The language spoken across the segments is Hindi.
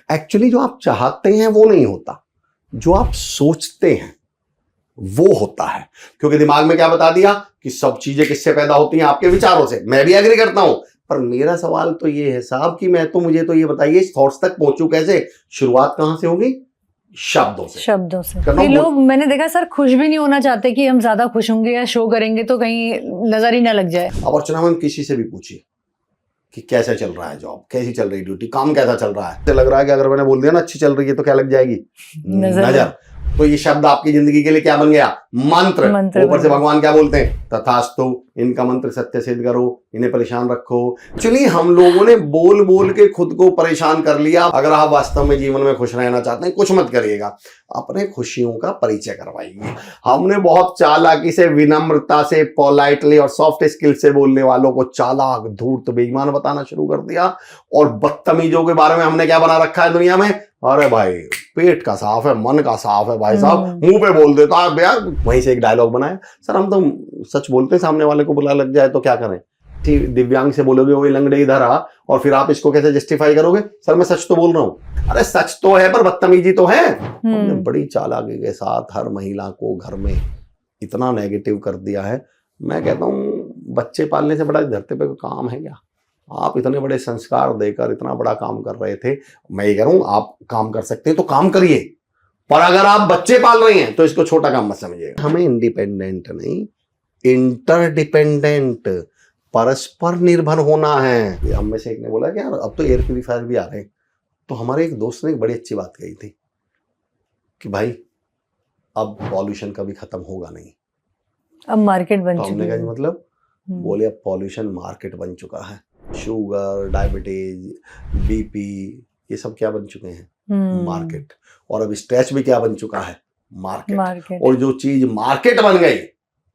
एक्चुअली जो आप चाहते हैं वो नहीं होता, जो आप सोचते हैं वो होता है। क्योंकि दिमाग में क्या बता दिया कि सब चीजें किससे पैदा होती हैं? आपके विचारों से। मैं भी एग्री करता हूं, पर मेरा सवाल तो ये है साहब कि मुझे तो ये बताइए इस थॉट्स तक पहुंचूं कैसे? शुरुआत कहां से होगी? शब्दों से। कई लोग मैंने देखा सर खुश भी नहीं होना चाहते कि हम ज्यादा खुश होंगे या शो करेंगे तो कहीं नजर ही ना लग जाए। अब अर्चना मैम किसी से भी पूछिए कि कैसा चल रहा है जॉब, कैसी चल रही ड्यूटी, काम कैसा चल रहा है? लग रहा है कि अगर मैंने बोल दिया ना अच्छी चल रही है तो क्या लग जाएगी? नजर। तो ये शब्द आपकी जिंदगी के लिए क्या बन गया? मंत्र। ऊपर से भगवान क्या बोलते हैं? तथास्तु, इनका मंत्र सत्य सिद्ध करो, इन्हें परेशान रखो। चलिए हम लोगों ने बोल बोल के खुद को परेशान कर लिया। अगर आप वास्तव में जीवन में खुश रहना चाहते हैं, कुछ मत करिएगा, अपने खुशियों का परिचय करवाइए। हमने बहुत चालाकी से, विनम्रता से, पोलाइटली और सॉफ्ट स्किल से बोलने वालों को चालाक, धूर्त, बेईमान बताना शुरू कर दिया। और बदतमीजों के बारे में हमने क्या बना रखा है दुनिया में? अरे भाई पेट का साफ है, मन का साफ है भाई साहब, मुंह पे बोल देता है यार। वहीं से एक डायलॉग बनाया, सर हम तो सच बोलते हैं, सामने वाले को बुरा लग जाए तो क्या करें? ठीक दिव्यांग से बोलोगे वो लंगड़े इधर आ, और फिर आप इसको कैसे जस्टिफाई करोगे? सर मैं सच तो बोल रहा हूँ। अरे सच तो है पर बदतमीजी तो है। हमने बड़ी चालाकी के साथ हर महिला को घर में इतना नेगेटिव कर दिया है। मैं कहता हूँ बच्चे पालने से बड़ा धरती पे कोई काम है क्या? आप इतने बड़े संस्कार देकर इतना बड़ा काम कर रहे थे। मैं ये कह रहा हूं आप काम कर सकते हैं तो काम करिए, पर अगर आप बच्चे पाल रहे हैं तो इसको छोटा काम मत समझिएगा। हमें इंडिपेंडेंट नहीं, इंटरडिपेंडेंट, परस्पर निर्भर होना है। हम में से एक ने बोला कि यार अब तो एयर प्यूरिफायर भी आ रहे हैं। तो हमारे एक दोस्त ने एक बड़ी अच्छी बात कही थी कि भाई अब पॉल्यूशन कभी खत्म होगा नहीं, अब मार्केट बन चुकी है। हमने कहा मतलब? बोले अब पॉल्यूशन मार्केट बन चुका है। शुगर, डायबिटीज, बीपी, ये सब क्या बन चुके हैं? मार्केट। और अब स्ट्रेस भी क्या बन चुका है? मार्केट। और जो चीज मार्केट बन गई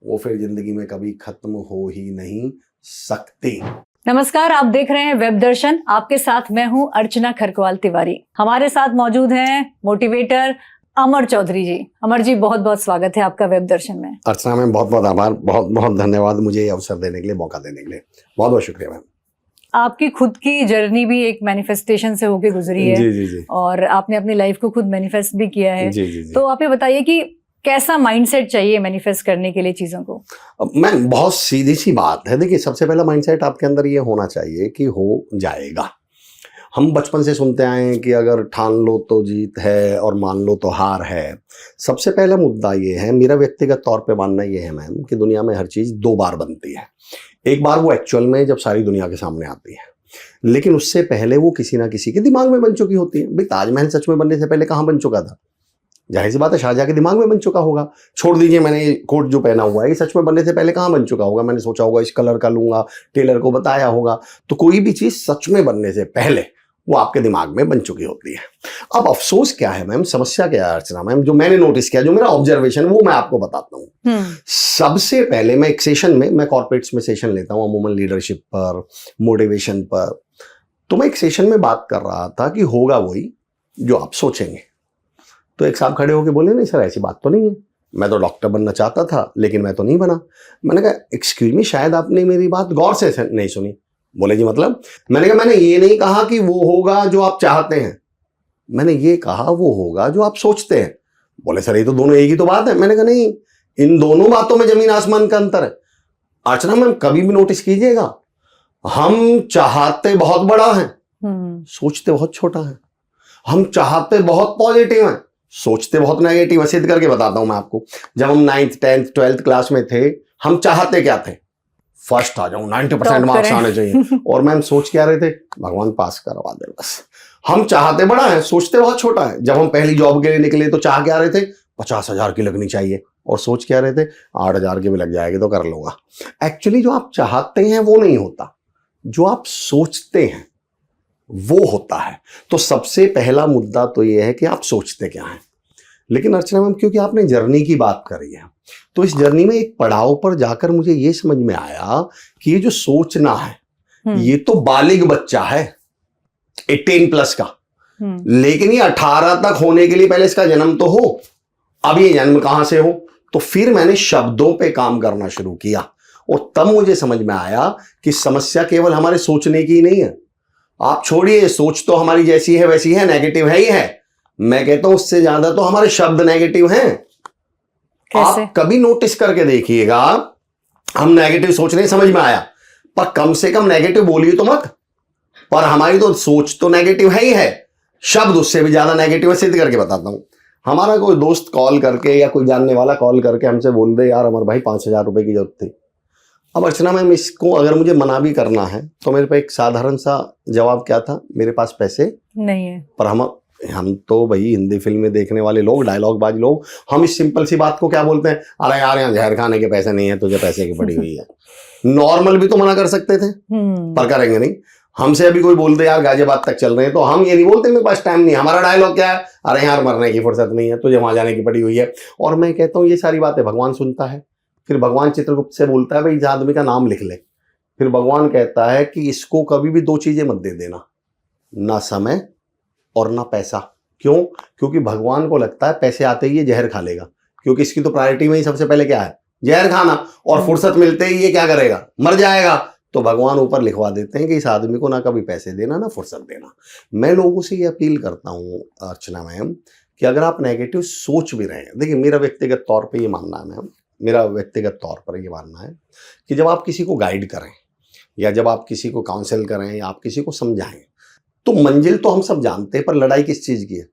वो फिर जिंदगी में कभी खत्म हो ही नहीं सकती। नमस्कार, आप देख रहे हैं वेब दर्शन। आपके साथ मैं हूं अर्चना खरकवाल तिवारी। हमारे साथ मौजूद हैं मोटिवेटर अमर चौधरी जी। अमर जी बहुत बहुत स्वागत है आपका वेब दर्शन में। अर्चना मैम बहुत बहुत आभार, बहुत बहुत धन्यवाद मुझे अवसर देने के लिए, मौका देने के लिए। बहुत बहुत शुक्रिया मैम। आपकी खुद की जर्नी भी एक मैनिफेस्टेशन से होके गुजरी है। जी। और आपने अपनी लाइफ को खुद मैनिफेस्ट भी किया है। जी। तो आप ये बताइए कि कैसा माइंडसेट चाहिए मैनिफेस्ट करने के लिए चीजों को? मैम बहुत सीधी सी बात है। देखिए सबसे पहला माइंडसेट आपके अंदर ये होना चाहिए कि हो जाएगा। हम बचपन से सुनते आए हैं कि अगर ठान लो तो जीत है और मान लो तो हार है। सबसे पहला मुद्दा ये है, मेरा व्यक्तिगत तौर पे मानना ये है मैम कि दुनिया में हर चीज़ दो बार बनती है। एक बार वो एक्चुअल में जब सारी दुनिया के सामने आती है, लेकिन उससे पहले वो किसी ना किसी के दिमाग में बन चुकी होती है। भाई ताजमहल सच में बनने से पहले कहाँ बन चुका था? जाहिर सी बात है शाहजहां के दिमाग में बन चुका होगा। छोड़ दीजिए मैंने कोट जो पहना हुआ है ये सच में बनने से पहले कहाँ बन चुका होगा? मैंने सोचा होगा इस कलर का लूंगा, टेलर को बताया होगा। तो कोई भी चीज़ सच में बनने से पहले वो आपके दिमाग में बन चुकी होती है। अब अफसोस क्या है मैम, समस्या क्या है अर्चना मैम, जो मैंने नोटिस किया, जो मेरा ऑब्जर्वेशन वो मैं आपको बताता हूँ। सबसे पहले मैं एक सेशन में, मैं कॉर्पोरेट्स में सेशन लेता हूँ अमूमन लीडरशिप पर, मोटिवेशन पर। तो मैं एक सेशन में बात कर रहा था कि होगा वही जो आप सोचेंगे। तो एक साहब खड़े होकर बोले नहीं सर ऐसी बात तो नहीं है, मैं तो डॉक्टर बनना चाहता था लेकिन मैं तो नहीं बना। मैंने कहा एक्सक्यूज मी, शायद आपने मेरी बात गौर से नहीं सुनी। बोले जी मतलब? मैंने कहा मैंने ये नहीं कहा कि वो होगा जो आप चाहते हैं, मैंने ये कहा वो होगा जो आप सोचते हैं। बोले सर ये तो दोनों एक ही तो बात है। मैंने कहा नहीं, इन दोनों बातों में जमीन आसमान का अंतर है। अर्चना मैम कभी भी नोटिस कीजिएगा, हम चाहते बहुत बड़ा है, सोचते बहुत छोटा है। हम चाहते बहुत पॉजिटिव हैं, सोचते बहुत नेगेटिव है। सिद्ध करके बताता हूं मैं आपको। जब हम 9th 10th 12th क्लास में थे, हम चाहते क्या थे? फर्स्ट आ जाऊं, 90% मार्क्स आने चाहिए। और मैम सोच क्या रहे थे? भगवान पास करवा दे बस। हम चाहते बड़ा है, सोचते बहुत छोटा है। जब हम पहली जॉब के लिए निकले तो चाह क्या रहे थे? 50,000 की लगनी चाहिए। और सोच क्या रहे थे? 8,000 की भी लग जाएगी तो कर लूंगा। एक्चुअली जो आप चाहते हैं वो नहीं होता, जो आप सोचते हैं वो होता है। तो सबसे पहला मुद्दा तो ये है कि आप सोचते क्या हैं। लेकिन अर्चना मैम क्योंकि आपने जर्नी की बात करी है, तो इस जर्नी में एक पड़ाव पर जाकर मुझे ये समझ में आया कि ये जो सोचना है ये तो बालिग बच्चा है 18+ का, लेकिन ये 18 तक होने के लिए पहले इसका जन्म तो हो। अब ये जन्म कहां से हो? तो फिर मैंने शब्दों पे काम करना शुरू किया और तब मुझे समझ में आया कि समस्या केवल हमारे सोचने की नहीं है, आप छोड़िए, सोच तो हमारी जैसी है वैसी है, नेगेटिव है ही है। मैं कहता हूं उससे ज्यादा तो हमारे शब्द नेगेटिव हैं। कैसे? आप कभी नोटिस करके देखिएगा, हम नेगेटिव सोच रहे हैं, समझ में आया, पर कम से कम नेगेटिव बोलिए तो मत। पर हमारी तो सोच तो नेगेटिव है ही है, शब्द उससे भी ज्यादा नेगेटिव है। सिद्ध करके बताता हूं। हमारा कोई दोस्त कॉल करके या कोई जानने वाला कॉल करके हमसे बोल दे, यार अमर भाई 5,000 रुपए की जरूरत थी। अब अर्चना मैम, इसको अगर मुझे मना भी करना है तो मेरे पे एक साधारण सा जवाब क्या था, मेरे पास पैसे नहीं है। पर हम तो भाई हिंदी फिल्म में देखने वाले लोग, डायलॉग बाज लोग, हम इस सिंपल सी बात को क्या बोलते हैं, अरे यार यहाँ जहर खाने के पैसे नहीं है, तुझे पैसे की पड़ी हुई है। नॉर्मल भी तो मना कर सकते थे, पर करेंगे नहीं। हमसे अभी कोई बोलते यार गाजियाबाद तक चल रहे हैं, तो हम ये नहीं बोलते मेरे पास टाइम नहीं। हमारा डायलॉग क्या है, अरे यार मरने की फुर्सत नहीं है, तुझे वहां जाने की पड़ी हुई है। और मैं कहता हूँ ये सारी बातें भगवान सुनता है। फिर भगवान चित्रगुप्त से बोलता है भाई इस आदमी का नाम लिख ले। फिर भगवान कहता है कि इसको कभी भी दो चीजें मत दे देना, ना समय और ना पैसा। क्यों? क्योंकि भगवान को लगता है पैसे आते ही ये जहर खा लेगा, क्योंकि इसकी तो प्रायोरिटी में ही सबसे पहले क्या है, जहर खाना। और फुर्सत मिलते ही ये क्या करेगा, मर जाएगा। तो भगवान ऊपर लिखवा देते हैं कि इस आदमी को ना कभी पैसे देना ना फुर्सत देना। मैं लोगों से ये अपील करता हूँ अर्चना मैम कि अगर आप नेगेटिव सोच भी रहे हैं, देखिए मेरा व्यक्तिगत तौर पे ये मानना है मैम, मेरा व्यक्तिगत तौर पर ये मानना है कि जब आप किसी को गाइड करें या जब आप किसी को काउंसिल करें या आप किसी को समझाएं, तो मंजिल तो हम सब जानते हैं, पर लड़ाई किस चीज की है,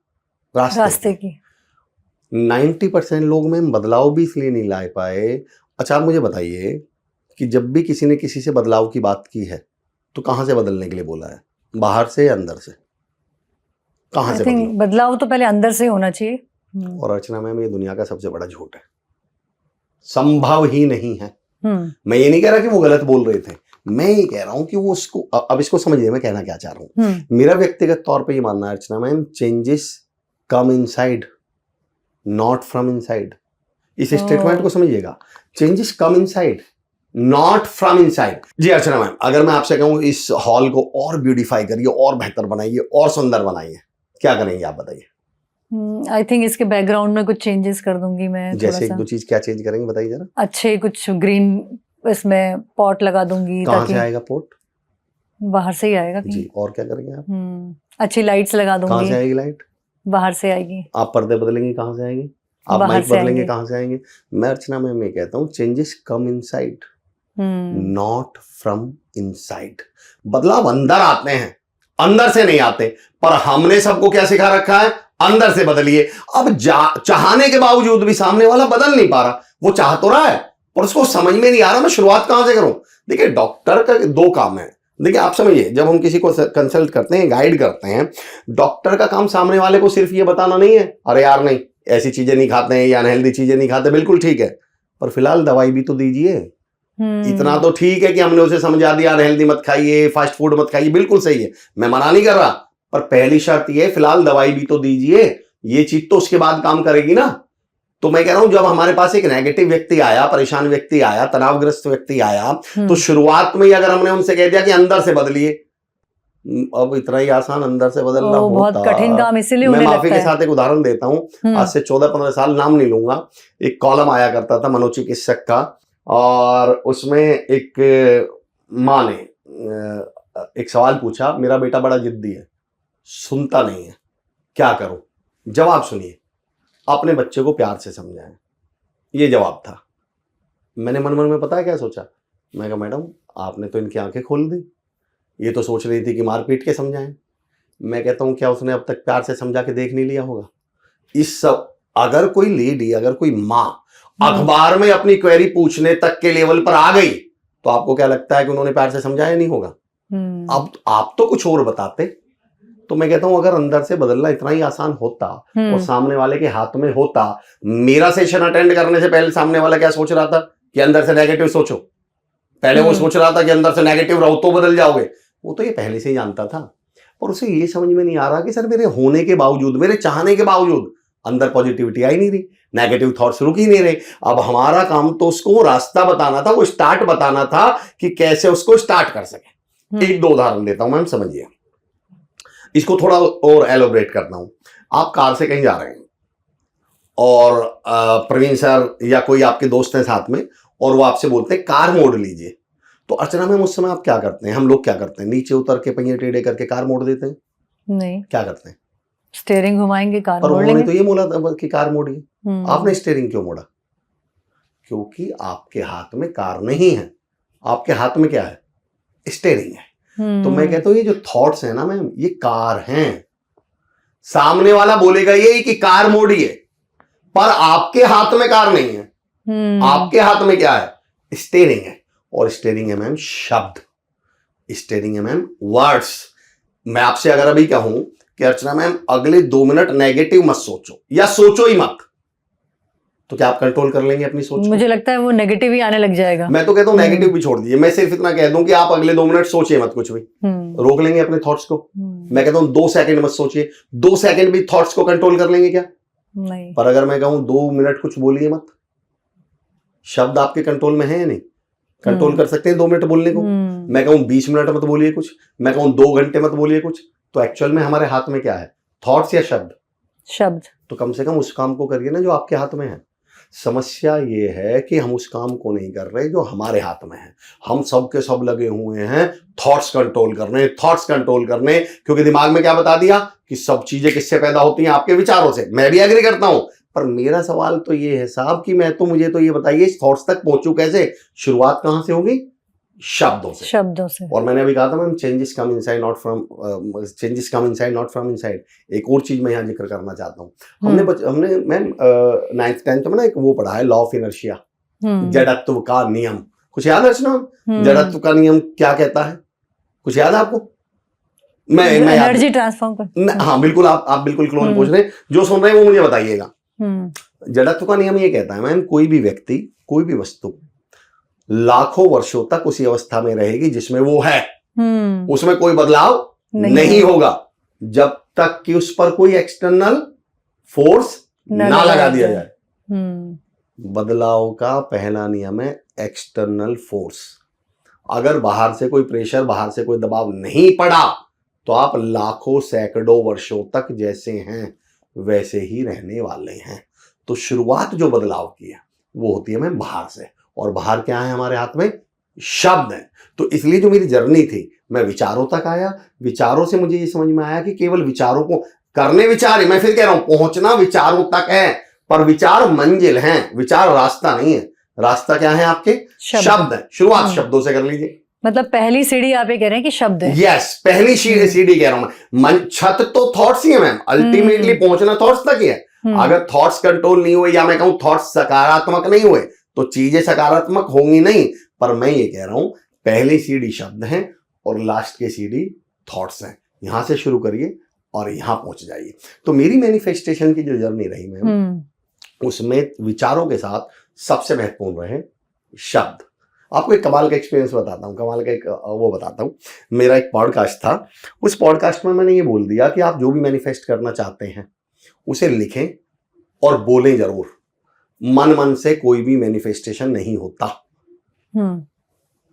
रास्ते की। 90% लोग मैम बदलाव भी इसलिए नहीं ला पाए। अच्छा आप मुझे बताइए कि जब भी किसी ने किसी से बदलाव की बात की है तो कहां से बदलने के लिए बोला है, बाहर से या अंदर से? कहां से बदलाव तो पहले अंदर से होना चाहिए। और अर्चना मैम ये दुनिया का सबसे बड़ा झूठ है, संभव ही नहीं है। मैं ये नहीं कह रहा कि वो गलत बोल रहे थे, मैं ये कह रहा हूं कि वो उसको, अब इसको समझिए मैं कहना क्या चाह रहा हूं। मेरा व्यक्तिगत तौर पे ये मानना है Archana ma'am, changes come inside not from inside. इस स्टेटमेंट को समझिएगा, changes come inside not from inside. जी अर्चना मैम, अगर मैं आपसे कहूं इस हॉल को और ब्यूटीफाई करिए, और बेहतर बनाइए, और सुंदर बनाइए, क्या करेंगे आप बताइए? आई थिंक इसके बैकग्राउंड में कुछ चेंजेस कर दूंगी मैं। जैसे एक दो चीज क्या चेंज करेंगे बताइए जरा। अच्छे कुछ ग्रीन इसमें पॉट लगा दूंगी। कहाँ से आएगा पॉट? बाहर से ही आएगा जी। और क्या करेंगे आप? अच्छी लाइट्स लगा दूंगी। कहाँ से आएगी लाइट? बाहर से आएगी। आप पर्दे बदलेंगे, कहाँ से आएंगे? आप माइक बदलेंगे, कहाँ से आएंगे? मैं अर्चना मैम ये कहता हूँ, changes come inside not from inside. बदलाव अंदर आते हैं, अंदर से नहीं आते। पर हमने सबको क्या सिखा रखा है, अंदर से बदलिए। अब चाहने के बावजूद भी सामने वाला बदल नहीं पा रहा। वो चाह तो रहा है पर उसको समझ में नहीं आ रहा मैं शुरुआत कहां से करूं। देखिए डॉक्टर का दो काम है। देखिए आप समझिए, जब हम किसी को कंसल्ट करते हैं, गाइड करते हैं, डॉक्टर का काम सामने वाले को सिर्फ ये बताना नहीं है, अरे यार नहीं ऐसी चीजें नहीं खाते हैं या अनहेल्दी चीजें नहीं खाते, बिल्कुल ठीक है, पर फिलहाल दवाई भी तो दीजिए। इतना तो ठीक है कि हमने उसे समझा दिया अनहेल्दी मत खाइए, फास्ट फूड मत खाइए, बिल्कुल सही है, मैं मना नहीं कर रहा, पर पहली शर्त ये फिलहाल दवाई भी तो दीजिए। ये चीज तो उसके बाद काम करेगी ना। तो मैं कह रहा हूं जब हमारे पास एक नेगेटिव व्यक्ति आया, परेशान व्यक्ति आया, तनावग्रस्त व्यक्ति आया, तो शुरुआत में ही अगर हमने उनसे कह दिया कि अंदर से बदलिए, अब इतना ही आसान अंदर से बदलना बहुत कठिन काम, इसीलिए मैं माफी के साथ एक उदाहरण देता हूं। आज से 14-15 साल, नाम नहीं लूंगा, एक कॉलम आया करता था मनोचिकित्सक का, और उसमें एक माँ ने एक सवाल पूछा, मेरा बेटा बड़ा जिद्दी है, सुनता नहीं है, क्या करूं? जवाब सुनिए, अपने बच्चे को प्यार से समझाएं। ये जवाब था। मैंने मन मन में पता है क्या सोचा, मैं कहा मैडम आपने तो इनकी आंखें खोल दी, ये तो सोच रही थी कि मार पीट के समझाएं। मैं कहता हूं क्या उसने अब तक प्यार से समझा के देख नहीं लिया होगा? इस सब, अगर कोई लेडी, अगर कोई माँ अखबार में अपनी क्वेरी पूछने तक के लेवल पर आ गई, तो आपको क्या लगता है कि उन्होंने प्यार से समझाया नहीं होगा? अब आप तो कुछ और बताते। तो मैं कहता हूं अगर अंदर से बदलना इतना ही आसान होता और सामने वाले के हाथ में होता। मेरा सेशन अटेंड करने से पहले सामने वाला क्या सोच रहा था कि अंदर से नेगेटिव सोचो, पहले वो सोच रहा था कि अंदर से नेगेटिव रहो तो बदल जाओगे। वो तो ये पहले से ही जानता था, पर उसे ये समझ में नहीं आ रहा कि सर मेरे होने के बावजूद, मेरे चाहने के बावजूद अंदर पॉजिटिविटी आई नहीं रही, नेगेटिव थॉट्स रुक ही नहीं रहे। अब हमारा काम तो उसको रास्ता बताना था, वो स्टार्ट बताना था कि कैसे उसको स्टार्ट कर सके। एक दो उदाहरण देता हूं मैम, समझिए, इसको थोड़ा और एलोबरेट करता हूं। आप कार से कहीं जा रहे हैं और प्रवीण सर या कोई आपके दोस्त हैं साथ में, और वो आपसे बोलते हैं कार मोड़ लीजिए, तो अर्चना मैम उस समय आप क्या करते हैं, हम लोग क्या करते हैं, नीचे उतर के पहिए टेढ़े करके कार मोड़ देते हैं? नहीं, क्या करते हैं? स्टीयरिंग घुमाएंगे, कार पर मोड़ उन्होंने लेंगे। तो ये बोला था कि कार मोड़िए। हम्म, आपने स्टीयरिंग क्यों मोड़ा? क्योंकि आपके हाथ में कार नहीं है, आपके हाथ में क्या है? स्टीयरिंग है। तो मैं कहता हूँ ये जो थॉट्स है ना मैम, ये कार हैं। सामने वाला बोलेगा ये कि कार मोड़िए, पर आपके हाथ में कार नहीं है। आपके हाथ में क्या है? स्टीयरिंग है। और स्टीयरिंग है मैम शब्द, स्टीयरिंग है मैम वर्ड्स। मैं आपसे अगर अभी कहूं कि अर्चना मैम अगले 2 मिनट नेगेटिव मत सोचो या सोचो ही मत, तो क्या आप कंट्रोल कर लेंगे अपनी सोच को? मुझे लगता है वो नेगेटिव ही आने लग जाएगा। मैं तो कहता हूं नेगेटिव भी छोड़ दीजिए, मैं सिर्फ इतना कह दूं कि आप अगले 2 मिनट सोचिए मत कुछ भी, रोक लेंगे अपने थॉट्स को। मैं कहता हूं 2 सेकंड मत सोचिए, 2 सेकंड भी थॉट्स को कंट्रोल कर लेंगे क्या? नहीं। पर अगर मैं कहूं 2 मिनट कुछ बोलिए मत, शब्द आपके कंट्रोल में है या नहीं? कंट्रोल कर सकते हैं 2 मिनट बोलने को? मैं कहूं 20 मिनट मत बोलिए कुछ, मैं कहूं 2 घंटे मत बोलिए कुछ, तो एक्चुअल में हमारे हाथ में क्या है? थॉट्स या शब्द? शब्द। तो कम से कम उस काम को करिए ना जो आपके हाथ में है। समस्या ये है कि हम उस काम को नहीं कर रहे जो हमारे हाथ में है। हम सब के सब लगे हुए हैं थॉट्स कंट्रोल करने, थॉट्स कंट्रोल करने, क्योंकि दिमाग में क्या बता दिया कि सब चीजें किससे पैदा होती हैं? आपके विचारों से। मैं भी एग्री करता हूं, पर मेरा सवाल तो ये है साहब कि मुझे तो ये बताइए इस थॉट्स तक पहुंचूं कैसे? शुरुआत कहां से होगी? शब्दों से। शब्दों से। और मैंने अभी कहा था ma'am changes come inside not from inside. एक और चीज मैं यहाँ जिक्र करना चाहता हूँ। हमने मैम 9th 10th में ना एक वो पढ़ा है, लॉ ऑफ इनर्शिया, जड़त्व का नियम। कुछ याद है अर्चना? जड़त्व का नियम क्या कहता है? कुछ याद है आपको? मैं एनर्जी ट्रांसफॉर्म कर। हाँ बिल्कुल, आप बिल्कुल क्लोन पूछ रहे हैं, जो सुन रहे हैं वो मुझे बताइएगा। जड़त्व का नियम ये कहता है मैम कोई भी व्यक्ति, कोई भी वस्तु लाखों वर्षों तक उसी अवस्था में रहेगी जिसमें वो है। उसमें कोई बदलाव नहीं होगा जब तक कि उस पर कोई एक्सटर्नल फोर्स ना लगा दिया जाए। बदलाव का पहला नियम है एक्सटर्नल फोर्स। अगर बाहर से कोई प्रेशर, बाहर से कोई दबाव नहीं पड़ा तो आप लाखों सैकड़ों वर्षों तक जैसे हैं वैसे ही रहने वाले हैं। तो शुरुआत जो बदलाव की है वो होती है मैम बाहर से, और बाहर क्या है हमारे हाथ में? शब्द है। तो इसलिए जो मेरी जर्नी थी, मैं विचारों तक आया, विचारों से मुझे ये समझ में आया कि केवल विचारों को करने, विचार है, मैं फिर कह रहा हूं पहुंचना विचारों तक है, पर विचार मंजिल हैं, विचार रास्ता नहीं है। रास्ता क्या है? आपके शब्द है। शुरुआत शब्दों से कर लीजिए। मतलब पहली सीढ़ी आप ये कह रहे हैं कि शब्द है। यस, पहली सीढ़ी कह रहा हूं मैं। छत तो थॉट्स ही है मैम, अल्टीमेटली पहुंचना थॉट्स तक ही है। अगर थॉट्स कंट्रोल नहीं हुए, या मैं कहूं थॉट्स सकारात्मक नहीं हुए, तो चीजें सकारात्मक होंगी नहीं। पर मैं ये कह रहा हूं पहली सीढ़ी शब्द है और लास्ट की सीढ़ी थॉट्स है। यहां से शुरू करिए और यहां पहुंच जाइए। तो मेरी मैनिफेस्टेशन की जो जर्नी रही मैम, उसमें विचारों के साथ सबसे महत्वपूर्ण रहे शब्द। आपको एक कमाल का एक्सपीरियंस बताता हूँ, कमाल का एक वो बताता हूँ। मेरा एक पॉडकास्ट था, उस पॉडकास्ट में मैंने ये बोल दिया कि आप जो भी मैनिफेस्ट करना चाहते हैं उसे लिखें और बोलें जरूर। मन से कोई भी मैनिफेस्टेशन नहीं होता।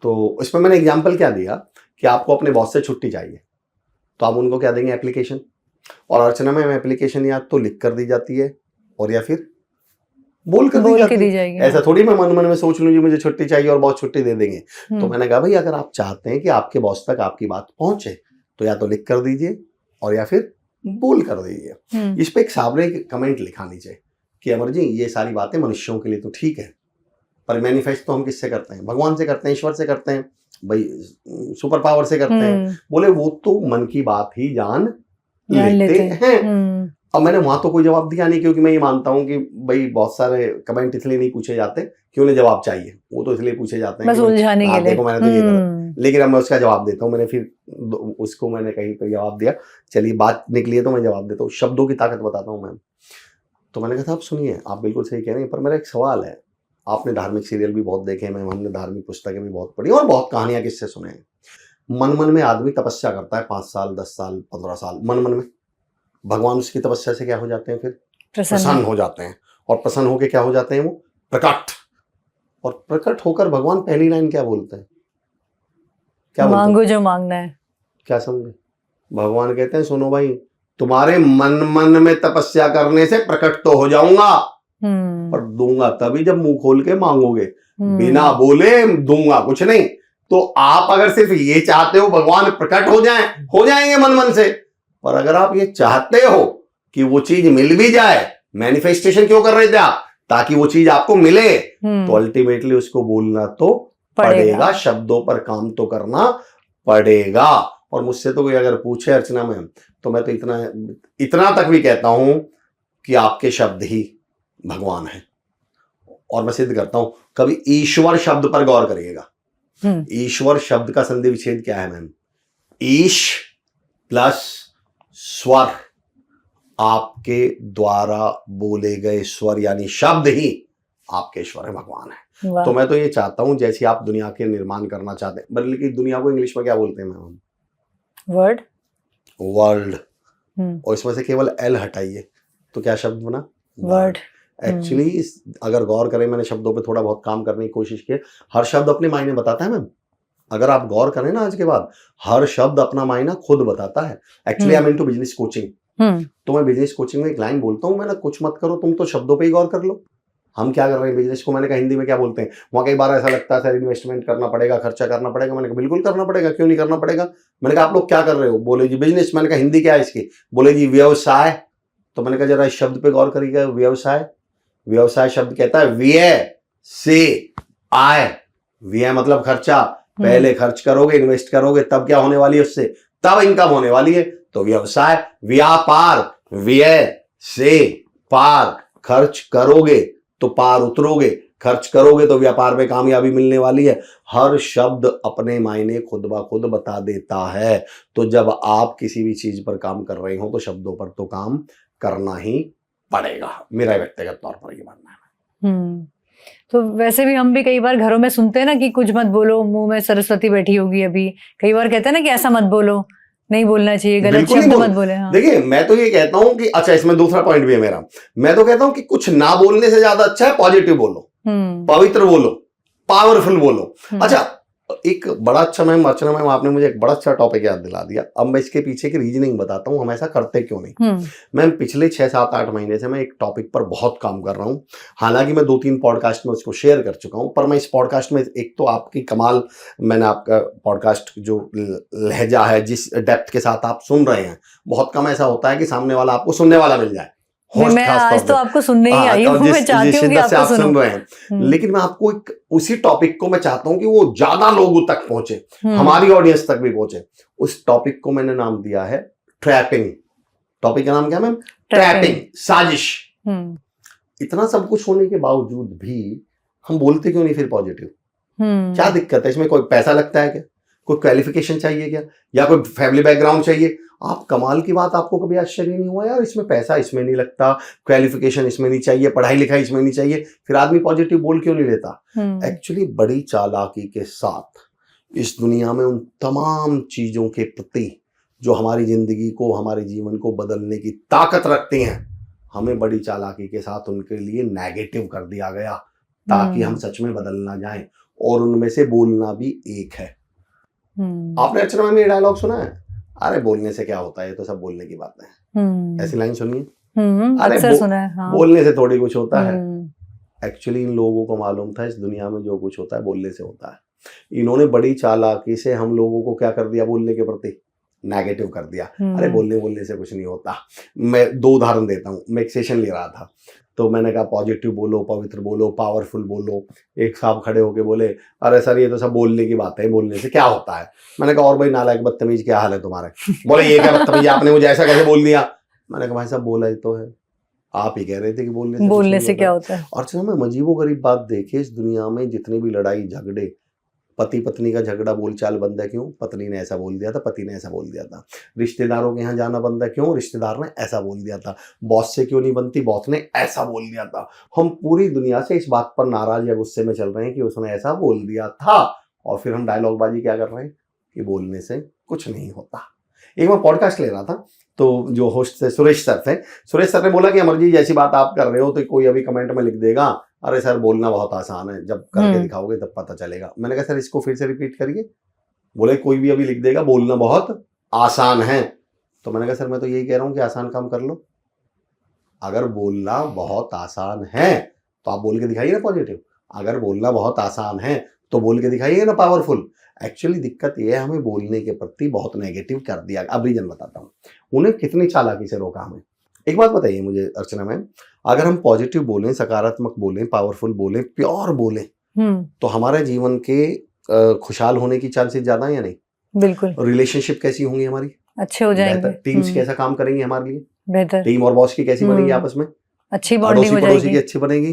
तो इसमें मैंने एग्जांपल क्या दिया कि आपको अपने बॉस से छुट्टी चाहिए, तो आप उनको क्या देंगे? एप्लीकेशन। और अर्चना में एप्लीकेशन या तो लिख कर दी जाती है और या फिर बोल कर दी जाएगी। ऐसा थोड़ी मैं मन में सोच लूं जी मुझे छुट्टी चाहिए और बॉस छुट्टी दे देंगे। तो मैंने कहा भाई अगर आप चाहते हैं कि आपके बॉस तक आपकी बात पहुंचे तो या तो लिख कर दीजिए और या फिर बोल कर दीजिए। इस पे एक साहब ने कमेंट लिखा नीचे कि अमर जी ये सारी बातें मनुष्यों के लिए तो ठीक है, पर मैनिफेस्ट तो हम किससे करते हैं? भगवान से करते हैं, ईश्वर से करते हैं, भाई सुपर पावर से करते हैं। बोले वो तो मन की बात ही जान लेते हैं। अब मैंने वहां तो कोई जवाब दिया नहीं, क्योंकि मैं ये मानता हूं कि भाई बहुत सारे कमेंट इसलिए नहीं पूछे जाते कि उन्हें जवाब चाहिए, वो तो इसलिए पूछे जाते हैं उलझाने के लिए। देखो मैंने तो ये करा, लेकिन अब मैं उसका जवाब देता हूँ। मैंने फिर उसको मैंने कहीं पर जवाब दिया, चलिए बात निकली है तो मैं जवाब देता हूँ। शब्दों की ताकत बताता हूँ मैम। तो मैंने कहा था आप सुनिए, आप बिल्कुल सही कह रहे हैं, पर मेरा एक सवाल है। आपने धार्मिक सीरियल भी बहुत देखे मैम, हमने धार्मिक पुस्तकें भी बहुत पढ़ी और बहुत कहानियां किससे सुने हैं। मन में आदमी तपस्या करता है 5 साल 10 साल 15 साल, मन में भगवान उसकी तपस्या से क्या हो जाते हैं? फिर प्रसन्न हो जाते हैं। और प्रसन्न होकर क्या हो जाते हैं? वो प्रकट। और प्रकट होकर भगवान पहली लाइन क्या बोलते हैं? क्या मांगो जो मांगना है। क्या समझे? भगवान कहते हैं सुनो भाई, तुम्हारे मन में तपस्या करने से प्रकट तो हो जाऊंगा, पर दूंगा तभी जब मुंह खोल के मांगोगे। बिना बोले दूंगा कुछ नहीं। तो आप अगर सिर्फ ये चाहते हो भगवान प्रकट हो जाएंगे मन मन से। पर अगर आप ये चाहते हो कि वो चीज मिल भी जाए, मैनिफेस्टेशन क्यों कर रहे थे आप? ताकि वो चीज आपको मिले। तो अल्टीमेटली उसको बोलना तो पड़ेगा, शब्दों पर काम तो करना पड़ेगा। और मुझसे तो कोई अगर पूछे अर्चना मैम, तो मैं तो इतना तक भी कहता हूं कि आपके शब्द ही भगवान है। और मैं सिद्ध करता हूं, कभी ईश्वर शब्द पर गौर करिएगा। ईश्वर शब्द का संधि विच्छेद क्या है मैम? ईश प्लस स्वर, आपके द्वारा बोले गए स्वर यानी शब्द ही आपके ईश्वर है, भगवान है। तो मैं तो ये चाहता हूं, जैसे आप दुनिया के निर्माण करना चाहते हैं, बल्कि दुनिया को इंग्लिश में क्या बोलते हैं मैम? वर्ल्ड। और इसमें से केवल एल हटाइए तो क्या शब्द बना? वर्ड। एक्चुअली अगर गौर करें, मैंने शब्दों पे थोड़ा बहुत काम करने की कोशिश की, हर शब्द अपने मायने बताता है मैम। अगर आप गौर करें ना आज के बाद, हर शब्द अपना मायना खुद बताता है। Actually I am into business coaching, तो मैं बिजनेस कोचिंग में एक लाइन बोलता हूँ, मैंने कुछ मत करो, तुम तो शब्दों पे ही गौर कर लो। हम क्या कर रहे हैं बिजनेस को, मैंने कहा हिंदी में क्या बोलते हैं, वहां कई बार ऐसा लगता है सर इन्वेस्टमेंट करना पड़ेगा, खर्चा करना पड़ेगा। मैंने कहा बिल्कुल करना पड़ेगा, क्यों नहीं करना पड़ेगा। मैंने कहा आप लोग क्या कर रहे हो? बोले जी बिजनेस। मैंने कहा हिंदी क्या है इसकी? बोले जी व्यवसाय। तो मैंने कहा जरा इस शब्द पे गौर करिएगा, व्यवसाय। व्यवसाय शब्द कहता है व्यय से आय। व्यय मतलब खर्चा, पहले खर्च करोगे, इन्वेस्ट करोगे, तब क्या होने वाली है उससे? तब इनकम होने वाली है। तो व्यवसाय, व्यापार, व्यय से पार, खर्च करोगे तो पार उतरोगे, खर्च करोगे तो व्यापार में कामयाबी मिलने वाली है। हर शब्द अपने मायने खुद ब खुद बता देता है। तो जब आप किसी भी चीज पर काम कर रहे हो तो शब्दों पर तो काम करना ही पड़ेगा, मेरा व्यक्तिगत तौर पर ये मानना है। तो वैसे भी हम भी कई बार घरों में सुनते हैं ना कि कुछ मत बोलो, मुंह में सरस्वती बैठी होगी अभी। कई बार कहते हैं ना कि ऐसा मत बोलो, नहीं बोलना चाहिए, गलत शब्द मत बोले। हाँ। देखिए मैं तो ये कहता हूं कि अच्छा, इसमें दूसरा पॉइंट भी है मेरा। मैं तो कहता हूं कि कुछ ना बोलने से ज्यादा अच्छा है पॉजिटिव बोलो, पवित्र बोलो, पावरफुल बोलो। अच्छा, एक बड़ा अच्छा मैम, अर्चना मैम, आपने मुझे एक बड़ा अच्छा टॉपिक याद दिला दिया। अब मैं इसके पीछे की रीजनिंग बताता हूँ, हम ऐसा करते क्यों नहीं। मैम पिछले 6-7-8 महीने से मैं एक टॉपिक पर बहुत काम कर रहा हूँ। हालांकि मैं 2-3 पॉडकास्ट में उसको शेयर कर चुका हूँ, पर मैं इस पॉडकास्ट में एक तो आपकी कमाल, मैंने आपका पॉडकास्ट जो लहजा है, जिस डेप्थ के साथ आप सुन रहे हैं, बहुत कम ऐसा होता है कि सामने वाला आपको सुनने वाला मिल जाए। मैं आज तो आपको सुनने ही आई हूं, मैं चाहती हूं कि आपको सुन रहे हैं। लेकिन मैं आपको एक उसी टॉपिक को मैं चाहता हूं कि वो ज्यादा लोगों तक पहुंचे, हमारी ऑडियंस तक भी पहुंचे। उस टॉपिक को मैंने नाम दिया है ट्रैपिंग। टॉपिक का नाम क्या मैम? ट्रैपिंग, साजिश। इतना सब कुछ होने के बावजूद भी हम बोलते क्यों नहीं फिर पॉजिटिव? क्या दिक्कत है इसमें? कोई पैसा लगता है क्या? कोई क्वालिफिकेशन चाहिए क्या? या कोई फैमिली बैकग्राउंड चाहिए? आप कमाल की बात, आपको कभी आश्चर्य नहीं हुआ यार इसमें पैसा इसमें नहीं लगता, क्वालिफिकेशन इसमें नहीं चाहिए, पढ़ाई लिखाई इसमें नहीं चाहिए, फिर आदमी पॉजिटिव बोल क्यों नहीं लेता? एक्चुअली बड़ी चालाकी के साथ इस दुनिया में उन तमाम चीजों के प्रति जो हमारी जिंदगी को, हमारे जीवन को बदलने की ताकत रखती हैं, हमें बड़ी चालाकी के साथ उनके लिए नेगेटिव कर दिया गया ताकि हम सच में बदल ना जाएं। और उनमें से बोलना भी एक है। आपने अर्चना मैम ये डायलॉग सुना है? अरे बोलने से क्या होता है, ये तो सब बोलने की बात है। ऐसी लाइन सुनिए। अरे सुना है। हाँ। बोलने से थोड़ी कुछ होता है। एक्चुअली इन लोगों को मालूम था इस दुनिया में जो कुछ होता है बोलने से होता है। इन्होंने बड़ी चालाकी से हम लोगों को क्या कर दिया? बोलने के प्रति नेगेटिव कर दिया। अरे बोलने से कुछ नहीं होता। मैं 2 उदाहरण देता हूँ। मैं एक सेशन ले रहा था, तो मैंने कहा पॉजिटिव बोलो, पवित्र बोलो, पावरफुल बोलो। एक साहब खड़े होके बोले, अरे सर ये तो सब बोलने की बात है, बोलने से क्या होता है? मैंने कहा और भाई नालायक बदतमीज क्या हाल है तुम्हारे? बोले ये क्या बदतमीज, आपने मुझे ऐसा कैसे बोल दिया? मैंने कहा भाई साहब बोला ही तो है, आप ही कह रहे थे कि बोलने से क्या होता है। और चलो मैं अजीबोगरीब बात देखिए, इस दुनिया में जितनी भी लड़ाई झगड़े, पति पत्नी का झगड़ा बोलचाल बंद है क्यों? पत्नी ने ऐसा बोल दिया था, पति ने ऐसा बोल दिया था। रिश्तेदारों के यहाँ जाना बंद है क्यों? रिश्तेदार ने ऐसा बोल दिया था। बॉस से क्यों नहीं बनती? बॉस ने ऐसा बोल दिया था। हम पूरी दुनिया से इस बात पर नाराज या गुस्से में चल रहे हैं कि उसने ऐसा बोल दिया था, और फिर हम डायलॉगबाजी क्या कर रहे हैं कि बोलने से कुछ नहीं होता। एक मैं पॉडकास्ट ले रहा था, तो जो होस्ट थे सुरेश सर थे। सुरेश सर ने बोला कि अमर जी जैसी बात आप कर रहे हो तो कोई अभी कमेंट में लिख देगा, अरे सर बोलना बहुत आसान है, जब करके दिखाओगे तब पता चलेगा। मैंने कहा सर इसको फिर से रिपीट करिए। बोले कोई भी अभी लिख देगा बोलना बहुत आसान है। तो मैंने कहा सर मैं तो यही कह रहा हूँ कि आसान काम कर लो। अगर बोलना बहुत आसान है तो आप बोल के दिखाइए ना पॉजिटिव। अगर बोलना बहुत आसान है तो बोल के दिखाइए ना पावरफुल। एक्चुअली दिक्कत ये है हमें बोलने के प्रति बहुत नेगेटिव कर दिया। अब रीजन बताता हूँ, उन्हें कितनी चालाकी से रोका हमें। एक बात बताइए मुझे अर्चना मैम, अगर हम पॉजिटिव बोलें, सकारात्मक बोलें, पावरफुल बोलें, प्योर बोलें, तो हमारे जीवन के खुशहाल होने की चांसेस ज्यादा है या नहीं? बिल्कुल। रिलेशनशिप कैसी होंगी हमारी? अच्छे हो जाएंगे। टीम्स कैसा काम करेंगे हमारे लिए? बेहतर। टीम और बॉस की कैसी बनेगी आपस में? अच्छी बॉन्डिंग हो जाएगी। की अच्छी बनेगी।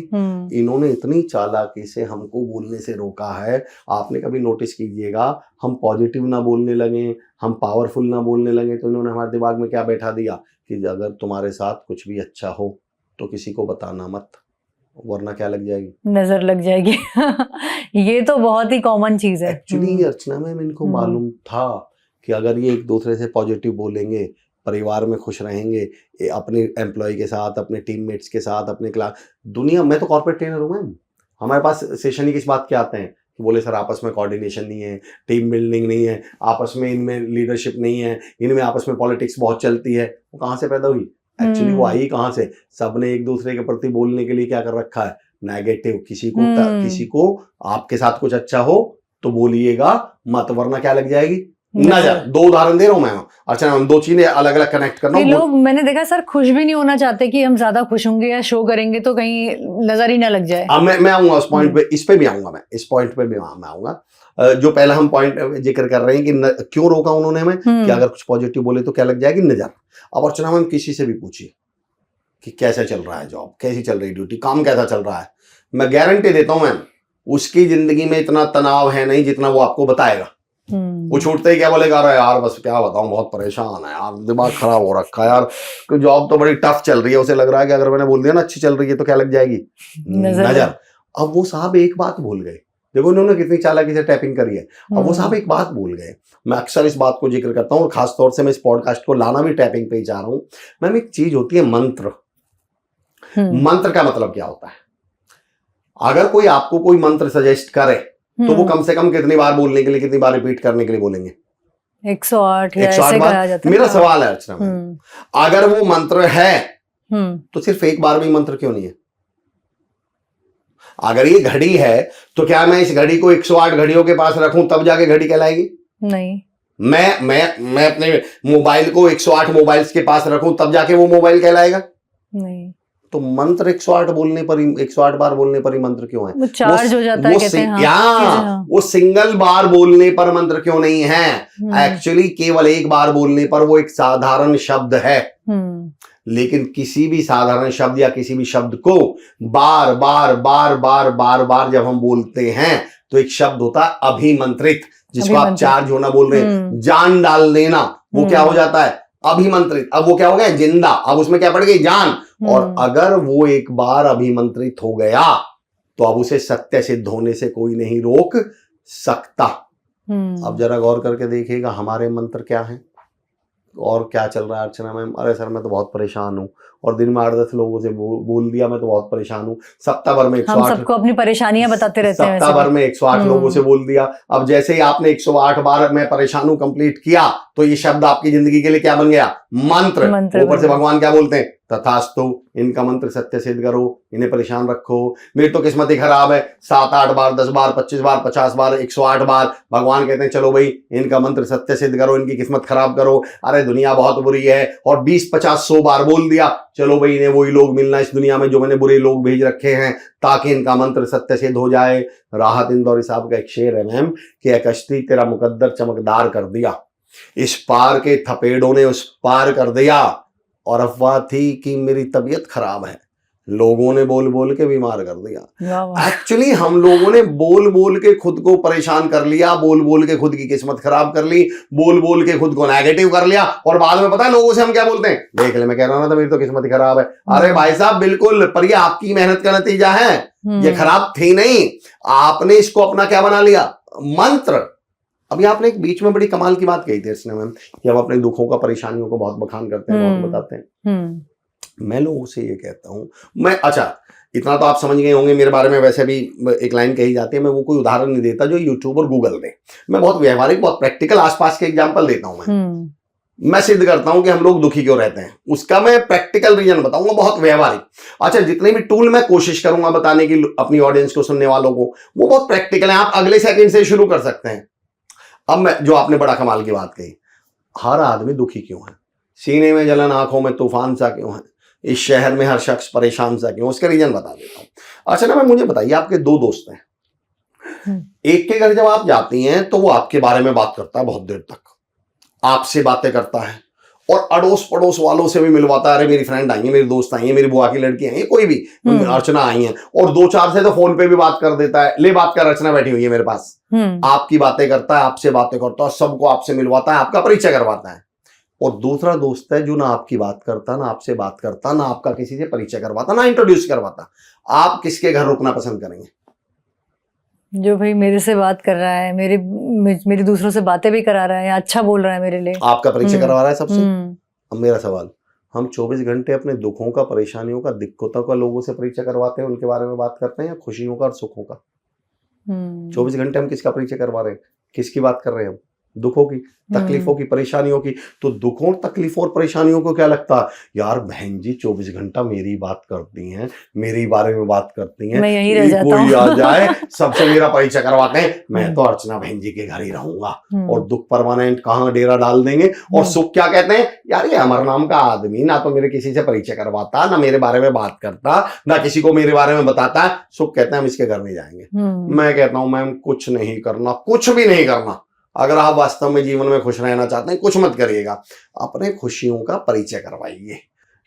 इन्होंने इतनी चालाकी से हमको बोलने से रोका है। आपने कभी नोटिस कीजिएगा, हम पॉजिटिव ना बोलने लगे, हम पावरफुल ना बोलने लगे, तो इन्होंने हमारे दिमाग में क्या बैठा दिया कि अगर तुम्हारे साथ कुछ भी अच्छा हो तो किसी को बताना मत, वरना क्या लग जाएगी? नजर लग जाएगी। ये तो बहुत ही कॉमन चीज है। एक्चुअली अर्चना मैम, इनको मालूम था कि अगर ये एक दूसरे से पॉजिटिव बोलेंगे, परिवार में खुश रहेंगे, अपने एम्प्लॉय के साथ, अपने टीममेट्स के साथ, अपने क्लास दुनिया। मैं तो कॉर्पोरेट ट्रेनर हूँ मैम, हमारे पास सेशन ही किस बात के आते हैं कि बोले सर आपस में कोऑर्डिनेशन नहीं है, टीम बिल्डिंग नहीं है, आपस में इनमें लीडरशिप नहीं है, इनमें आपस में पॉलिटिक्स बहुत चलती है। वो कहाँ से पैदा हुई? एक्चुअली वो आई कहाँ से? सबने एक दूसरे के प्रति बोलने के लिए क्या कर रखा है? नेगेटिव। किसी को आपके साथ कुछ अच्छा हो तो बोलिएगा मत, वरना क्या लग जाएगी? नजर। दो उदाहरण दे रहा हूं मैं। अच्छा, हम दो चीजें अलग अलग कनेक्ट करना। लोग मैंने देखा सर खुश भी नहीं होना चाहते कि हम ज्यादा खुश होंगे या शो करेंगे तो कहीं नजर ही ना लग जाए। अब मैं आऊंगा उस पॉइंट पे, इस पे भी आऊंगा मैं, इस पॉइंट पे भी मैं आऊंगा। जो पहला हम पॉइंट जिक्र कर रहे हैं कि क्यों रोका उन्होंने हमें कि अगर कुछ पॉजिटिव बोले तो क्या लग जाएगी? नजर। अब अर्चना मैम किसी से भी पूछिए कि कैसे चल रहा है जॉब, कैसी चल रही ड्यूटी, काम कैसा चल रहा है, मैं गारंटी देता हूं मैम उसकी जिंदगी में इतना तनाव है नहीं जितना वो आपको बताएगा। वो छूटते ही क्या बोलेगा? अरे यार बस क्या बताऊं, बहुत परेशान है यार, दिमाग खराब हो रखा है यार, जॉब तो बड़ी टफ चल रही है। उसे लग रहा है कि अगर मैंने बोल दिया ना अच्छी चल रही है तो क्या लग जाएगी? नजर। अब वो साहब एक बात भूल गए, देखो इन्होंने कितनी चालाकी से टैपिंग करी है। अब वो साहब एक बात भूल गए। मैं अक्सर इस बात को जिक्र करता हूँ और खासतौर से मैं इस पॉडकास्ट को लाना भी टैपिंग पे ही चाह रहा हूँ मैम। एक चीज होती है मंत्र। मंत्र का मतलब क्या होता है? अगर कोई आपको कोई मंत्र सजेस्ट करे तो वो कम से कम कितनी बार बोलने के लिए, कितनी बार रिपीट करने के लिए बोलेंगे? 108 या ऐसे कहा जाता है। मेरा सवाल है अर्चना, अगर वो मंत्र है तो सिर्फ एक बार में मंत्र क्यों नहीं है? अगर ये घड़ी है तो क्या मैं इस घड़ी को 108 घड़ियों के पास रखूं तब जाके घड़ी कहलाएगी? नहीं। मैं अपने मोबाइल को 108 मोबाइल्स के पास रखूं तब जाके वो मोबाइल कहलाएगा? नहीं। तो मंत्र 108 बोलने पर ही, 108 बार बोलने पर ही मंत्र क्यों है? वो चार्ज हो जाता है कहते हैं। हाँ, वो सिंगल बार बोलने पर मंत्र क्यों नहीं है? एक्चुअली केवल एक बार बोलने पर वो एक साधारण शब्द है। लेकिन किसी भी साधारण शब्द या किसी भी शब्द को बार बार बार बार बार बार जब हम बोलते हैं तो एक शब्द होता है अभिमंत्रित, जिसको आप चार्ज होना बोल रहे हैं, जान डाल देना, वो क्या हो जाता है? अभिमंत्रित। अब वो क्या हो गया? जिंदा। अब उसमें क्या पड़ गई? जान। और अगर वो एक बार अभिमंत्रित हो गया तो अब उसे सत्य सिद्ध होने से कोई नहीं रोक सकता। अब जरा गौर करके देखिएगा हमारे मंत्र क्या हैं और क्या चल रहा है अर्चना मैम। अरे सर मैं तो बहुत परेशान हूँ और दिन में 8-10 लोगों से बोल दिया, मैं तो बहुत परेशान हूँ। सप्ताह भर में 108, हम सबको अपनी परेशानियां बताते रहते हैं। सप्ताह भर में 108 लोगों से बोल दिया। अब जैसे ही आपने 108 बार मैं परेशान हूँ कंप्लीट किया तो ये शब्द आपकी जिंदगी के लिए क्या बन गया? मंत्र। ऊपर से भगवान क्या बोलते हैं? तथास्तु, इनका मंत्र सत्य सिद्ध करो, इन्हें परेशान रखो। मेरी तो किस्मत ही खराब है, 7-8 बार, 10 बार, 25 बार, 50 बार, 108 बार भगवान कहते हैं चलो भाई इनका मंत्र सत्य सिद्ध करो, इनकी किस्मत खराब करो। अरे दुनिया बहुत बुरी है और 20-50-100 बार बोल दिया, चलो भाई इन्हें वही लोग मिलना इस दुनिया में जो मैंने बुरे लोग भेज रखे हैं ताकि इनका मंत्र सत्य सिद्ध हो जाए। राहत इंदौरी साहब का एक शेर है मैम कि एक कश्ती तेरा मुकद्दर चमकदार कर दिया, इस पार के थपेड़ों ने उस पार कर दिया, और अफवाह थी कि मेरी तबीयत खराब है, लोगों ने बोल बोल के बीमार कर दिया। एक्चुअली हम लोगों ने बोल बोल के खुद को परेशान कर लिया, बोल बोल के खुद की किस्मत खराब कर ली, बोल बोल के खुद को नेगेटिव कर लिया और बाद में पता है लोगों से हम क्या बोलते हैं? देख ले मैं कह रहा हूं ना, तो मेरी तो किस्मत ही खराब है। अरे भाई साहब बिल्कुल, पर ये आपकी मेहनत का नतीजा है, ये खराब थी नहीं, आपने इसको अपना क्या बना लिया? मंत्र। अभी आपने एक बीच में बड़ी कमाल की बात कही थी इसने मैम कि हम अपने दुखों का, परेशानियों को बहुत बखान करते हैं, बहुत बताते हैं। मैं लोगों से ये कहता हूं, मैं अच्छा इतना तो आप समझ गए होंगे मेरे बारे में, वैसे भी एक लाइन कही जाती है, मैं वो कोई उदाहरण नहीं देता जो यूट्यूब और गूगल दे, मैं बहुत व्यवहारिक, बहुत प्रैक्टिकल आसपास के एग्जांपल देता हूं मैं। मैं सिद्ध करता हूं कि हम लोग दुखी क्यों रहते हैं। उसका मैं प्रैक्टिकल रीजन बताऊंगा, बहुत व्यवहारिक। अच्छा, जितने भी टूल मैं कोशिश करूंगा बताने की अपनी ऑडियंस को, सुनने वालों को, वो बहुत प्रैक्टिकल है। आप अगले सेकंड से शुरू कर सकते हैं। अब मैं, जो आपने बड़ा कमाल की बात कही, हर आदमी दुखी क्यों है, सीने में जलन, आंखों में तूफान सा क्यों है, इस शहर में हर शख्स परेशान सा क्यों, उसका रीजन बता देता हूं। अच्छा ना, मैं, मुझे बताइए, आपके दो दोस्त हैं, एक के घर जब आप जाती हैं तो वो आपके बारे में बात करता है बहुत देर तक, आपसे बातें करता है, और अड़ोस पड़ोस वालों से भी मिलवाता है। अरे मेरी फ्रेंड आई है, मेरी दोस्त आई है, मेरी बुआ की लड़की आई है, कोई भी, अर्चना आई है, और दो चार से तो फोन पे भी बात कर देता है, ले बात कर, अर्चना बैठी हुई है मेरे पास। आपकी बातें करता है, आपसे बातें करता है, सबको आपसे मिलवाता है, आपका परिचय करवाता है। और दूसरा दोस्त है जो ना आपकी बात करता, ना आपसे बात करता, ना आपका किसी से परिचय करवाता, ना इंट्रोड्यूस करवाता। आप किसके घर रुकना पसंद करेंगे? जो भाई मेरे से बात कर रहा है, मेरी दूसरों से बातें भी करा रहा है, अच्छा बोल रहा है मेरे लिए, आपका परिचय करवा रहा है सबसे। अब मेरा सवाल, हम 24 घंटे अपने दुखों का, परेशानियों का, दिक्कतों का लोगों से परिचय करवाते हैं, उनके बारे में बात करते हैं, या खुशियों का और सुखों का? 24 घंटे हम किसका परिचय करवा रहे हैं, किसकी बात कर रहे हैं हम? दुखों की, तकलीफों की, परेशानियों की। तो दुखों, तकलीफों और परेशानियों को क्या लगता है, यार बहन जी 24 घंटा मेरी बात करती हैं, मेरे बारे में बात करती हैं, मैं यहीं रह जाता कोई आ जाए सबसे मेरा परिचय करवाते हैं, मैं तो अर्चना बहन जी के घर ही रहूंगा। और दुख परमानेंट कहाँ डेरा डाल देंगे। और सुख क्या कहते हैं, यार ये अमर नाम का आदमी ना तो मेरे किसी से परिचय करवाता, ना मेरे बारे में बात करता, ना किसी को मेरे बारे में बताता। सुख कहते हैं हम इसके घर नहीं जाएंगे। मैं कहता हूं मैम, कुछ नहीं करना, कुछ भी नहीं करना। अगर आप वास्तव में जीवन में खुश रहना चाहते हैं, कुछ मत करिएगा, अपने खुशियों का परिचय करवाइए,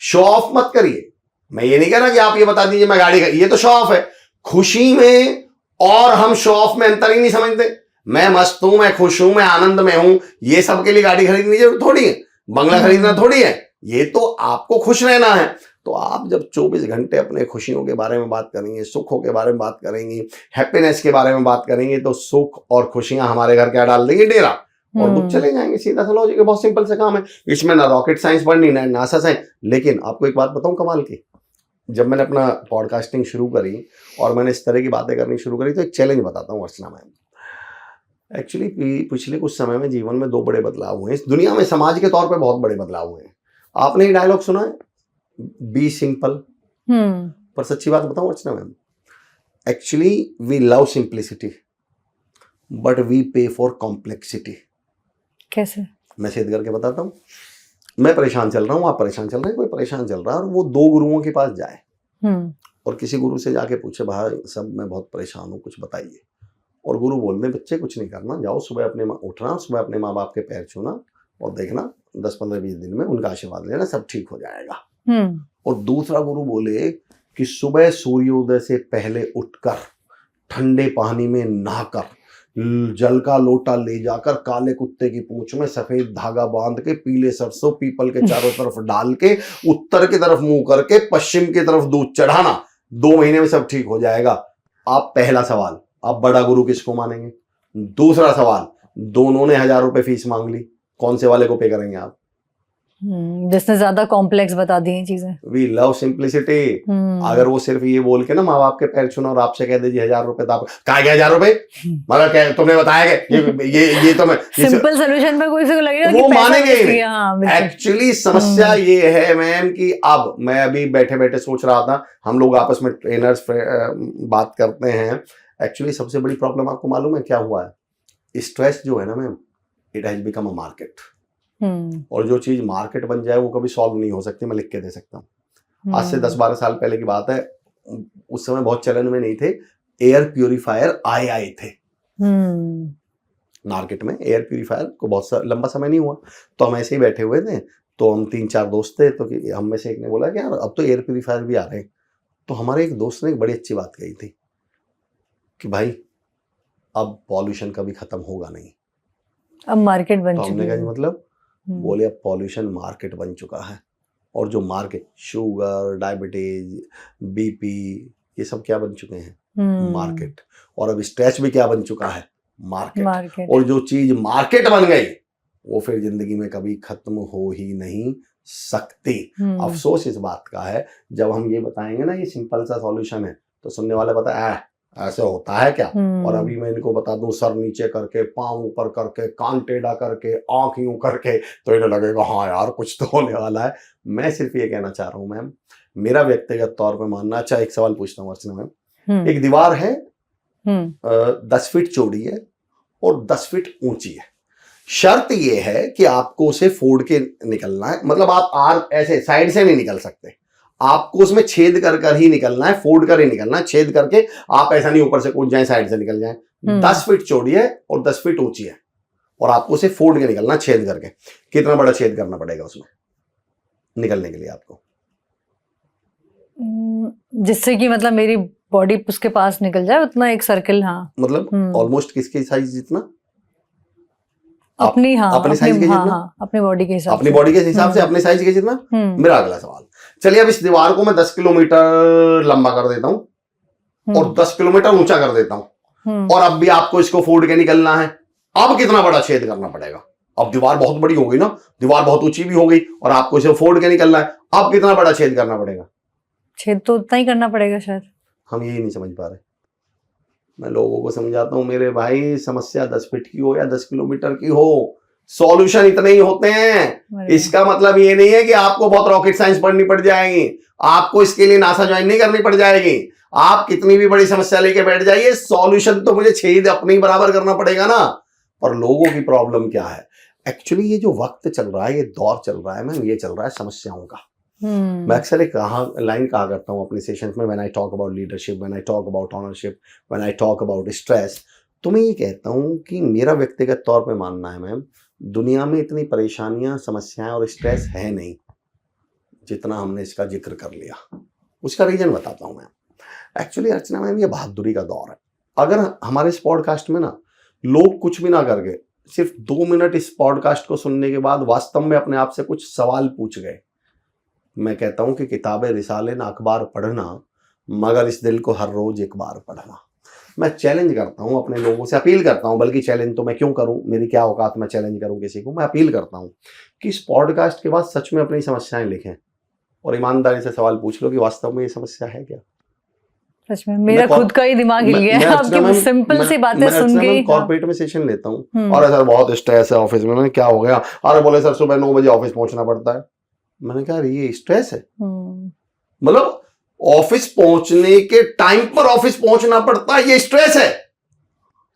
शो ऑफ मत करिए। मैं ये नहीं कह रहा कि आप ये बता दीजिए मैं गाड़ी, ये तो शो ऑफ है। खुशी में और हम शो ऑफ में अंतर ही नहीं समझते। मैं मस्त हूं, मैं खुश हूं, मैं आनंद में हूं, ये सबके लिए गाड़ी खरीदनी जरूरी थोड़ी है, बंगला खरीदना थोड़ी है, ये तो आपको खुश रहना है। तो आप जब 24 घंटे अपने खुशियों के बारे में बात करेंगे, सुखों के बारे में बात करेंगे, हैप्पीनेस के बारे में बात करेंगे, तो सुख और खुशियां हमारे घर क्या डाल देंगे, डेरा, और दुख चले जाएंगे। सीधा सा लॉजिक है, बहुत सिंपल सा काम है। इसमें ना रॉकेट साइंस पढ़नी, ना नासा साइंस। लेकिन आपको एक बात बताऊं कमाल की, जब मैंने अपना पॉडकास्टिंग शुरू करी और मैंने इस तरह की बातें करनी शुरू करी, तो एक चैलेंज बताता हूँ अर्चना मैम। एक्चुअली पिछले कुछ समय में जीवन में दो बड़े बदलाव हुए, इस दुनिया में समाज के तौर पे बहुत बड़े बदलाव हुए हैं। आपने ये डायलॉग सुना है, बी सिंपल। पर सच्ची बात बताऊं Archana ma'am, actually we love simplicity but we pay for complexity. कैसे? मैं सिद्ध करके बताता हूँ। मैं परेशान चल रहा हूँ, आप परेशान चल रहे हैं, कोई परेशान चल रहा है, और वो दो गुरुओं के पास जाए और किसी गुरु से जाके पूछे, भाई सब मैं बहुत परेशान हूँ, कुछ बताइए। और गुरु बोल दे, बच्चे कुछ नहीं करना, जाओ सुबह उठना, सुबह अपने माँ बाप के पैर छूना और देखना 10, 15, 20 दिन में उनका आशीर्वाद लेना, सब ठीक हो जाएगा। और दूसरा गुरु बोले कि सुबह सूर्योदय से पहले उठकर ठंडे पानी में नहाकर, जल का लोटा ले जाकर, काले कुत्ते की पूंछ में सफेद धागा बांध के, पीले सरसों पीपल के चारों तरफ डाल के, उत्तर की तरफ मुंह करके पश्चिम की तरफ दूध चढ़ाना, 2 महीने में सब ठीक हो जाएगा। आप पहला सवाल, आप बड़ा गुरु किसको मानेंगे? दूसरा सवाल, दोनों ने 1000 रुपए फीस मांग ली, कौन से वाले को पे करेंगे आप? जिसने ज्यादा कॉम्प्लेक्स बता दी चीजें। We love simplicity. अगर वो सिर्फ ये बोल के ना माँ बाप के पैर छूना और आपसे कह दे जी 1000 रुपए, तो आप कहा गया 1000 रुपए, मगर क्या तुमने बताया ये तो मैं सिंपल सोल्यूशन में कोई से लगेगा वो मानेंगे ही नहीं। एक्चुअली समस्या ये है मैम कि अब मैं अभी बैठे बैठे सोच रहा था, हम लोग आपस में ट्रेनर्स बात करते हैं, एक्चुअली सबसे बड़ी प्रॉब्लम आपको मालूम है क्या हुआ है? स्ट्रेस जो है ना ma'am, it has become a market. और जो चीज मार्केट बन जाए वो कभी सॉल्व नहीं हो सकती। मैं लिख के दे सकता हूँ। आज से 10-12 साल पहले की बात है, उस समय बहुत चलन में नहीं थे, एयर प्यूरिफायर आए थे मार्केट में। एयर प्यूरिफायर को बहुत लंबा समय नहीं हुआ, तो हम ऐसे ही बैठे हुए थे, तो हम 3-4 दोस्त थे, तो हम में से एक ने बोला कि यार अब तो एयर प्यूरिफायर भी आ रहे हैं। तो हमारे एक दोस्त ने एक बड़ी अच्छी बात कही थी कि भाई अब पॉल्यूशन कभी खत्म होगा नहीं, अब मार्केट बन चुकी है। तो हमने कहा मतलब? बोले अब पॉल्यूशन मार्केट बन चुका है, और जो मार्केट, शुगर, डायबिटीज, बीपी, ये सब क्या बन चुके हैं? मार्केट। और अब स्ट्रेस भी क्या बन चुका है? मार्केट। और जो चीज मार्केट बन गई वो फिर जिंदगी में कभी खत्म हो ही नहीं सकती। अफसोस इस बात का है, जब हम ये बताएंगे ना ये सिंपल सा सॉल्यूशन है, तो सुनने वाले पता है ऐसे होता है क्या? और अभी मैं इनको बता दूं, सर नीचे करके, पाँव ऊपर करके, कान टेढ़ा करके, आंख यूं करके, तो इन्हें लगेगा हाँ यार कुछ तो होने वाला है। मैं सिर्फ ये कहना चाह रहा हूं मैम, मेरा व्यक्तिगत तौर पे मानना। अच्छा, एक सवाल पूछता हूँ अर्चना मैम। एक दीवार है, 10 फीट चौड़ी है और 10 फीट ऊंची है। शर्त ये है कि आपको उसे फोड़ के निकलना है, मतलब आप आर ऐसे साइड से नहीं निकल सकते, आपको उसमें छेद कर कर ही निकलना है, फोड़ कर ही निकलना है, छेद करके। आप ऐसा नहीं ऊपर से कूद जाए, साइड से निकल जाए। 10 फीट चौड़ी है और 10 फीट ऊंची है और आपको उसे फोड़ के निकलना, छेद करके। कितना बड़ा छेद करना पड़ेगा उसमें निकलने के लिए आपको? जिससे कि मतलब मेरी बॉडी उसके पास निकल जाए, उतना एक सर्किल। हाँ, मतलब ऑलमोस्ट किसके साइज जितना? अपनी साइज के जितना? अपनी बॉडी के हिसाब से। अपनी बॉडी के हिसाब से अपने साइज के जितना। मेरा अगला सवाल, चलिए अब इस दीवार को मैं 10 किलोमीटर लंबा कर देता हूं और 10 किलोमीटर ऊंचा कर देता हूं, और अब भी आपको इसको फोड़ के निकलना है। अब कितना बड़ा छेद करना पड़ेगा? अब दीवार बहुत बड़ी हो गई ना, दीवार बहुत ऊंची भी हो गई और आपको इसे फोड़ के निकलना है। अब कितना बड़ा छेद करना पड़ेगा? छेद तो उतना ही करना पड़ेगा शायद। हम यही नहीं समझ पा रहे। मैं लोगों को समझाता हूं, मेरे भाई समस्या 10 फीट की हो या 10 किलोमीटर की हो, सॉल्यूशन इतने ही होते हैं। इसका मतलब ये नहीं है कि आपको बहुत रॉकेट साइंस पढ़नी पड़ जाएगी, आपको इसके लिए नासा ज्वाइन नहीं करनी पड़ जाएगी। आप कितनी भी बड़ी समस्या लेके बैठ जाइए, सॉल्यूशन तो मुझे छेद अपने ही बराबर करना पड़ेगा ना। पर लोगों की प्रॉब्लम क्या है? एक्चुअली ये जो वक्त चल रहा है, ये दौर चल रहा है मैम, ये चल रहा है समस्याओं का। मैं अक्सर एक लाइन कहा करता हूँ अपने सेशंस में, when I talk about leadership, when I talk about ownership, when I talk about stress, तो मैं ये कहता हूँ कि मेरा व्यक्तिगत तौर पे मानना है मैम, दुनिया में इतनी परेशानियां, समस्याएं और स्ट्रेस है नहीं जितना हमने इसका जिक्र कर लिया। उसका रीजन बताता हूँ मैम। एक्चुअली अर्चना मैम, ये बहादुरी का दौर है। अगर हमारे इस पॉडकास्ट में ना लोग कुछ भी ना करके सिर्फ 2 मिनट इस पॉडकास्ट को सुनने के बाद वास्तव में अपने आप से कुछ सवाल पूछ गए, मैं कहता हूं कि किताबें, रिसाले ना अखबार पढ़ना, मगर इस दिल को हर रोज एक बार पढ़ना। मैं चैलेंज करता हूं अपने लोगों से, अपील करता हूं, बल्कि चैलेंज तो मैं क्यों करूं, मेरी क्या औकात मैं चैलेंज करूं किसी को। मैं अपील करता हूं कि इस पॉडकास्ट के बाद सच में अपनी समस्याएं लिखें और ईमानदारी से सवाल पूछ लो कि वास्तव में ये समस्या है क्या। सच में मेरा खुद का ही दिमाग हिल गया है आपकी सिंपल सी बातें सुन के। कॉर्पोरेट में सेशन लेता हूँ और सर बहुत स्ट्रेस है ऑफिस में। मैंने क्या हो गया? अरे बोले सर सुबह 9 बजे ऑफिस पहुंचना पड़ता है। मैंने कहा ये स्ट्रेस है? मतलब ऑफिस पहुंचने के टाइम पर ऑफिस पहुंचना पड़ता है, ये स्ट्रेस है?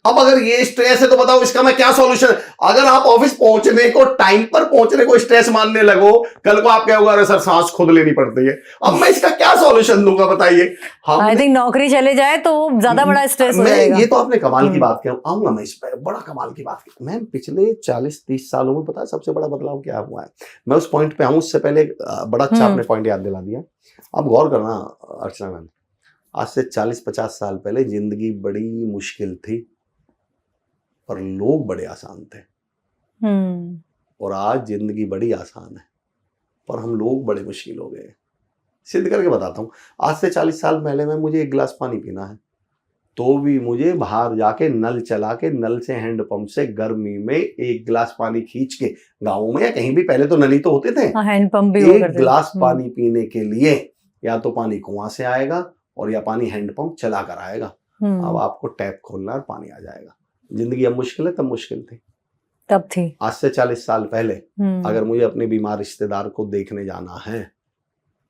अब अगर ये स्ट्रेस है तो बताओ इसका मैं क्या सॉल्यूशन है? अगर आप ऑफिस पहुंचने को, टाइम पर पहुंचने को स्ट्रेस मानने लगो, कल को आप क्या होगा? अरे सर सांस खुद लेनी पड़ती है। अब मैं इसका क्या सॉल्यूशन दूंगा बताइए? आई थिंक नौकरी चले जाए तो ज्यादा बड़ा स्ट्रेस हो जाएगा। ये तो आपने कमाल की बात किया, आऊंगा मैं इस पर, बड़ा कमाल की बात की। मैम पिछले 40-30 सालों में पता है सबसे बड़ा बदलाव क्या हुआ है? मैं उस पॉइंट पे आऊं उससे पहले बड़ा अच्छा आपने पॉइंट याद दिला दिया। आप गौर करना अर्चना मैम, आज से 40-50 साल पहले जिंदगी बड़ी मुश्किल थी पर लोग बड़े आसान थे। और आज जिंदगी बड़ी आसान है पर हम लोग बड़े मुश्किल हो गए। सिद्ध करके बताता हूँ, आज से 40 साल पहले में मुझे 1 गिलास पानी पीना है तो भी मुझे बाहर जाके नल चला के, नल से हैंडपंप से गर्मी में 1 गिलास पानी खींच के, गाँव में या कहीं भी पहले तो नली तो होते थे, हैंडपंप भी 1 गिलास पानी पीने के लिए या तो पानी कुआं से आएगा और या पानी हैंडपंप चला कर आएगा। अब आपको टैप खोलना और पानी आ जाएगा। जिंदगी अब मुश्किल है, तब मुश्किल थी, तब थी। आज से 40 साल पहले अगर मुझे अपने बीमार रिश्तेदार को देखने जाना है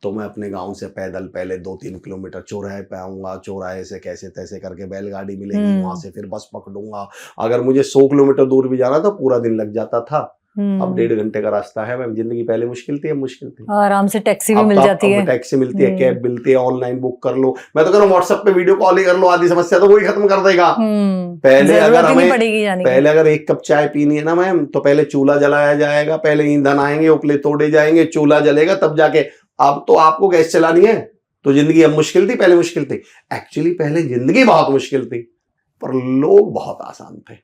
तो मैं अपने गांव से पैदल पहले 2-3 किलोमीटर चौराहे पे आऊंगा, चौराहे से कैसे तैसे करके बैलगाड़ी मिलेगी, वहां से फिर बस पकड़ूंगा। अगर मुझे 100 किलोमीटर दूर भी जाना तो पूरा दिन लग जाता था। अब 1.5 घंटे का रास्ता है। मैम जिंदगी पहले मुश्किल थी, अब मुश्किल थी। आराम से टैक्सी भी मिल जाती है, टैक्सी मिलती है, कैब मिलती है, ऑनलाइन बुक कर लो। मैं तो कह रहा हूँ व्हाट्सएप पे वीडियो कॉल ही कर लो, आधी समस्या तो वही खत्म कर देगा। पहले अगर 1 कप चाय पीनी है ना मैम तो पहले चूल्हा जलाया जाएगा, पहले ईंधन आएंगे, उपले तोड़े जाएंगे, चूल्हा जलेगा तब जाके। अब तो आपको गैस चलानी है तो जिंदगी अब मुश्किल थी, पहले मुश्किल थी। एक्चुअली पहले जिंदगी बहुत मुश्किल थी पर लोग बहुत आसान थे।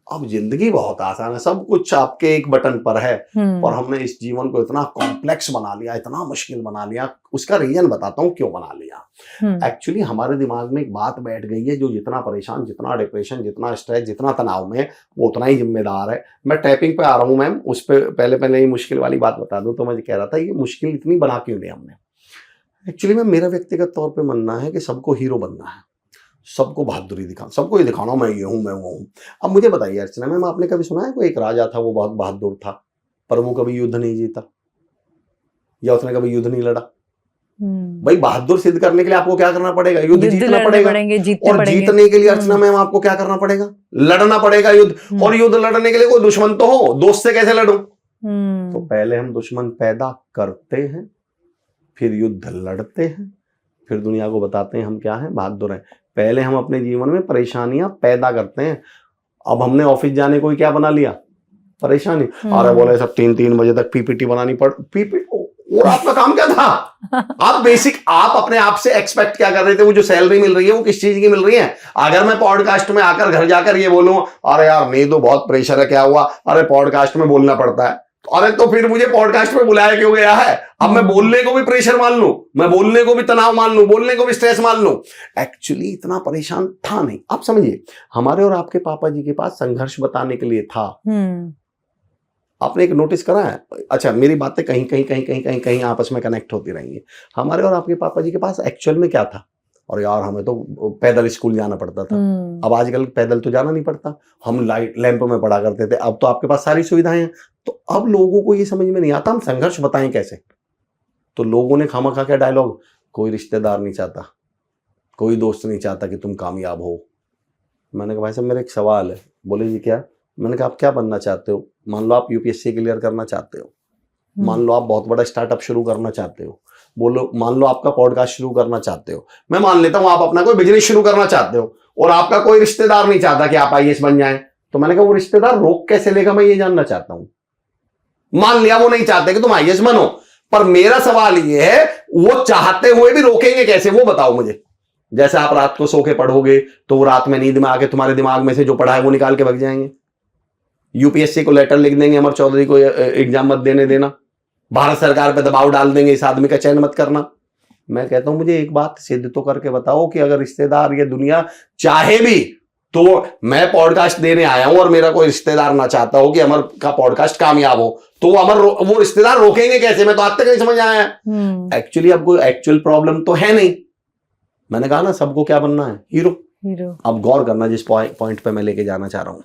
अब जिंदगी बहुत आसान है, सब कुछ आपके एक बटन पर है। और हमने इस जीवन को इतना कॉम्प्लेक्स बना लिया, इतना मुश्किल बना लिया। उसका रीजन बताता हूँ क्यों बना लिया। एक्चुअली हमारे दिमाग में एक बात बैठ गई है, जो जितना परेशान, जितना डिप्रेशन, जितना स्ट्रेस, जितना तनाव में, वो उतना ही जिम्मेदार है। मैं टैपिंग पे आ रहा हूँ मैम, उस पर पहले ये मुश्किल वाली बात बता दूं। तो मैं कह रहा था ये मुश्किल इतनी बना क्यों लिया हमने। एक्चुअली मैम मेरा व्यक्तिगत तौर पर मानना है कि सबको हीरो बनना है, सबको बहादुरी दिखा, सबको ये दिखाना मैं ये हूँ, मैं वो हूँ। अब मुझे बताइए अर्चना मैम, आपने कभी सुना है कोई एक राजा था वो बहुत बहादुर था पर वो कभी युद्ध नहीं जीता या उसने कभी युद्ध नहीं लड़ा? भाई बहादुर सिद्ध करने के लिए आपको क्या करना पड़ेगा? युद्ध जीतना पड़ेगा। और जीतने के लिए अर्चना मैम आपको क्या करना पड़ेगा? लड़ना पड़ेगा युद्ध। और युद्ध लड़ने के लिए कोई दुश्मन तो हो, दोस्त से कैसे लड़ूं? तो पहले हम दुश्मन पैदा करते हैं, फिर युद्ध लड़ते हैं, फिर दुनिया को बताते हैं हम क्या हैं, बहादुर हैं। पहले हम अपने जीवन में परेशानियां पैदा करते हैं। अब हमने ऑफिस जाने को ही क्या बना लिया? परेशानी। अरे बोले सब 3-3 बजे तक पीपीटी बनानी पड़ और आपका काम क्या था? आप अपने आप से एक्सपेक्ट क्या कर रहे थे? वो जो सैलरी मिल रही है वो किस चीज की मिल रही है? अगर मैं पॉडकास्ट में आकर घर जाकर ये बोलूं अरे यार नहीं तो बहुत प्रेशर है, क्या हुआ? अरे पॉडकास्ट में बोलना पड़ता है। अरे तो फिर मुझे पॉडकास्ट में बुलाया क्यों गया है? अब मैं बोलने को भी प्रेशर मान लूं, मैं बोलने को भी तनाव मान लूं, बोलने को भी स्ट्रेस मान लूं। एक्चुअली इतना परेशान था नहीं। आप समझिए, हमारे और आपके पापा जी के पास संघर्ष बताने के लिए था। आपने एक नोटिस करा है? अच्छा, मेरी बातें कहीं कहीं कहीं कहीं कहीं कहीं आपस में कनेक्ट होती रहेंगी। हमारे और आपके पापा जी के पास एक्चुअल में क्या था? और यार हमें तो पैदल स्कूल जाना पड़ता था। अब आजकल पैदल तो जाना नहीं पड़ता, हम लाइट लैंप में पढ़ा करते थे। अब तो आपके पास सारी सुविधाएं हैं। तो अब लोगों को ये समझ में नहीं आता हम संघर्ष बताएं कैसे। तो लोगों ने खामखा क्या डायलॉग, कोई रिश्तेदार नहीं चाहता, कोई दोस्त नहीं चाहता कि तुम कामयाब हो। मैंने कहा भाई साहब मेरा एक सवाल है। बोले जी क्या? मैंने कहा आप क्या बनना चाहते हो? मान लो आप यूपीएससी क्लियर करना चाहते हो, मान लो आप बहुत बड़ा स्टार्टअप शुरू करना चाहते हो, बोलो मान लो आपका पॉडकास्ट शुरू करना चाहते हो, मैं मान लेता हूं आप अपना कोई बिजनेस शुरू करना चाहते हो और आपका कोई रिश्तेदार नहीं चाहता कि आप आईएएस बन जाएं। तो मैंने कहा वो रिश्तेदार रोक कैसे लेगा, मैं ये जानना चाहता हूं। मान लिया वो नहीं चाहते कि तुम आईएएस बनो, पर मेरा सवाल ये है वो चाहते हुए भी रोकेंगे कैसे, वो बताओ मुझे। जैसे आप रात को सो के पढ़ोगे तो वो रात में नींद में आके तुम्हारे दिमाग में से जो पढ़ा है वो निकाल के भाग जाएंगे। यूपीएससी को लेटर लिख देंगे अमर चौधरी को एग्जाम मत देने देना, भारत सरकार पे दबाव डाल देंगे इस आदमी का चयन मत करना। मैं कहता हूं मुझे एक बात सिद्ध तो करके बताओ कि अगर रिश्तेदार ये दुनिया चाहे भी, तो मैं पॉडकास्ट देने आया हूं और मेरा कोई रिश्तेदार ना चाहता हो कि अमर का पॉडकास्ट कामयाब हो, तो वो रिश्तेदार रोकेंगे कैसे? मैं तो आज तक नहीं समझ आया। एक्चुअली अब कोई एक्चुअल प्रॉब्लम तो है नहीं। मैंने कहा ना सबको क्या बनना है, हीरो। अब गौर करना जिस पॉइंट पे मैं लेके जाना चाह रहा हूं,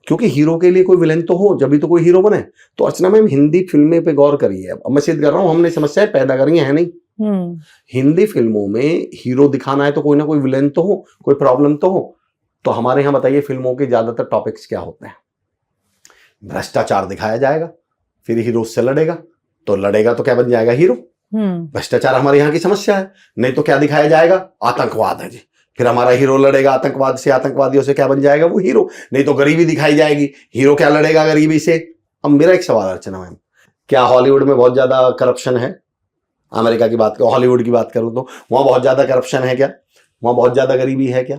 क्योंकि हीरो के लिए कोई विलेन तो हो जब भी तो कोई हीरो बने। तो अर्चना मैम हिंदी फिल्में पे गौर करिए। अब मैं सिद्ध कर रहा हूं हमने समस्याएं पैदा करी है नहीं। हिंदी फिल्मों में हीरो दिखाना है तो कोई ना कोई विलेन तो हो, कोई प्रॉब्लम तो हो। तो हमारे यहां बताइए फिल्मों के ज्यादातर टॉपिक्स क्या होते हैं? भ्रष्टाचार दिखाया जाएगा, फिर हीरो उससे लड़ेगा, तो लड़ेगा तो क्या बन जाएगा, हीरो। भ्रष्टाचार हमारे यहाँ की समस्या है। नहीं तो क्या दिखाया जाएगा, आतंकवाद है जी, फिर हमारा हीरो लड़ेगा आतंकवाद से, आतंकवादियों से, क्या बन जाएगा, वो हीरो। नहीं तो गरीबी दिखाई जाएगी, हीरो क्या लड़ेगा गरीबी से। अब मेरा एक सवाल अर्चना मैम, क्या हॉलीवुड में बहुत ज्यादा करप्शन है? अमेरिका की बात करूं, हॉलीवुड की बात करूं तो वहां बहुत ज्यादा करप्शन है क्या? वहां बहुत ज्यादा गरीबी है क्या?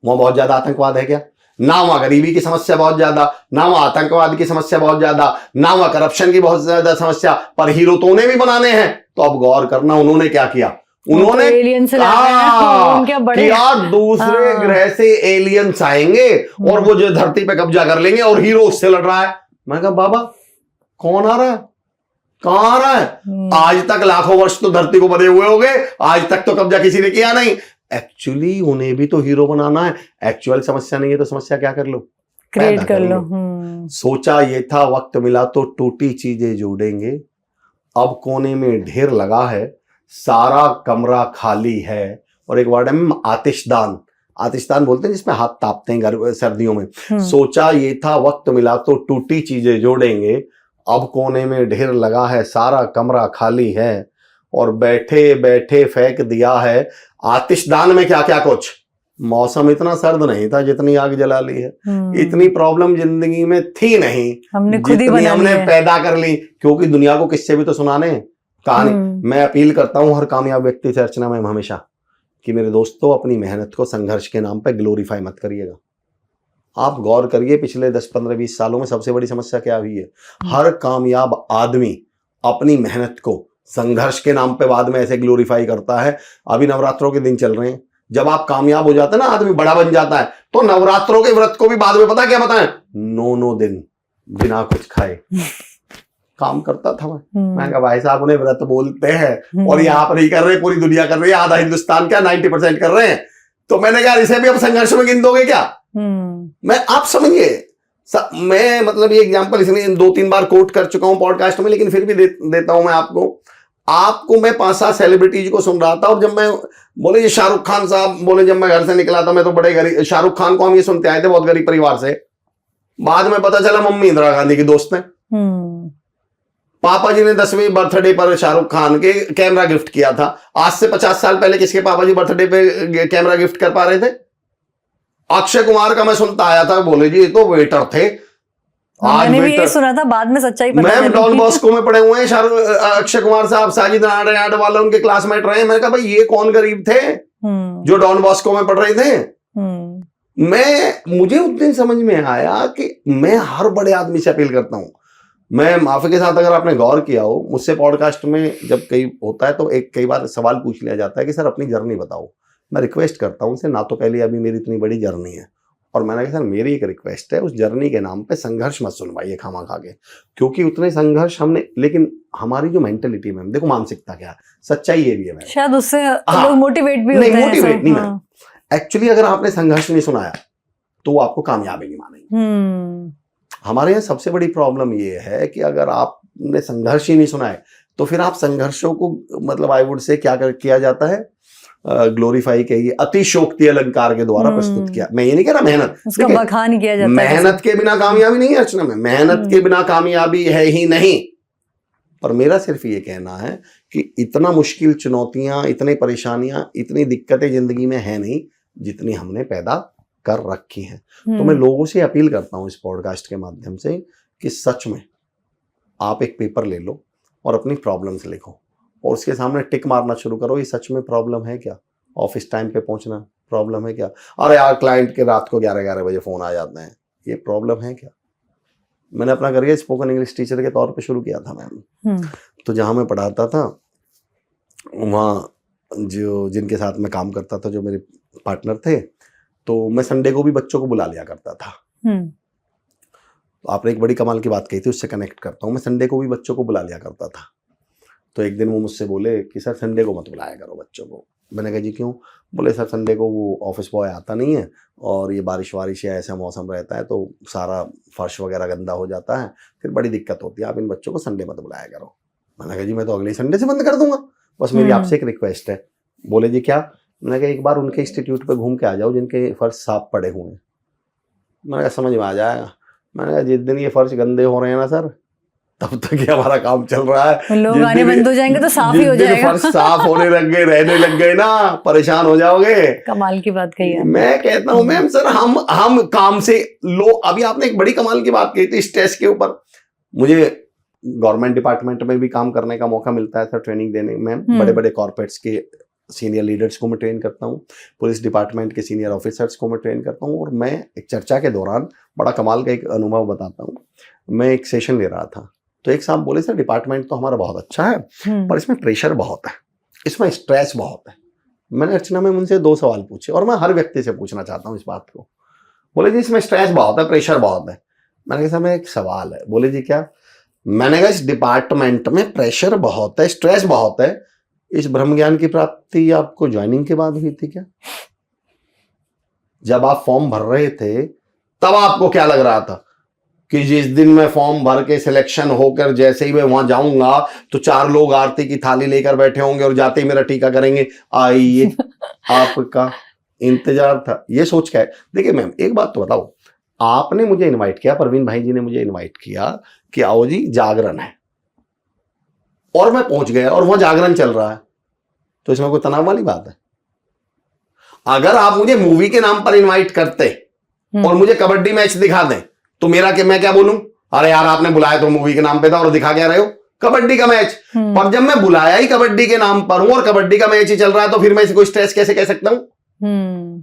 वहां बहुत ज्यादा आतंकवाद है क्या? ना वहां गरीबी की समस्या बहुत ज्यादा, ना वहां आतंकवाद की समस्या बहुत ज्यादा, ना वहां करप्शन की बहुत ज्यादा समस्या, पर हीरो तो उन्हें भी बनाने हैं। तो अब गौर करना उन्होंने क्या किया, उन्होंने यार दूसरे ग्रह से एलियंस आएंगे और वो जो धरती पे कब्जा कर लेंगे और हीरो उससे लड़ रहा है। मैंने कहा बाबा कौन आ रहा है, कहां आ रहा है? आज तक लाखों वर्ष तो धरती को बने हुए हो गए, आज तक तो कब्जा किसी ने किया नहीं। एक्चुअली उन्हें भी तो हीरो बनाना है। एक्चुअल समस्या नहीं है तो समस्या क्या कर लो, क्रिएट कर लो। सोचा ये था वक्त मिला तो टूटी चीजें जोड़ेंगे, अब कोने में ढेर लगा है, सारा कमरा खाली है। और एक वर्ड है आतिशदान, आतिशदान बोलते हैं जिसमें हाथ तापते हैं सर्दियों में। सोचा ये था वक्त मिला तो टूटी चीजें जोड़ेंगे, अब कोने में ढेर लगा है, सारा कमरा खाली है, और बैठे बैठे फेंक दिया है आतिशदान में क्या क्या कुछ। मौसम इतना सर्द नहीं था जितनी आग जला ली है, इतनी प्रॉब्लम जिंदगी में थी नहीं, हमने खुद ही बना हमने पैदा कर ली। क्योंकि दुनिया को किससे भी तो सुनाने कहानी। मैं अपील करता हूं हर कामयाब व्यक्ति से अर्चना मैम हमेशा कि मेरे दोस्तों अपनी मेहनत को संघर्ष के नाम पे ग्लोरीफाई मत करिएगा। आप गौर करिए पिछले 10, 15, 20 सालों में सबसे बड़ी समस्या क्या हुई है, हर कामयाब आदमी अपनी मेहनत को संघर्ष के नाम पे बाद में ऐसे ग्लोरीफाई करता है। अभी नवरात्रों के दिन चल रहे हैं, जब आप कामयाब हो जाते हैं ना, आदमी बड़ा बन जाता है, तो नवरात्रों के व्रत को भी बाद में पता क्या बताएं, 9 दिन बिना कुछ खाए काम करता था मैं कहा भाई साहब उन्हें व्रत बोलते हैं और ये आप नहीं कर रहे, पूरी दुनिया कर रही है, आधा हिंदुस्तान क्या 90% कर रहे हैं। तो मैंने कहा इसे भी अब संघर्ष में गिन दोगे क्या? मैं, आप समझिए, मैं मतलब ये एग्जांपल इसलिए 2-3 बार कोट कर चुका हूं पॉडकास्ट में, लेकिन फिर भी देता हूं मैं आपको मैं 5-7 सेलिब्रिटीज को सुन रहा था, और जब मैं बोले ये शाहरुख खान साहब बोले, जब मैं घर से निकला था मैं तो बड़े गरीब, शाहरुख खान को हम ये सुनते आए थे बहुत गरीब परिवार से, बाद में पता चला मम्मी इंदिरा गांधी की दोस्त है। पापा जी ने 10वें बर्थडे पर शाहरुख खान के कैमरा गिफ्ट किया था। आज से 50 साल पहले किसके पापा जी बर्थडे पे कैमरा गिफ्ट कर पा रहे थे? अक्षय कुमार का मैं सुनता आया था, बोले जी ये तो वेटर थे। आज मैंने भी ये सुना था, बाद में सच्चाई पता मैम डॉन बॉस्को में पढ़े हुए हैं अक्षय कुमार साहब, साजिद वाला उनके क्लासमेट रहे। मैंने कहा भाई ये कौन गरीब थे जो डॉन बॉस्को में पढ़ रहे थे? मुझे उस दिन समझ में आया कि मैं हर बड़े आदमी से अपील करता हूं। मैं माफी के साथ, अगर आपने गौर किया हो, मुझसे पॉडकास्ट में जब कई होता है तो कई बार सवाल पूछ लिया जाता है कि सर अपनी जर्नी बताओ। मैं रिक्वेस्ट करता हूं उनसे, ना तो पहले अभी मेरी इतनी बड़ी जर्नी है, और मैंने कहा सर मेरी एक रिक्वेस्ट है, उस जर्नी के नाम पे संघर्ष मत सुनवाइए खामा खा के, क्योंकि उतने संघर्ष हमने, लेकिन हमारी जो मेंटेलिटी में, देखो मानसिकता क्या है, सच्चाई ये भी है मैम, शायद उससे लोग मोटिवेट भी होते हैं। मोटिवेट नहीं मैम, एक्चुअली अगर आपने संघर्ष नहीं सुनाया तो वो आपको कामयाबी नहीं मानेंगे। हमारे यहाँ सबसे बड़ी प्रॉब्लम ये है कि अगर आपने संघर्ष ही नहीं सुनाए तो फिर आप संघर्षों को, मतलब आई वुड से क्या किया जाता है, ग्लोरीफाई कहिए, अतिशोक्ति अलंकार के द्वारा प्रस्तुत किया। मैं ये नहीं कह रहा मेहनत, उसका बखान किया जाता है। मेहनत के बिना कामयाबी नहीं है अर्चना में, मेहनत के बिना कामयाबी है ही नहीं। पर मेरा सिर्फ ये कहना है कि इतना मुश्किल चुनौतियां, इतनी परेशानियां, इतनी दिक्कतें जिंदगी में है नहीं जितनी हमने पैदा कर रखी हैं। तो मैं लोगों से अपील करता हूं इस पॉडकास्ट के माध्यम से कि सच में आप एक पेपर ले लो और अपनी प्रॉब्लम्स लिखो, और उसके सामने टिक मारना शुरू करो, ये सच में प्रॉब्लम है क्या? ऑफिस टाइम पे पहुंचना प्रॉब्लम है क्या? अरे यार क्लाइंट के रात को 11-11 बजे फोन आ जाते हैं, ये प्रॉब्लम है क्या? मैंने अपना करियर स्पोकन इंग्लिश टीचर के तौर पे शुरू किया था मैम। तो जहाँ मैं पढ़ाता था वहाँ जो जिनके साथ मैं काम करता था, जो मेरे पार्टनर थे, तो मैं संडे को भी बच्चों को बुला लिया करता था। तो आपने एक बड़ी कमाल की बात कही थी, उससे कनेक्ट करता हूँ। मैं संडे को भी बच्चों को बुला लिया करता था। तो एक दिन वो मुझसे बोले कि सर संडे को मत बुलाया करो बच्चों को। मैंने कहा जी क्यों? बोले सर संडे को वो ऑफिस बॉय आता नहीं है, और ये बारिश या ऐसा मौसम रहता है तो सारा फर्श वगैरह गंदा हो जाता है, फिर बड़ी दिक्कत होती है, आप इन बच्चों को संडे मत बुलाया करो। मैंने कहा जी मैं तो अगले संडे से बंद कर दूंगा, बस मेरी आपसे एक रिक्वेस्ट है। बोले जी क्या? मैंने कहा एक बार उनके इंस्टीट्यूट पे घूम के आ जाओ जिनके फर्श साफ पड़े हुए हैं। मैंने कहा समझ में आ जाएगा। मैंने कहा जिस दिन ये फर्श गंदे हो रहे हैं ना सर, तब तक ये हमारा काम चल रहा है। लोग आने बंद हो जाएंगे तो साफ ही हो जाएगा। फर्श साफ होने लग गए, रहने लग गए ना, परेशान हो जाओगे। कमाल की बात कही है। मैं कहता हूँ मैम सर हम काम से अभी आपने एक बड़ी कमाल की बात कही थी स्ट्रेस के ऊपर। मुझे गवर्नमेंट डिपार्टमेंट में भी काम करने का मौका मिलता है सर, ट्रेनिंग देने में। बड़े बड़े कॉर्पोरेट्स के सीनियर लीडर्स को मैं ट्रेन करता हूँ, पुलिस डिपार्टमेंट के सीनियर ऑफिसर्स को मैं ट्रेन करता हूँ। और मैं एक चर्चा के दौरान बड़ा कमाल का एक अनुभव बताता हूँ। मैं एक सेशन ले रहा था, तो एक साहब बोले सर डिपार्टमेंट तो हमारा बहुत अच्छा है, पर इसमें प्रेशर बहुत है, इसमें स्ट्रेस बहुत है। मैंने अर्चना में उनसे 2 सवाल पूछे, और मैं हर व्यक्ति से पूछना चाहता हूँ इस बात को। बोले जी इसमें स्ट्रेस बहुत है, प्रेशर बहुत है। मैंने कहा सर मेरा एक सवाल है। बोले जी क्या? मैंने कहा इस डिपार्टमेंट में प्रेशर बहुत है, स्ट्रेस बहुत है, इस ब्रह्म ज्ञान की प्राप्ति आपको ज्वाइनिंग के बाद हुई थी क्या? जब आप फॉर्म भर रहे थे तब आपको क्या लग रहा था कि जिस दिन मैं फॉर्म भर के सिलेक्शन होकर जैसे ही मैं वहां जाऊंगा तो 4 लोग आरती की थाली लेकर बैठे होंगे और जाते ही मेरा टीका करेंगे, आइए आपका इंतजार था, ये सोच के? देखिए मैम एक बात तो बताओ, आपने मुझे इनवाइट किया, परवीन भाई जी ने मुझे इनवाइट किया कि आओ जी जागरण है, और मैं पहुंच गया और वहां जागरण चल रहा है, तो इसमें कोई तनाव वाली बात है? अगर आप मुझे मूवी के नाम पर इनवाइट करते और मुझे कबड्डी मैच दिखा दें तो मैं क्या बोलूं? अरे यार आपने बुलाया तो मूवी के नाम पे था और दिखा क्या रहे हो? कबड्डी का मैच। पर जब मैं बुलाया ही कबड्डी के नाम पर हूं और कबड्डी का मैच ही चल रहा है, तो फिर मैं इसे कोई स्ट्रेस कैसे कह सकता हूं?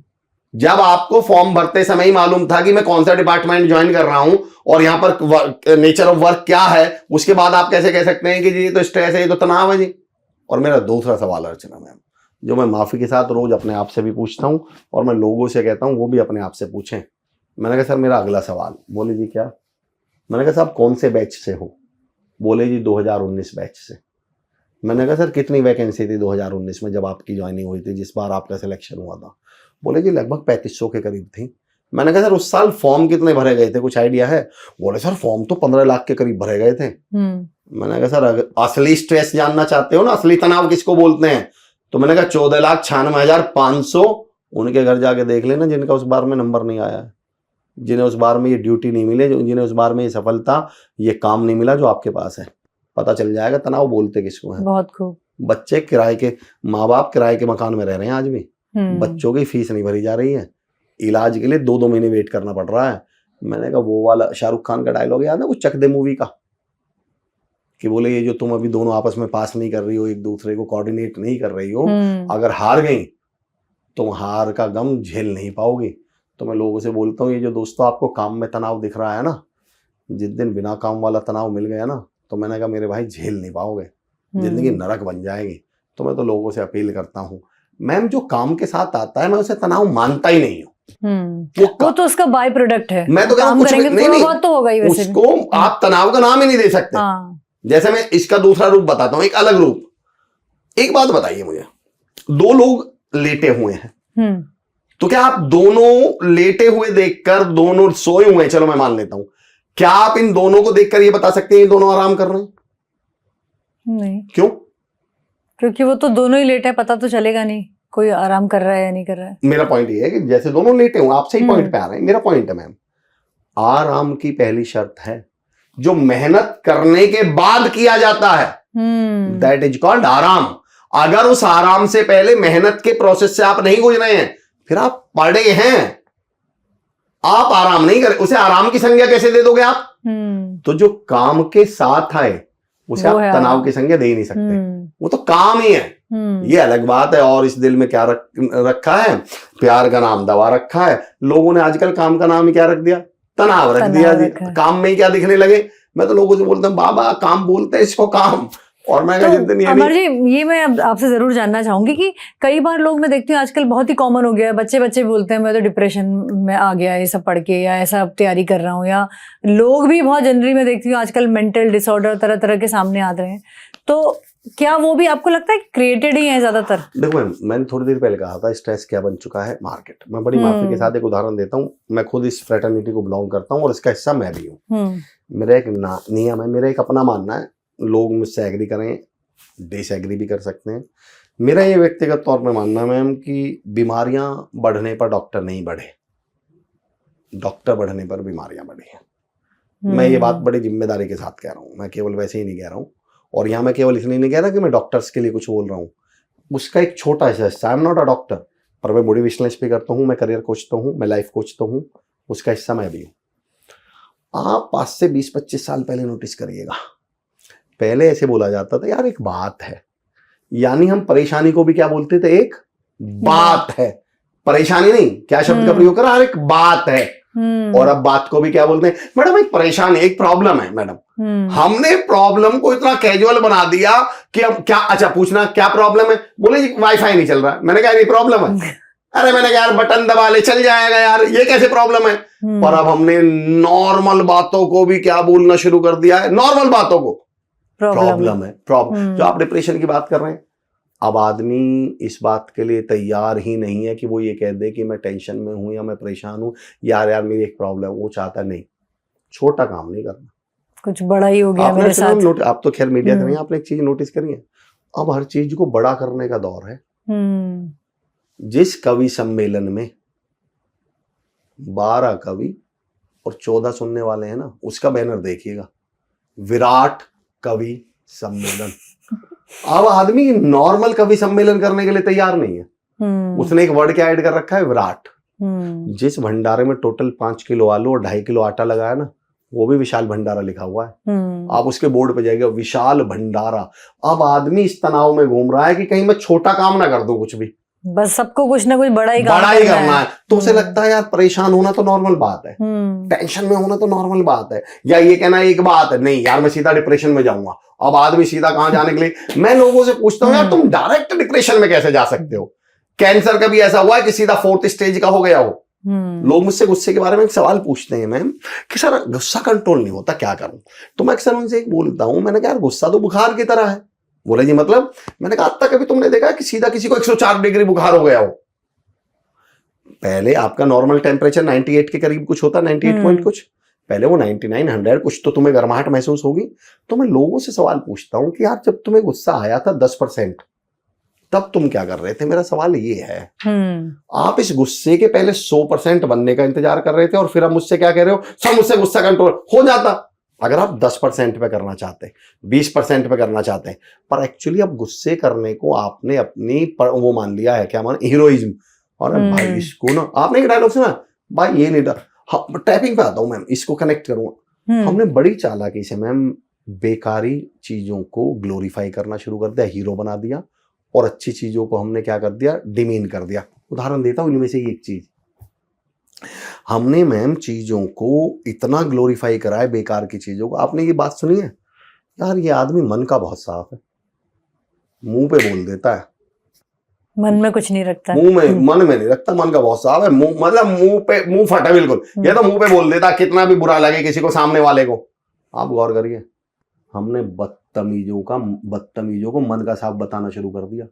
जब आपको फॉर्म भरते समय ही मालूम था कि मैं कौन सा डिपार्टमेंट ज्वाइन कर रहा हूं और यहां पर नेचर ऑफ वर्क क्या है, उसके बाद आप कैसे कह सकते हैं कि जी ये तो स्ट्रेस है, ये तो तनाव है जी? और मेरा दूसरा सवाल अर्चना मैम, जो मैं माफी के साथ रोज अपने आप से भी पूछता हूं और मैं लोगों से कहता हूं वो भी अपने आप से पूछें। मैंने कहा सर मेरा अगला सवाल। बोले जी क्या? मैंने कहा साहब कौन से बैच से हो? बोले जी 2019 बैच से। मैंने कहा सर कितनी वैकेंसी थी 2019 में जब आपकी ज्वाइनिंग हुई थी, जिस बार आपका सिलेक्शन हुआ था? बोले जी लगभग 3500 के करीब थी। मैंने कहा सर उस साल फॉर्म कितने भरे गए थे, कुछ आइडिया है? बोले सर फॉर्म तो 15 लाख के करीब भरे गए थे। मैंने कहा सर अगर असली स्ट्रेस जानना चाहते हो ना, असली तनाव किसको बोलते हैं, तो मैंने कहा 14,96,500 उनके घर जाके देख लेना जिनका उस बार में नंबर नहीं आया है, जिन्हें उस बार में ये ड्यूटी नहीं मिले, जिन्हें उस बार में ये सफलता, ये काम नहीं मिला जो आपके पास है। पता चल जाएगा तनाव बोलते किसको है। बहुत खूब। बच्चे किराए के, माँ बाप किराए के मकान में रह रहे हैं आज भी, बच्चों की फीस नहीं भरी जा रही है, इलाज के लिए 2-2 महीने वेट करना पड़ रहा है। मैंने कहा वो वाला शाहरुख खान का डायलॉग याद है वो चक दे मूवी का, कि बोले ये जो तुम अभी दोनों आपस में पास नहीं कर रही हो, एक दूसरे को कोऑर्डिनेट नहीं कर रही हो, अगर हार गई तुम हार का गम झेल नहीं पाओगी। तो मैं लोगों से बोलता हूँ ये जो दोस्तों आपको काम में तनाव दिख रहा है ना, जिस दिन बिना काम वाला तनाव मिल गया ना, तो मैंने कहा मेरे भाई झेल नहीं पाओगे, जिंदगी नरक बन जाएगी। तो मैं तो लोगों से अपील करता हूँ, मैम जो काम के साथ आता है मैं उसे तनाव मानता ही नहीं हूँ। वो तो उसका बाय प्रोडक्ट है, मैं तो काम करेंगे तो थोड़ा बहुत तो होगा ही वैसे उसको आप तनाव का नाम ही नहीं दे सकते। जैसे मैं इसका दूसरा रूप बताता हूँ, एक अलग रूप। एक बात बताइए मुझे, 2 लोग लेटे हुए हैं, तो क्या आप दोनों लेटे हुए देखकर, दोनों सोए हुए हैं, चलो मैं मान लेता हूं, क्या आप इन दोनों को देखकर ये बता सकते हैं ये दोनों आराम कर रहे हैं? नहीं। क्यों? क्योंकि वो तो दोनों ही लेटे हैं, पता तो चलेगा नहीं कोई आराम कर रहा है या नहीं कर रहा है। मेरा पॉइंट ये है कि जैसे दोनों लेटे हुए, आप सही पॉइंट पे आ रहे हैं। मेरा पॉइंट है मैम, आराम की पहली शर्त है जो मेहनत करने के बाद किया जाता है, दैट इज कॉल्ड आराम। अगर उस आराम से पहले मेहनत के प्रोसेस से आप नहीं गुजरे हैं, फिर आप पड़े हैं, आप आराम नहीं करें, उसे आराम की संज्ञा कैसे दे दोगे आप? तो जो काम के साथ आए उसे आप तनाव की संज्ञा दे ही नहीं सकते, वो तो काम ही है। ये अलग बात है। और इस दिल में क्या रखा है? प्यार का नाम दवा रखा है। लोगों ने आजकल काम का नाम ही क्या रख दिया? तनाव रख दिया जी। काम में ही क्या दिखने लगे? मैं तो लोगों से बोलता हूँ बाबा काम बोलते हैं इसको काम। और मैं तो अमर जी ये मैं आपसे जरूर जानना चाहूंगी कि कई बार लोग मैं देखती हूँ आजकल बहुत ही कॉमन हो गया है, बच्चे बोलते हैं मैं तो डिप्रेशन में आ गया ये सब पढ़ के, या ऐसा तैयारी कर रहा हूँ, या लोग भी बहुत जनरली मैं देखती हूँ आजकल मेंटल डिसऑर्डर तरह तरह के सामने आ रहे हैं। तो क्या वो भी आपको लगता है क्रिएटेड ही है ज्यादातर? देखो मैंने थोड़ी देर पहले कहा था स्ट्रेस क्या बन चुका है मार्केट। मैं बड़ी माफी के साथ एक उदाहरण देता हूँ। मैं खुद इस फ्रेटर्निटी को बिलोंग करता हूँ और इसका हिस्सा मैं भी हूँ। मेरा एक नियम है, मेरा एक अपना मानना है, लोग मुझसे एग्री करें, डिसएग्री भी कर सकते हैं। मेरा ये व्यक्तिगत तौर पे मानना है मैम कि बीमारियां बढ़ने पर डॉक्टर नहीं बढ़े, डॉक्टर बढ़ने पर बीमारियां बढ़ी हैं। मैं ये बात बड़ी जिम्मेदारी के साथ कह रहा हूँ, मैं केवल वैसे ही नहीं कह रहा हूँ। और यहाँ मैं केवल इसलिए नहीं कह रहा कि मैं डॉक्टर्स के लिए कुछ बोल रहा हूँ, उसका एक छोटा सा हिस्सा। I am not a doctor, पर मैं मोटिवेशनल भी करता हूँ, मैं करियर कोच तो हूँ, मैं लाइफ कोच तो हूँ, उसका हिस्सा मैं भी हूँ। आप 5 से 20-25 साल पहले नोटिस करिएगा, पहले ऐसे बोला जाता था यार एक बात है, यानी हम परेशानी को भी क्या बोलते थे? एक बात है। परेशानी नहीं, क्या शब्द का प्रयोग करा? एक बात है। और अब बात को भी क्या बोलते हैं? मैडम एक परेशानी, एक प्रॉब्लम है। मैडम हमने प्रॉब्लम को इतना कैजुअल बना दिया कि अब क्या, अच्छा पूछना क्या प्रॉब्लम है? बोले जी वाईफाई नहीं चल रहा। मैंने कहा ये प्रॉब्लम है? अरे मैंने कहा यार बटन दबा ले चल जाएगा यार, ये कैसे प्रॉब्लम है? पर अब हमने नॉर्मल बातों को भी क्या बोलना शुरू कर दिया है? नॉर्मल बातों को प्रॉब्लम है। प्रॉब्लम जो आप डिप्रेशन की बात कर रहे हैं, अब आदमी इस बात के लिए तैयार ही नहीं है कि वो ये कह दे कि मैं टेंशन में हूं या मैं परेशान हूं, यार मेरी एक प्रॉब्लम। वो चाहता नहीं, छोटा काम नहीं करना, कुछ बड़ा ही हो गया मेरे साथ। आप तो खैर मीडिया कर रही हैं, आपने एक चीज नोटिस करी है, अब हर चीज को बड़ा करने का दौर है। जिस कवि सम्मेलन में 12 कवि और 14 सुनने वाले हैं ना, उसका बैनर देखिएगा, विराट कवि सम्मेलन। अब आदमी नॉर्मल कवि सम्मेलन करने के लिए तैयार नहीं है। उसने एक वर्ड क्या ऐड कर रखा है? विराट। जिस भंडारे में टोटल 5 किलो आलू और 2.5 किलो आटा लगा है ना, वो भी विशाल भंडारा लिखा हुआ है। आप उसके बोर्ड पे जाइएगा, विशाल भंडारा। अब आदमी इस तनाव में घूम रहा है कि कहीं मैं छोटा काम ना कर दूं, कुछ भी, बस सबको कुछ ना कुछ बड़ा ही करना है। तो उसे लगता है यार परेशान होना तो नॉर्मल बात है, टेंशन में होना तो नॉर्मल बात है, या ये कहना एक बात है, नहीं यार मैं सीधा डिप्रेशन में जाऊंगा। अब आदमी सीधा कहां जाने के लिए, मैं लोगों से पूछता हूँ यार तुम डायरेक्ट डिप्रेशन में कैसे जा सकते हो? कैंसर का भी ऐसा हुआ है कि सीधा 4th स्टेज का हो गया हो। लोग मुझसे गुस्से के बारे में एक सवाल पूछते हैं मैम कि सर गुस्सा कंट्रोल नहीं होता, क्या करूं? तो मैं अक्सर उनसे एक बोलता हूं, मैंने कहा यार गुस्सा तो बुखार की तरह है। बोले जी मतलब? मैंने कहा अब तक कभी तुमने देखा कि सीधा किसी को 104 डिग्री बुखार हो गया हो? पहले आपका नॉर्मल टेम्परेचर 98 के करीब कुछ होता, 98 पॉइंट कुछ, पहले वो 99 100 कुछ, तो तुम्हें गर्माहट महसूस होगी। तो मैं लोगों से सवाल पूछता हूँ कि यार जब तुम्हें गुस्सा आया था 10%, तब तुम क्या कर रहे थे? मेरा सवाल ये है, आप इस गुस्से के पहले 100% बनने का इंतजार कर रहे थे और फिर आप मुझसे क्या कह रहे हो, सर मुझसे गुस्सा कंट्रोल हो जाता। अगर आप 10% पे करना चाहते हैं, 20% पे करना चाहते हैं, पर एक्चुअली अब गुस्से करने को आपने अपनी वो मान लिया है, क्या मान, हीरोइज्म। और भाई इसको ना, आपने एक डायलॉग सुना भाई, ये नहीं टैपिंग पे आता हूं मैम, इसको कनेक्ट करूंगा। हमने बड़ी चालाकी से मैम बेकारी चीजों को ग्लोरीफाई करना शुरू कर दिया, हीरो बना दिया, और अच्छी चीजों को हमने क्या कर दिया, डिमीन कर दिया। उदाहरण देता हूं इनमें से एक चीज, हमने मैम चीजों को इतना ग्लोरीफाई करा है, बेकार की चीजों को। आपने ये बात सुनी है, यार ये आदमी मन का बहुत साफ है, मुंह पे बोल देता है, मन में कुछ नहीं रखता, मुंह में मन में नहीं रखता, मन का बहुत साफ है, मुंह मतलब मुंह पे मुंह फटा बिल्कुल, ये तो मुंह पे बोल देता, कितना भी बुरा लगे किसी को, सामने वाले को। आप गौर करिए, हमने बदतमीजों को मन का साफ बताना शुरू कर दिया।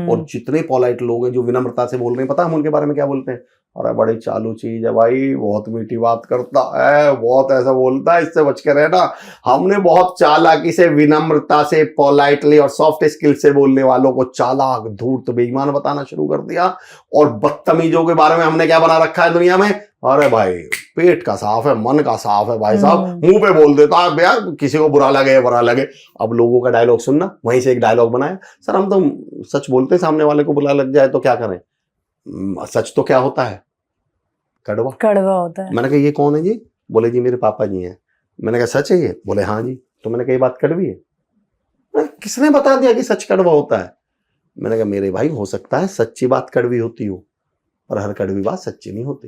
और जितने पोलाइट लोग हैं जो विनम्रता से बोल रहे हैं, पता हम उनके बारे में क्या बोलते हैं, अरे बड़ी चालू चीज है भाई, बहुत मीठी बात करता है, बहुत ऐसा बोलता है, इससे बच के रहना। हमने बहुत चालाकी से, विनम्रता से, पोलाइटली और सॉफ्ट स्किल से बोलने वालों को चालाक, धूर्त, बेईमान बताना शुरू कर दिया। और बदतमीजों के बारे में हमने क्या बना रखा है दुनिया में, अरे भाई पेट का साफ है, मन का साफ है भाई साहब, मुंह पे बोल देता है यार, किसी को बुरा लगे बुरा लगे। अब लोगों का डायलॉग सुनना, वहीं से एक डायलॉग बनाया, सर हम तो सच बोलते हैं, सामने वाले को बुरा लग जाए तो क्या करें, सच तो क्या होता है, कड़वा कड़वा होता है। मैंने कहा ये कौन है जी? बोले जी मेरे पापा जी हैं। मैंने कहा सच है ये? बोले हाँ जी। तो मैंने कहा ये बात कड़वी है? किसने बता दिया कि सच कड़वा होता है? मैंने कहा मेरे भाई, हो सकता है सच्ची बात कड़वी होती हो, पर हर कड़वी बात सच्ची नहीं होती।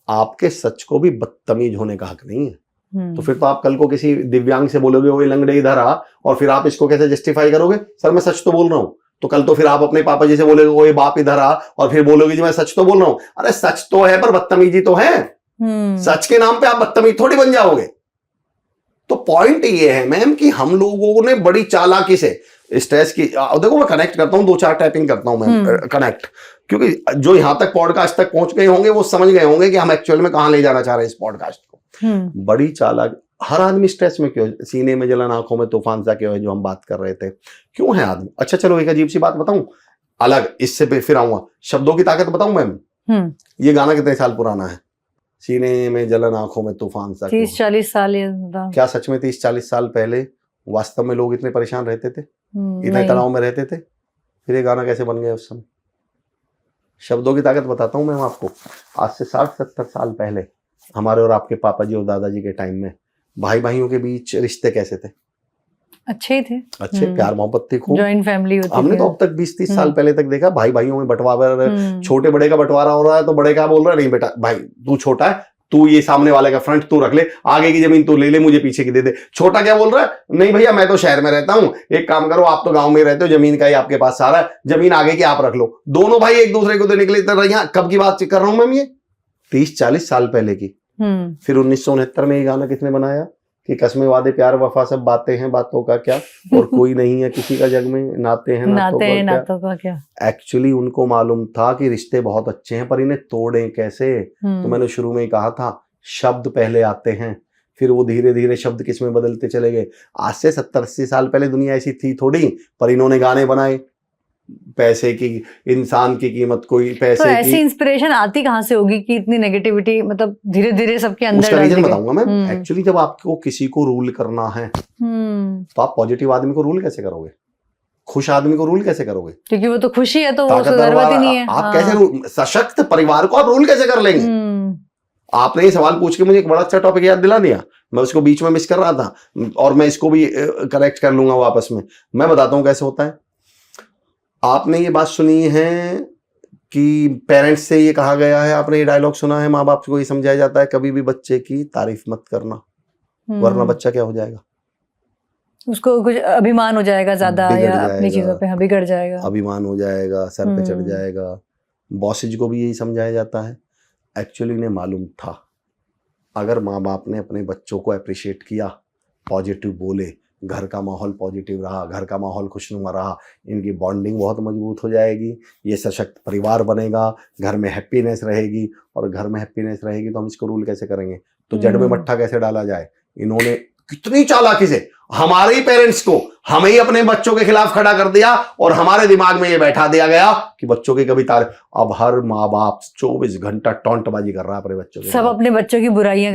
आपके सच को भी बदतमीज होने का हक नहीं है। तो फिर तो आप कल को किसी दिव्यांग से बोलोगे वो लंगड़े इधर आ, और फिर आप इसको कैसे जस्टिफाई करोगे, सर मैं सच तो बोल रहा हूं। तो कल तो फिर आप अपने पापा जी से बोलोगे वो बाप इधर आ, और फिर बोलोगे जी मैं सच तो बोल रहा हूं। अरे सच तो है पर बदतमीजी तो है, सच के नाम पे आप बदतमीज थोड़ी बन जाओगे। तो पॉइंट ये है मैम कि हम लोगों ने बड़ी चालाकी से स्ट्रेस की, देखो मैं कनेक्ट करता हूं, 2-4 टाइपिंग करता हूं मैं कनेक्ट, क्योंकि जो यहां तक पॉडकास्ट तक पहुंच गए होंगे वो समझ गए होंगे कि हम एक्चुअल में कहां ले जाना चाह रहे हैं इस पॉडकास्ट को। बड़ी चालाक, हर आदमी स्ट्रेस में क्यों, सीने में जलन, आंखों में तूफान सा क्यों है, जो हम बात कर रहे थे, क्यों है आदमी? अच्छा चलो एक अजीब सी बात बताऊं, अलग इससे फिर आऊंगा, शब्दों की ताकत बताऊं मैम। ये गाना कितने साल पुराना है, सीने में जलन आंखों में तूफान सा? 30-40 साल। क्या सच में 30-40 साल पहले वास्तव में लोग इतने परेशान रहते थे, इतने तनाव में रहते थे? फिर ये गाना कैसे बन गया उस समय? शब्दों की ताकत बताता हूं मैं आपको। आज से 60-70 साल पहले हमारे और आपके पापा जी और दादाजी के टाइम में भाई भाइयों के बीच रिश्ते कैसे थे? अच्छे थे, अच्छे, प्यार मोहब्बत थी खूब, जॉइंट फैमिली होती थी। हमने तो अब तक 20-30 साल पहले तक देखा भाई भाइयों में बंटवारा, छोटे बड़े का बंटवारा हो रहा है तो बड़े क्या बोल रहा है, नहीं बेटा भाई तू छोटा है, तू ये सामने वाले का फ्रंट तू रख ले, आगे की जमीन तू ले ले, मुझे पीछे की दे दे। छोटा क्या बोल रहा है, नहीं भैया मैं तो शहर में रहता हूं, एक काम करो आप तो गांव में रहते हो, जमीन का ही आपके पास सारा है, जमीन आगे की आप रख लो। दोनों भाई एक दूसरे को देने के लिए यहाँ कब की बात कर रहा हूं मैं, ये 30-40 साल पहले की। फिर 1969 में ये गाना किसने बनाया कि कसमें वादे प्यार वफा सब बातें हैं बातों का क्या, और कोई नहीं है किसी का जग में, नाते हैं नातों का क्या। एक्चुअली उनको मालूम था कि रिश्ते बहुत अच्छे हैं पर इन्हें तोड़ें कैसे। तो मैंने शुरू में ही कहा था, शब्द पहले आते हैं, फिर वो धीरे धीरे शब्द किसमें बदलते चले गए। आज से 70-80 साल पहले दुनिया ऐसी थी थोड़ी, पर इन्होंने गाने बनाए, पैसे की, इंसान की कीमत कोई पैसे तो ऐसी इंस्पिरेशन आती कहाँ से होगी कि इतनी नेगेटिविटी मतलब धीरे धीरे सबके अंदर? उसका रीजन बताऊंगा मैं। एक्चुअली जब आपको किसी को रूल करना है तो आप पॉजिटिव आदमी को रूल कैसे करोगे, खुश आदमी को रूल कैसे करोगे? क्योंकि वो तो खुशी है, तो वो जरूरत ही नहीं है। आप कैसे सशक्त परिवार को आप रूल कैसे कर लेंगे? आपने ये सवाल पूछ के मुझे एक बड़ा अच्छा टॉपिक याद दिला दिया, मैं उसको बीच में मिस कर रहा था और मैं इसको भी करेक्ट कर लूंगा वापस में। मैं बताता हूं कैसे होता है। आपने ये बात सुनी है कि पेरेंट्स से ये कहा गया है, आपने ये डायलॉग सुना है, माँ बाप को ये समझाया जाता है कभी भी बच्चे की तारीफ मत करना, वरना बच्चा क्या हो जाएगा, उसको कुछ अभिमान हो जाएगा ज्यादा, या अपनी चीजों पे बिगड़ जाएगा, अभिमान हो जाएगा, सर पे चढ़ जाएगा। बॉसेज को भी यही समझाया जाता है। एक्चुअली इन्हें मालूम था, अगर माँ बाप ने अपने बच्चों को अप्रिशिएट किया, पॉजिटिव बोले, घर का माहौल पॉजिटिव रहा, घर का माहौल खुशनुमा रहा, इनकी बॉन्डिंग बहुत मजबूत हो जाएगी, ये सशक्त परिवार बनेगा, घर में हैप्पीनेस रहेगी, और घर में हैप्पीनेस रहेगी तो हम इसको रूल कैसे करेंगे? तो जड़ में मट्ठा कैसे डाला जाए? इन्होंने कितनी चालाकी से हमारे ही पेरेंट्स को, हमें ही अपने बच्चों के खिलाफ खड़ा कर दिया, और हमारे दिमाग में ये बैठा दिया गया कि बच्चों की कभी तारीफ। अब हर माँ बाप 24 घंटा टॉन्टबाजी कर रहा है अपने बच्चों के, सब अपने बच्चों की बुराई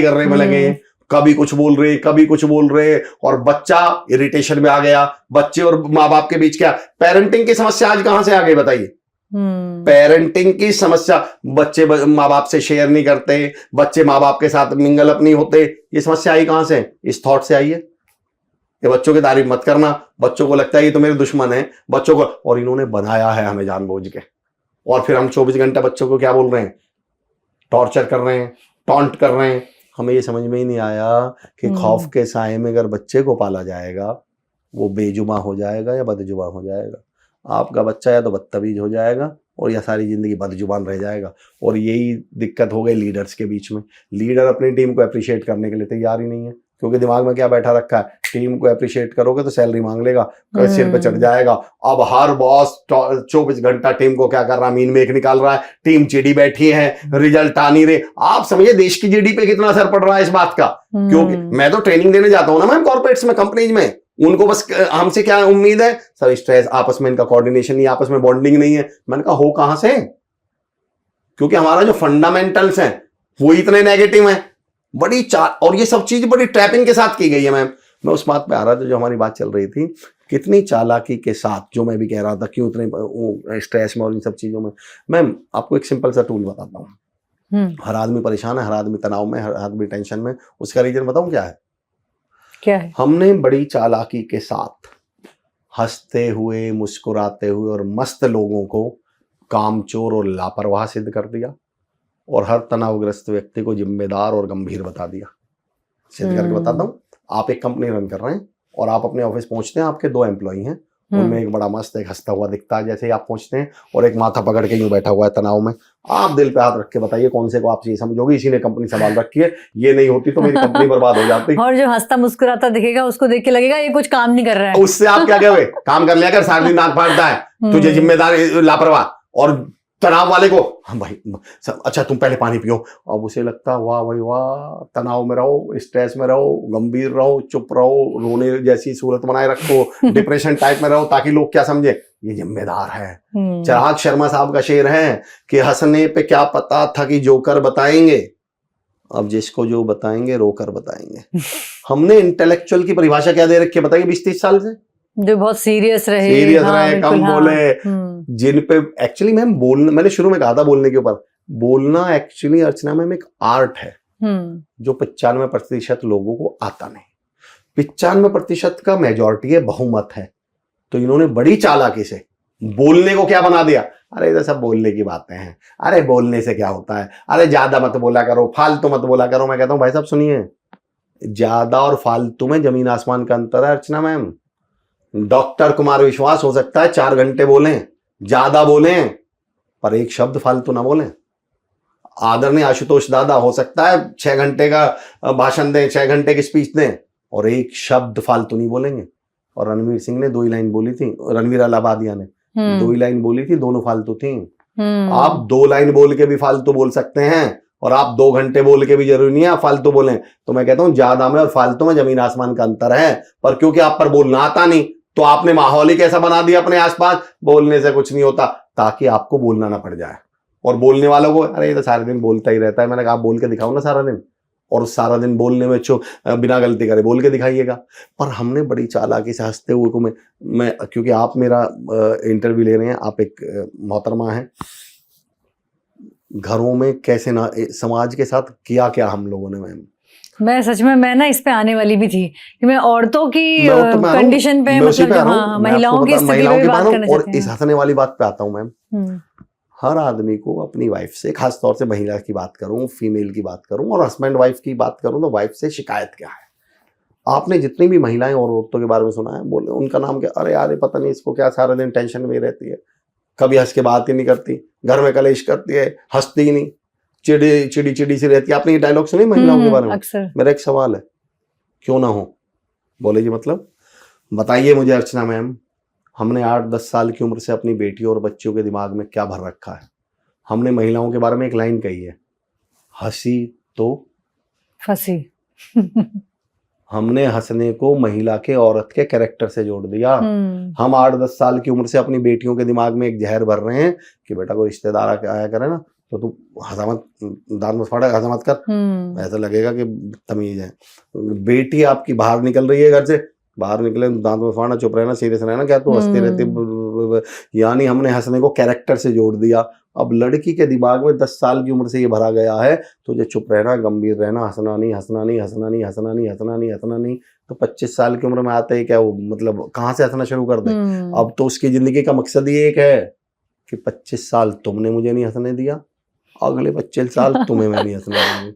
करने में लगे, कभी कुछ बोल रहे, कभी कुछ बोल रहे, और बच्चा इरिटेशन में आ गया। बच्चे और माँ बाप के बीच क्या पेरेंटिंग की समस्या आज कहां से आ गई बताइए? पेरेंटिंग की समस्या, बच्चे माँ बाप से शेयर नहीं करते, बच्चे माँ बाप के साथ मिंगल अप नहीं होते। ये समस्या आई कहां से? इस थॉट से आई है कि बच्चों की तारीफ मत करना, बच्चों को लगता है ये तो मेरे दुश्मन है बच्चों को, और इन्होंने बनाया है हमें जानबूझ के। और फिर हम 24 घंटा बच्चों को क्या बोल रहे हैं? टॉर्चर कर रहे हैं, टॉन्ट कर रहे हैं। हमें ये समझ में ही नहीं आया कि खौफ के साए में अगर बच्चे को पाला जाएगा, वो बेजुबां हो जाएगा या बदजुबां हो जाएगा। आपका बच्चा या तो बदतमीज हो जाएगा और या सारी जिंदगी बदजुबान रह जाएगा। और यही दिक्कत हो गई लीडर्स के बीच में। लीडर अपनी टीम को अप्रिशिएट करने के लिए तैयार ही नहीं है, क्योंकि दिमाग में क्या बैठा रखा है? टीम को अप्रिशिएट करोगे तो सैलरी मांग लेगा, सिर पे चढ़ जाएगा। अब हर बॉस 24 घंटा टीम को क्या कर रहा है? मीन मेक निकाल रहा है, टीम चिड़ी बैठी है, रिजल्ट आ नहीं रहे। आप समझिए देश की जीडी पे कितना असर पड़ रहा है इस बात का। क्योंकि मैं तो ट्रेनिंग देने जाता हूं ना मैम कॉर्पोरेट्स में, कंपनीज में, उनको बस हमसे क्या उम्मीद है? सर स्ट्रेस, आपस में इनका कोऑर्डिनेशन नहीं, आपस में बॉन्डिंग नहीं है। मैंने कहा हो कहां से? क्योंकि हमारा जो फंडामेंटल्स हैं वो इतने नेगेटिव हैं। बड़ी और ये सब चीज बड़ी ट्रैपिंग के साथ की गई है मैम। मैं उस बात पे आ रहा था जो हमारी बात चल रही थी, कितनी चालाकी के साथ, जो मैं भी कह रहा था क्यों इतने स्ट्रेस में और इन सब चीजों में। मैम आपको एक सिंपल सा टूल बताता हूँ। हर आदमी परेशान है, हर आदमी तनाव में, हर आदमी टेंशन में। उसका रीजन बताऊं क्या है? क्या है? हमने बड़ी चालाकी के साथ हंसते हुए, मुस्कुराते हुए और मस्त लोगों को कामचोर और लापरवाह सिद्ध कर दिया, और हर तनावग्रस्त व्यक्ति को जिम्मेदार और गंभीर बता दिया। सिद्ध करके बताता हूँ। आप एक कंपनी रन कर रहे हैं और आप अपने ऑफिस पहुंचते हैं, आपके 2 एम्प्लॉई हैं, उनमें एक बड़ा मस्त, एक हंसता हुआ दिखता है जैसे ही आप पहुंचते हैं, और एक माथा पकड़ के यूं बैठा हुआ है तनाव में। आप दिल पे हाथ रख के बताइए कौन से को आप ये समझोगे इसी ने कंपनी संभाल रखी है, ये नहीं होती तो मेरी कंपनी बर्बाद हो जाती। और जो हंसता मुस्कुराता दिखेगा उसको देख के लगेगा ये कुछ काम नहीं कर रहा है। उससे आप क्या कहोगे? काम कर लिया कर, सारा दिन नाक फाड़ता है, तुझे जिम्मेदार लापरवाह। और तनाव वाले को, हाँ भाई अच्छा तुम पहले पानी पियो। अब उसे लगता वाह भाई वाह, तनाव में रहो, स्ट्रेस में रहो, गंभीर रहो, चुप रहो, रोने जैसी सूरत बनाए रखो, डिप्रेशन टाइप में रहो, ताकि लोग क्या समझे ये जिम्मेदार है। चिराग शर्मा साहब का शेर है कि हंसने पे क्या पता था कि जोकर बताएंगे, अब जिसको जो बताएंगे रोकर बताएंगे। हमने इंटेलेक्चुअल की परिभाषा क्या दे रखी है बताइए 20-30 साल से? जो बहुत सीरियस रहे, कम बोले, जिन पे एक्चुअली मैम बोलना, मैंने शुरू में कहा था बोलने के ऊपर, बोलना एक्चुअली अर्चना मैम एक आर्ट है जो 95% लोगों को आता नहीं। 95% का मेजॉरिटी है, बहुमत है। तो इन्होंने बड़ी चालाकी से बोलने को क्या बना दिया? अरे ये सब बोलने की बातें हैं, अरे बोलने से क्या होता है, अरे ज्यादा मत बोला करो, फालतू मत बोला करो। मैं कहता हूं भाई साहब सुनिए, ज्यादा और फालतू में जमीन आसमान का अंतर है अर्चना मैम। डॉक्टर कुमार विश्वास हो सकता है 4 घंटे बोलें, ज्यादा बोलें, पर एक शब्द फालतू ना बोलें। आदरणीय आशुतोष दादा हो सकता है 6 घंटे का भाषण दें, 6 घंटे की स्पीच दें, और एक शब्द फालतू नहीं बोलेंगे। और रणवीर सिंह ने 2 ही लाइन बोली थी, रणवीर अलाहाबादिया ने 2 ही लाइन बोली थी, दोनों फालतू थी। आप 2 लाइन बोल के भी फालतू बोल सकते हैं, और आप 2 घंटे बोल के भी जरूरी नहीं है आप फालतू बोलें। तो मैं कहता हूं ज्यादा में और फालतू में जमीन आसमान का अंतर है। पर क्योंकि आप पर बोलना आता नहीं, तो आपने माहौल ही कैसा बना दिया अपने आसपास, बोलने से कुछ नहीं होता, ताकि आपको बोलना ना पड़ जाए। और बोलने वालों को अरे ये तो सारा दिन बोलता ही रहता है। मैंने कहा आप बोल के दिखाओ ना सारा दिन, और सारा दिन बोलने में बिना गलती करे बोल के दिखाइएगा। पर हमने बड़ी चालाकी से हंसते हुए को मैं क्योंकि आप मेरा इंटरव्यू ले रहे हैं, आप एक मोहतरमा हैं, घरों में कैसे ना समाज के साथ किया क्या हम लोगों ने मैम। मैं सच में मैं ना इस पे आने वाली भी थी कि मैं औरतों की कंडीशन पे, मतलब महिलाओं की स्थिति पे बात करना चाहती हूं। और इस हंसने वाली बात पे आता हूं मैम। हर आदमी को अपनी वाइफ से, खास तौर से महिला की बात करूं, फीमेल की बात करूं, और हस्बैंड वाइफ की बात करूं, तो वाइफ से शिकायत क्या है? आपने जितनी भी महिलाएं और औरतों के बारे में सुना है, बोले उनका नाम क्या, अरे यार पता नहीं इसको क्या सारा दिन टेंशन में रहती है, कभी हंस के बात ही नहीं करती, घर में कलेश करती है, हंसती ही नहीं, चिड़ी सी रहती है। आपने ये डायलॉग सुने महिलाओं के बारे में? अक्सर। मेरा एक सवाल है, क्यों ना हो? बोले जी मतलब, बताइए मुझे अर्चना मैम, हमने 8-10 साल की उम्र से अपनी बेटियों और बच्चियों के दिमाग में क्या भर रखा है? हमने महिलाओं के बारे में एक लाइन कही है, हंसी तो फंसी। हमने हंसने को महिला के औरत के कैरेक्टर से जोड़ दिया। हम 8-10 साल की उम्र से अपनी बेटियों के दिमाग में एक जहर भर रहे हैं कि बेटा कोई रिश्तेदार आया करे ना तो तू हंसा मत, दांत मत फाड़ा, हंसा मत कर, ऐसा लगेगा कि तमीज है। बेटी आपकी बाहर निकल रही है घर से, बाहर निकले दांत मत फाड़ना, चुप रहना, सीरियस रहना, क्या तू हंसती रहती, यानी हमने हंसने को कैरेक्टर से जोड़ दिया। अब लड़की के दिमाग में 10 साल की उम्र से ये भरा गया है, तुझे चुप रहना, गंभीर रहना, हंसना नहीं, हंसना नहीं, हंसना नहीं, हंसना नहीं, हंसना नहीं, हंसना नहीं। तो 25 साल की उम्र में आते ही क्या वो मतलब कहाँ से हंसना शुरू कर दे? अब तो उसकी जिंदगी का मकसद ही एक है कि 25 साल तुमने मुझे नहीं हंसने दिया, अगले 25 साल तुम्हें मैं नहीं हंसने दूंगी।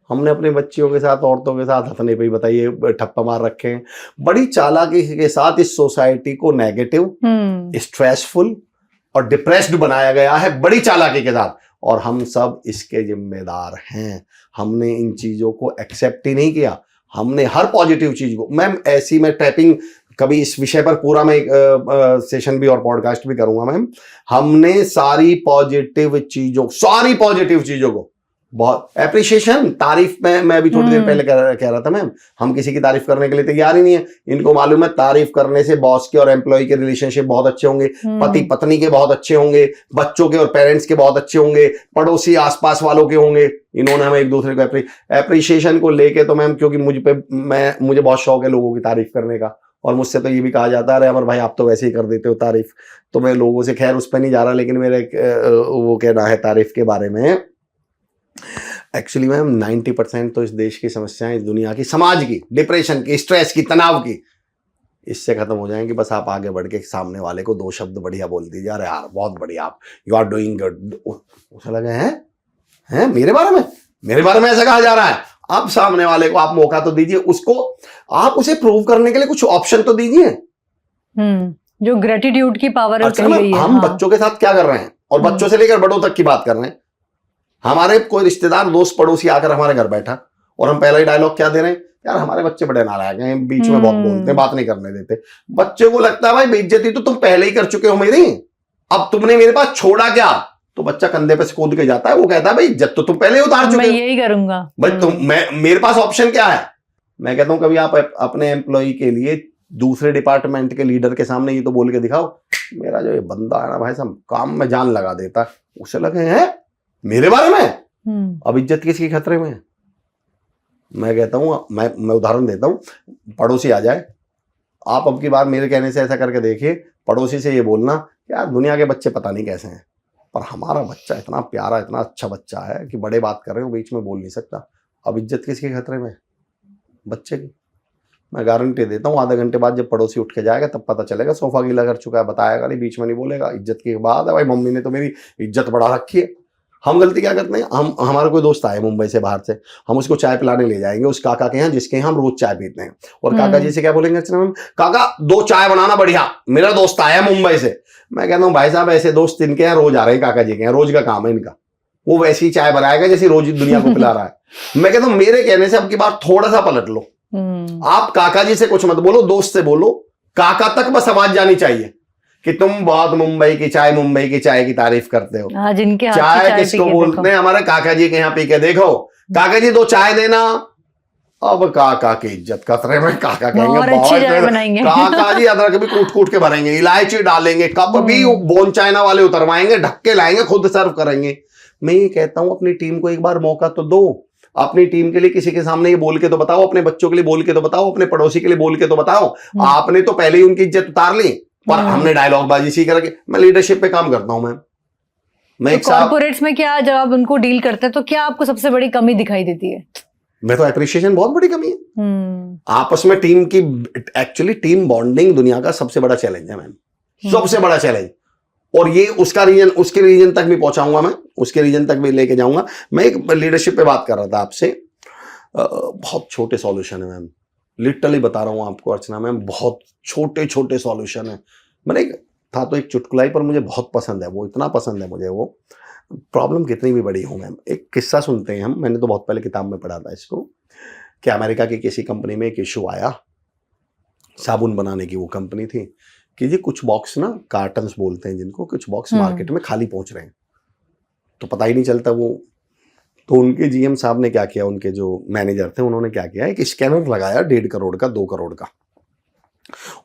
हमने अपने बच्चियों के साथ, औरतों के साथ हंसने पे ही बताइए ठप्पा मार रखे हैं। बड़ी चालाकी के साथ इस सोसाइटी को नेगेटिव, स्ट्रेसफुल और डिप्रेस्ड बनाया गया है, बड़ी चालाकी के साथ, और हम सब इसके जिम्मेदार हैं। हमने इन चीजों को एक्सेप्ट ही नहीं किया। हमने हर पॉजिटिव चीज को, मैम ऐसी मैं टैपिंग कभी इस विषय पर पूरा मैं एक सेशन भी और पॉडकास्ट भी करूंगा मैम। हमने सारी पॉजिटिव चीजों को बहुत एप्रिशिएशन, तारीफ में मैं भी थोड़ी देर पहले कह रहा था मैम, हम किसी की तारीफ करने के लिए तैयार ही नहीं है। इनको मालूम है तारीफ करने से बॉस के और एम्प्लॉय के रिलेशनशिप बहुत अच्छे होंगे, पति पत्नी के बहुत अच्छे होंगे, बच्चों के और पेरेंट्स के बहुत अच्छे होंगे, पड़ोसी आसपास वालों के होंगे। इन्होंने हमें एक दूसरे को एप्रिशिएशन को लेके तो मैम, क्योंकि मुझे बहुत शौक है लोगों की तारीफ करने का, और मुझसे तो ये भी कहा जाता है अमर भाई आप तो वैसे ही कर देते हो तारीफ। तो मैं लोगों से खैर उस पर नहीं जा रहा, लेकिन मेरा वो कहना है तारीफ के बारे में। एक्चुअली मैम 90% तो इस देश की समस्याएं, इस दुनिया की, समाज की, डिप्रेशन की, स्ट्रेस की, तनाव की, इससे खत्म हो जाएंगी बस आप आगे बढ़ के सामने वाले को 2 शब्द बढ़िया बोल दीजिए, अरे यार बहुत बढ़िया, आप यू आर डूइंग गुड। उसे लगे हैं मेरे बारे में ऐसा कहा जा रहा है। आप सामने वाले को आप मौका तो दीजिए, उसको आप उसे प्रूव करने के लिए कुछ ऑप्शन तो दीजिए। जो ग्रेटिट्यूड की पावर है हम बच्चों के साथ क्या कर रहे हैं, और बच्चों से लेकर बड़ों तक की बात कर रहे हैं। हमारे कोई रिश्तेदार, दोस्त, पड़ोसी आकर हमारे घर बैठा और हम पहला ही डायलॉग क्या दे रहे हैं, यार हमारे बच्चे बड़े नालायक हैं, बीच में बहुत बोलते हैं, बात नहीं करने देते। बच्चे को लगता है भाई बेइज्जती तो तुम पहले ही कर चुके हो मेरी, अब तुमने मेरे पास छोड़ा क्या? तो बच्चा कंधे पे से कूद के जाता है, वो कहता है भाई इज्जत तो तुम पहले उतार चुके हो, मैं यही करूंगा भाई मेरे पास ऑप्शन क्या है? मैं कहता हूं कभी आप अपने एम्प्लॉय के लिए दूसरे डिपार्टमेंट के लीडर के सामने ये तो बोल के दिखाओ, मेरा जो ये बंदा है ना भाई साहब काम में जान लगा देता है, उसे लगे हैं मेरे बारे में, अब इज्जत किसकी खतरे में है? मैं कहता हूं, मैं उदाहरण देता हूं, पड़ोसी आ जाए, आप अब की बार मेरे कहने से ऐसा करके देखिए, पड़ोसी से ये बोलना यार दुनिया के बच्चे पता नहीं कैसे हैं, पर हमारा बच्चा इतना प्यारा, इतना अच्छा बच्चा है कि बड़े बात कर रहे हो बीच में बोल नहीं सकता। अब इज्जत किसके खतरे में? बच्चे की। मैं गारंटी देता हूँ आधे घंटे बाद जब पड़ोसी उठ के जाएगा तब पता चलेगा सोफा गीला कर चुका है, बताएगा नहीं, बीच में नहीं बोलेगा। इज्जत की बात है भाई, मम्मी ने तो मेरी इज्जत बढ़ा रखी है। हम गलती क्या करते हैं, हमारा कोई दोस्त आए मुंबई से, बाहर से, हम उसको चाय पिलाने ले जाएंगे उस काका के यहाँ जिसके यहाँ हम रोज चाय पीते हैं, और काका जी से क्या बोलेंगे, काका 2 चाय बनाना बढ़िया, मेरा दोस्त आया मुंबई से। मैं कहता हूँ भाई साहब ऐसे दोस्त इनके यहाँ रोज आ रहे हैं, काका जी के यहाँ रोज का काम है इनका, वो वैसी चाय बनाएगा जैसे रोज दुनिया को पिला रहा है। मैं कहता हूँ मेरे कहने से अब की बार थोड़ा सा पलट लो, आप काका जी से कुछ मत बोलो, दोस्त से बोलो, काका तक बस आवाज जानी चाहिए कि तुम बहुत मुंबई की चाय की तारीफ करते हो। जिनके चाय किसको बोलते हैं, हमारे काका जी के यहाँ पी के देखो, काका जी 2 चाय देना। अब काका की इज्जत खतरे में, काका कहेंगे बहुत, काका जी अदरक भी कूट कूट के भरेंगे, इलायची डालेंगे, कप भी बोन चाइना वाले उतरवाएंगे, ढक के लाएंगे, खुद सर्व करेंगे। मैं ये कहता हूं अपनी टीम को एक बार मौका तो दो, अपनी टीम के लिए किसी के सामने ये बोल के तो बताओ, अपने बच्चों के लिए बोल के तो बताओ, अपने पड़ोसी के लिए बोल के तो बताओ। आपने तो पहले ही उनकी इज्जत उतार ली, पर हमने डायलॉग बाजी सी करके। मैं लीडरशिप पे काम करता हूं मैं एक कॉर्पोरेट्स में क्या, जब आप उनको डील करते हैं तो क्या आपको सबसे बड़ी कमी दिखाई देती है? मैं तो एप्रिशिएशन बहुत बड़ी कमी है आपस में टीम की। एक्चुअली टीम बॉन्डिंग दुनिया का सबसे बड़ा चैलेंज है मैम, सबसे बड़ा चैलेंज। और ये उसके रीजन तक भी पहुंचाऊंगा मैं, उसके रीजन तक भी लेके जाऊंगा। मैं एक लीडरशिप पे बात कर रहा था आपसे, बहुत छोटे सॉल्यूशन है मैम, लिटरली बता रहा हूं आपको अर्चना मैम, बहुत छोटे छोटे सॉल्यूशन है। मैंने था तो एक चुटकुलाई, पर मुझे बहुत पसंद है वो, इतना पसंद है मुझे वो, प्रॉब्लम कितनी भी बड़ी हो मैम। एक किस्सा सुनते हैं हम, मैंने तो बहुत पहले किताब में पढ़ा था इसको, कि अमेरिका की किसी कंपनी में एक इशू आया साबुन बनाने की वो कंपनी थी कि जी कुछ बॉक्स ना, कार्टन्स बोलते हैं जिनको, कुछ बॉक्स मार्केट में खाली पहुंच रहे हैं, तो पता ही नहीं चलता वो। तो उनके जीएम साहब ने क्या किया, उनके जो मैनेजर थे उन्होंने क्या किया, एक स्कैनर लगाया 1.5 करोड़ का, 2 करोड़ का,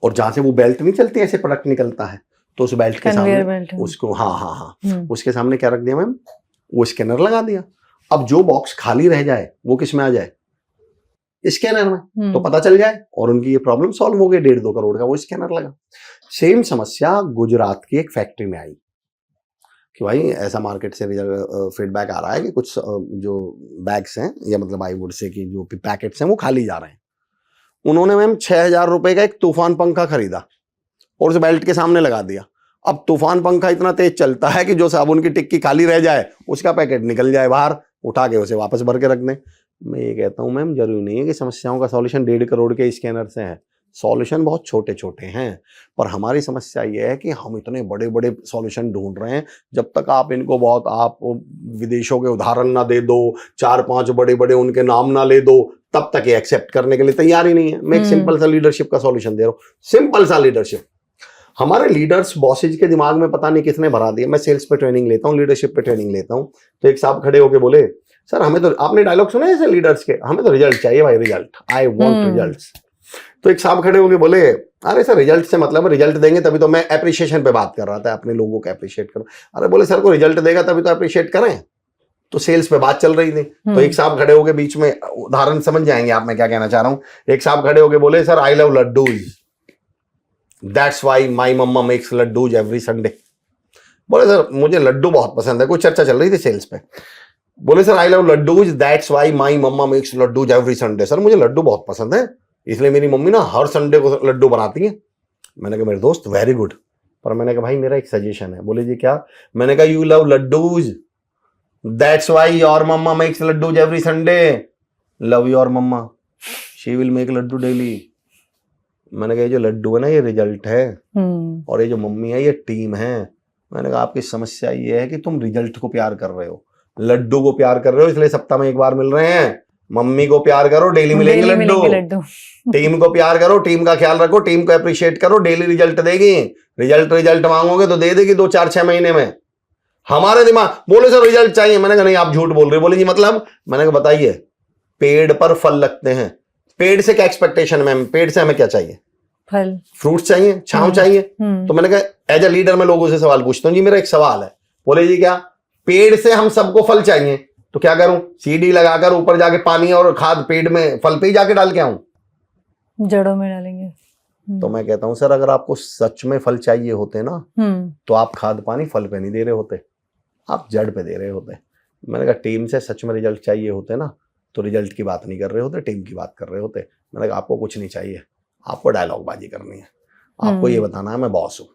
और जहां से वो बेल्ट नहीं चलती, ऐसे प्रोडक्ट निकलता है, तो उस बेल्ट के सामने उसको, हाँ, उसके सामने क्या रख दिया मैम, वो स्कैनर लगा दिया। अब जो बॉक्स खाली रह जाए वो किस में आ जाए, स्कैनर में, तो पता चल जाए, और उनकी ये प्रॉब्लम सॉल्व हो गई। 1.5-2 करोड़ का वो स्कैनर लगा। सेम समस्या गुजरात की एक फैक्ट्री में आई कि भाई ऐसा मार्केट से फीडबैक आ रहा है कि कुछ जो बैग्स हैं, या मतलब आई वुड से कि जो पैकेट्स हैं वो खाली जा रहे हैं। उन्होंने मैम 6,000 रुपए का एक तूफान पंखा खरीदा और उस बेल्ट के सामने लगा दिया। अब तूफान पंखा इतना तेज चलता है कि जो साबुन की टिक्की खाली रह जाए उसका पैकेट निकल जाए बाहर, उठा के उसे वापस भर के रख दें। मैं ये कहता हूँ मैम, जरूरी नहीं है कि समस्याओं का सॉल्यूशन 1.5 करोड़ के स्कैनर से है, सॉल्यूशन बहुत छोटे छोटे हैं। पर हमारी समस्या ये है कि हम इतने बड़े बड़े सॉल्यूशन ढूंढ रहे हैं, जब तक आप इनको बहुत, आप विदेशों के उदाहरण ना दे दो, 4-5 बड़े बड़े उनके नाम ना ले दो, तब तक ये एक्सेप्ट करने के लिए तैयार ही नहीं है। मैं एक सिंपल सा लीडरशिप का सॉल्यूशन दे रहा हूँ, सिंपल सा लीडरशिप। हमारे लीडर्स बॉसेज के दिमाग में पता नहीं किसने भरा दिया। मैं सेल्स पे ट्रेनिंग लेता हूँ, लीडरशिप पे ट्रेनिंग लेता हूँ, तो एक साहब खड़े होके बोले, सर हमें तो, आपने डायलॉग सुने ऐसे लीडर्स के, हमें तो रिजल्ट चाहिए भाई, रिजल्ट, आई वांट रिजल्ट्स। तो एक साहब खड़े होके बोले, अरे सर रिजल्ट से मतलब, रिजल्ट देंगे तभी तो, मैं एप्रिशिएशन पे बात कर रहा था, अपने लोगों को एप्रिशिएट करो। अरे बोले सर को रिजल्ट देगा तभी तो एप्रिशिएट करें, तो सेल्स पे बात चल रही थी। तो एक साहब खड़े होके बीच में, उदाहरण समझ जाएंगे आप मैं क्या कहना चाह रहा हूँ, एक साहब खड़े होके बोले, sir I love laddoos, that's why my mama makes laddoos every Sunday. बोले सर मुझे लड्डू बहुत पसंद है, कोई चर्चा चल रही थी सेल्स पे। बोले sir I love laddoos, that's why my mama makes laddoos every Sunday. Sir मुझे लड्डू बहुत पसंद है, इसलिए मेरी मम्मी ना हर संडे को लड्डू बनाती है। मैंने कहा मेरे दोस्त वेरी गुड, पर मैंने कहा भाई मेरा एक सजेशन है। बोले जी क्या? मैंने कहा you love laddoos, that's why your mama makes laddoos every Sunday, love your mama, she will make laddoo daily. मैंने कहा ये जो लड्डू है ना ये रिजल्ट है, और ये जो मम्मी है ये टीम है। मैंने कहा आपकी समस्या ये है कि तुम रिजल्ट को प्यार कर रहे हो, लड्डू को प्यार कर रहे हो, इसलिए सप्ताह में एक बार मिल रहे हैं। मम्मी को प्यार करो, डेली मिलेंगे लड्डू। टीम को प्यार करो, टीम का ख्याल रखो, टीम को अप्रिशिएट करो, डेली रिजल्ट देगी। रिजल्ट मांगोगे तो दे देगी 2-4-6 महीने में। हमारे दिमाग, बोले सर रिजल्ट चाहिए। मैंने कहा नहीं आप झूठ बोल रहे हो। बोले जी मतलब? मैंने कहा बताइए, पेड़ पर फल लगते हैं, पेड़ से क्या एक्सपेक्टेशन मैम, पेड़ से हमें क्या चाहिए? फल, फ्रूट्स चाहिए, छांव चाहिए। तो मैंने कहा एज ए लीडर मैं लोगों से सवाल पूछता हूँ, जी मेरा एक सवाल है। बोले जी क्या? पेड़ से हम सबको फल चाहिए, तो क्या करूं? सीढ़ी लगाकर ऊपर जाके पानी और खाद पेड़ में, फल पे ही जाके डाल के आऊं? जड़ों में डालेंगे। तो मैं कहता हूं सर अगर आपको सच में फल चाहिए होते ना, तो आप खाद पानी फल पे नहीं दे रहे होते, आप जड़ पे दे रहे होते। मैंने कहा टीम से सच में रिजल्ट चाहिए होते ना, तो रिजल्ट की बात नहीं कर रहे होते, टीम की बात कर रहे होते। मैंने कहा आपको कुछ नहीं चाहिए, आपको डायलॉग बाजी करनी है, आपको ये बताना है मैं बॉस हूं।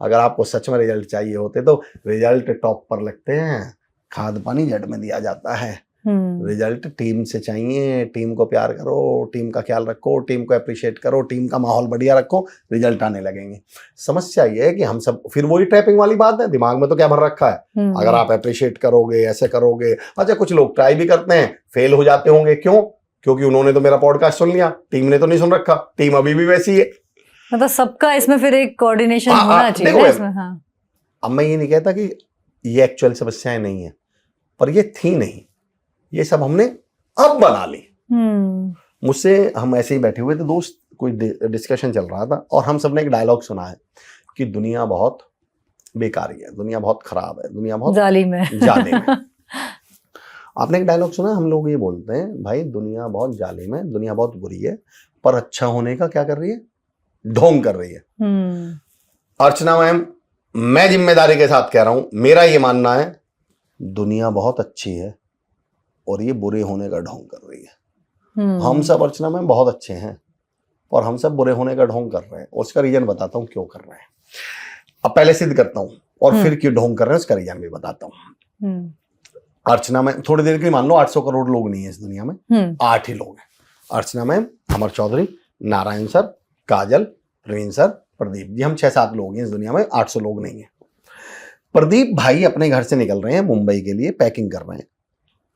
अगर आपको सच में रिजल्ट चाहिए होते तो रिजल्ट टॉप पर लगते हैं, खाद पानी जड़ में दिया जाता है। रिजल्ट टीम से चाहिए, टीम को प्यार करो, टीम का ख्याल रखो, टीम को अप्रिशिएट करो, टीम का माहौल बढ़िया रखो, रिजल्ट आने लगेंगे। समस्या ये है कि हम सब, फिर वही ट्रैपिंग वाली बात है, दिमाग में तो क्या भर रखा है, अगर आप अप्रिशिएट करोगे, ऐसे करोगे। अच्छा कुछ लोग ट्राई भी करते हैं, फेल हो जाते होंगे, क्यों? क्योंकि उन्होंने तो मेरा पॉडकास्ट सुन लिया, टीम ने तो नहीं सुन रखा, टीम अभी भी वैसी है। मतलब सबका इसमें फिर एक कोऑर्डिनेशन होना चाहिए इसमें। हाँ, अब मैं ये नहीं कहता कि ये एक्चुअल समस्याएं नहीं है, पर ये थी नहीं, ये सब हमने अब बना ली। मुझसे, हम ऐसे ही बैठे हुए थे दोस्त, कोई डिस्कशन चल रहा था, और हम सब ने एक डायलॉग सुना है कि दुनिया बहुत बेकारी है, दुनिया बहुत खराब है, दुनिया बहुत जालिम है। आपने एक डायलॉग सुना, हम लोग ये बोलते हैं भाई दुनिया बहुत जालिम है, दुनिया बहुत बुरी है, पर अच्छा होने का क्या कर रही है? ढोंग कर रही है। अर्चना मैम, मैं जिम्मेदारी के साथ कह रहा हूं, मेरा ये मानना है दुनिया बहुत अच्छी है और ये बुरे होने का ढोंग कर रही है। हम सब अर्चना मैम बहुत अच्छे हैं और हम सब बुरे होने का ढोंग कर रहे हैं, उसका रीजन बताता हूं क्यों कर रहे हैं। अब पहले सिद्ध करता हूं और फिर क्यों ढोंग कर रहे हैं उसका रीजन भी बताता हूं। अर्चना मैम, थोड़ी देर के लिए मान लो 800 करोड़ लोग नहीं है इस दुनिया में, 8 ही लोग हैं। अर्चना मैम, अमर चौधरी, नारायण सर, काजल, प्रवीण सर, प्रदीप जी, हम 6-7 लोग हैं इस दुनिया में, 800 लोग नहीं है। प्रदीप भाई अपने घर से निकल रहे हैं मुंबई के लिए, पैकिंग कर रहे हैं,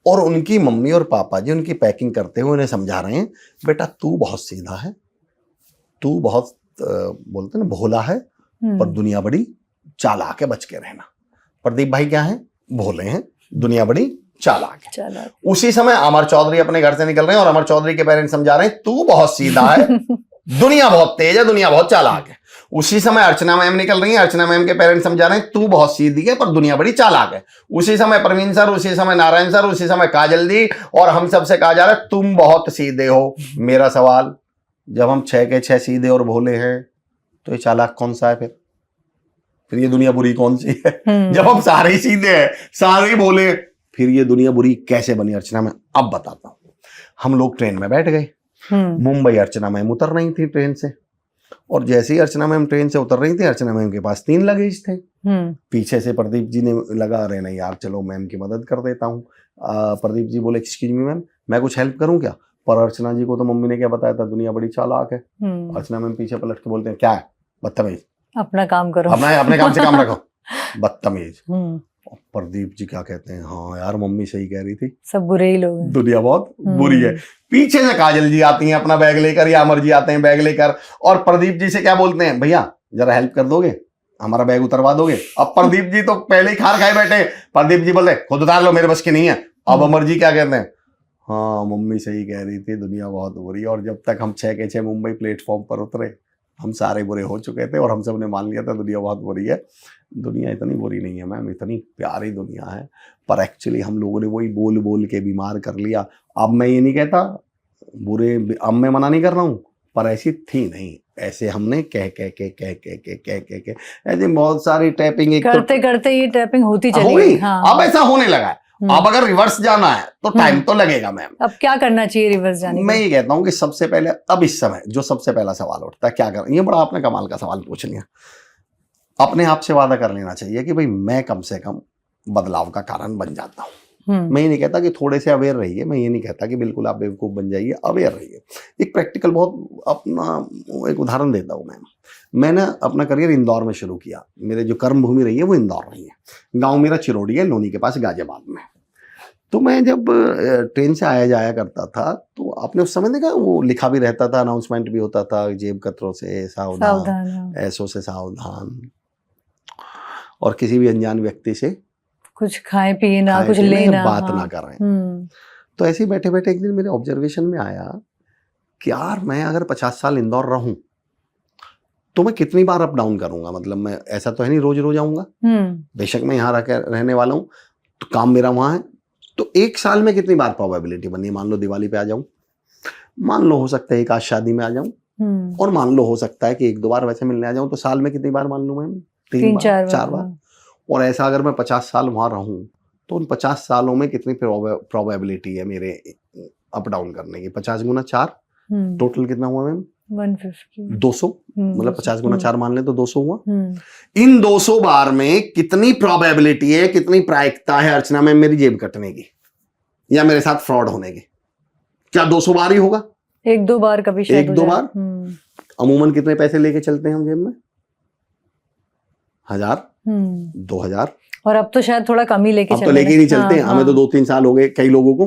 और उनकी मम्मी और पापा जी उनकी पैकिंग करते हुए उन्हें समझा रहे हैं, बेटा तू बहुत सीधा है, तू बहुत बोलते हैं ना भोला है, पर दुनिया बड़ी चालाक है, बच के रहना। प्रदीप भाई क्या है? भोले हैं, दुनिया बड़ी चालाक है। उसी समय अमर चौधरी अपने घर से निकल रहे हैं और अमर चौधरी के पेरेंट्स समझा रहे हैं तू बहुत सीधा है, दुनिया बहुत तेज है, दुनिया बहुत चालाक है। उसी समय अर्चना मैम निकल रही है, अर्चना मैम के पेरेंट्स समझा रहे हैं तू बहुत सीधी है पर दुनिया बड़ी चालाक है। उसी समय प्रवीण सर, उसी समय नारायण सर, उसी समय काजल दी, और हम सबसे कहा जा रहा है तुम बहुत सीधे हो। मेरा सवाल, जब हम 6 के 6 सीधे और भोले हैं तो ये चालाक कौन सा है? फिर ये दुनिया बुरी कौन सी है? जब हम सारे ही सीधे हैं, सारे ही भोले, फिर ये दुनिया बुरी कैसे बनी? अर्चना मैं अब बताता हूं। हम लोग ट्रेन में बैठ गए, मुंबई अर्चना मैम उतर रही थी ट्रेन से, और जैसे ही अर्चना मैम ट्रेन से उतर रही थी, अर्चना मैम के पास 3 लगेज थे। पीछे से प्रदीप जी ने लगा, अरे नहीं यार चलो मैम की मदद कर देता हूँ। प्रदीप जी बोले एक्सक्यूज मी मैम, मैं कुछ हेल्प करूँ क्या? पर अर्चना जी को तो मम्मी ने क्या बताया था, दुनिया बड़ी चालाक है। अर्चना मैम पीछे पलट के बोलते हैं क्या है? बदतमीज, अपना काम करो, अपने काम से काम रखो, बदतमीज। प्रदीप जी क्या कहते हैं, हाँ यार मम्मी सही कह रही थी, सब बुरे ही लोग हैं, दुनिया बहुत बुरी है। पीछे से काजल जी आती हैं अपना बैग लेकर, या अमर जी आते हैं बैग लेकर, और प्रदीप जी से क्या बोलते हैं, भैया जरा हेल्प कर दोगे, हमारा बैग उतरवा दोगे। अब प्रदीप जी तो पहले ही खार खाए बैठे, प्रदीप जी बोलते खुद उतार लो, मेरे बस की नहीं है। अब अमर जी क्या कहते हैं, हाँ मम्मी सही कह रही थी, दुनिया बहुत बुरी। और जब तक हम 6 के 6 मुंबई प्लेटफॉर्म पर उतरे, हम सारे बुरे हो चुके थे और हम सब ने मान लिया था दुनिया बहुत बुरी है। दुनिया इतनी बुरी नहीं है मैम, इतनी प्यारी दुनिया है, पर एक्चुअली हम लोगों ने वही बोल बोल के बीमार कर लिया। अब मैं ये नहीं कहता बुरे, अब मैं मना नहीं कर रहा हूँ, पर ऐसी थी नहीं, ऐसे हमने कह के ऐसे बहुत सारी टैपिंग करते करते ये टैपिंग होती चली गई। हाँ। अब ऐसा होने लगा है। अब अगर रिवर्स जाना है तो टाइम तो लगेगा मैम। अब क्या करना चाहिए रिवर्स जाने? मैं ये कहता हूँ कि सबसे पहले, अब इस समय जो सबसे पहला सवाल उठता है, क्या करना? ये बड़ा आपने कमाल का सवाल पूछ लिया। अपने आप से वादा कर लेना चाहिए कि भाई मैं कम से कम बदलाव का कारण बन जाता हूँ। मैं ये नहीं कहता कि थोड़े से अवेयर रहिए, मैं ये नहीं कहता कि बिल्कुल आप बेवकूफ बन जाइए, अवेयर रहिए। एक प्रैक्टिकल बहुत अपना एक उदाहरण देता हूँ मैं। मैंने अपना करियर इंदौर में शुरू किया, मेरे जो कर्म भूमि रही है वो इंदौर रही है। गांव मेरा चिरौड़ी है, लोनी के पास गाजियाबाद में। तो मैं जब ट्रेन से आया जाया करता था तो आपने उस समय देखा वो लिखा भी रहता था, अनाउंसमेंट भी होता था, जेब कतरों से सावधान, ऐसों से सावधान, और किसी भी अनजान व्यक्ति से कुछ खाए पिए ना, कुछ लेना, बात ना करें। तो ऐसे ही बैठे बैठे एक दिन मेरे ऑब्जर्वेशन में आया कि यार मैं अगर 50 साल इंदौर रहूं तो मैं कितनी बार अप डाउन करूंगा। मतलब मैं ऐसा तो है नहीं रोज रोज आऊंगा, बेशक मैं यहाँ रहने वाला हूँ, तो काम मेरा वहां है। तो 1 साल में कितनी बार प्रोबेबिलिटी बनी? मान लो दिवाली पे आ जाऊं, मान लो हो सकता है एक आज शादी में आ जाऊं, और मान लो हो सकता है कि 1-2 बार वैसे मिलने आ जाऊं। तो साल में कितनी बार मान लूं मैं? 3-4 बार। और ऐसा अगर मैं 50 साल वहां रहूं तो उन 50 सालों में कितनी प्रोबेबिलिटी है मेरे अप डाउन करने की? 50 गुना 4, टोटल कितना हुआ मैम? 150, 200। मतलब 50 गुना 4 मान ले तो 200 हुआ। इन 200 बार में कितनी प्रोबेबिलिटी है, कितनी प्रायिकता है अर्चना में मेरी जेब कटने की या मेरे साथ फ्रॉड होने की? क्या 200 बार ही होगा? 1-2 बार कभी शायद 1-2 बार। अमूमन कितने पैसे लेके चलते हैं हम जेब में? 1000, 2000। और अब तो शायद थोड़ा कम ही लेके चलते हैं। अब तो लेके नहीं चलते हैं। हमें तो 2-3 साल हो गए कई लोगों को,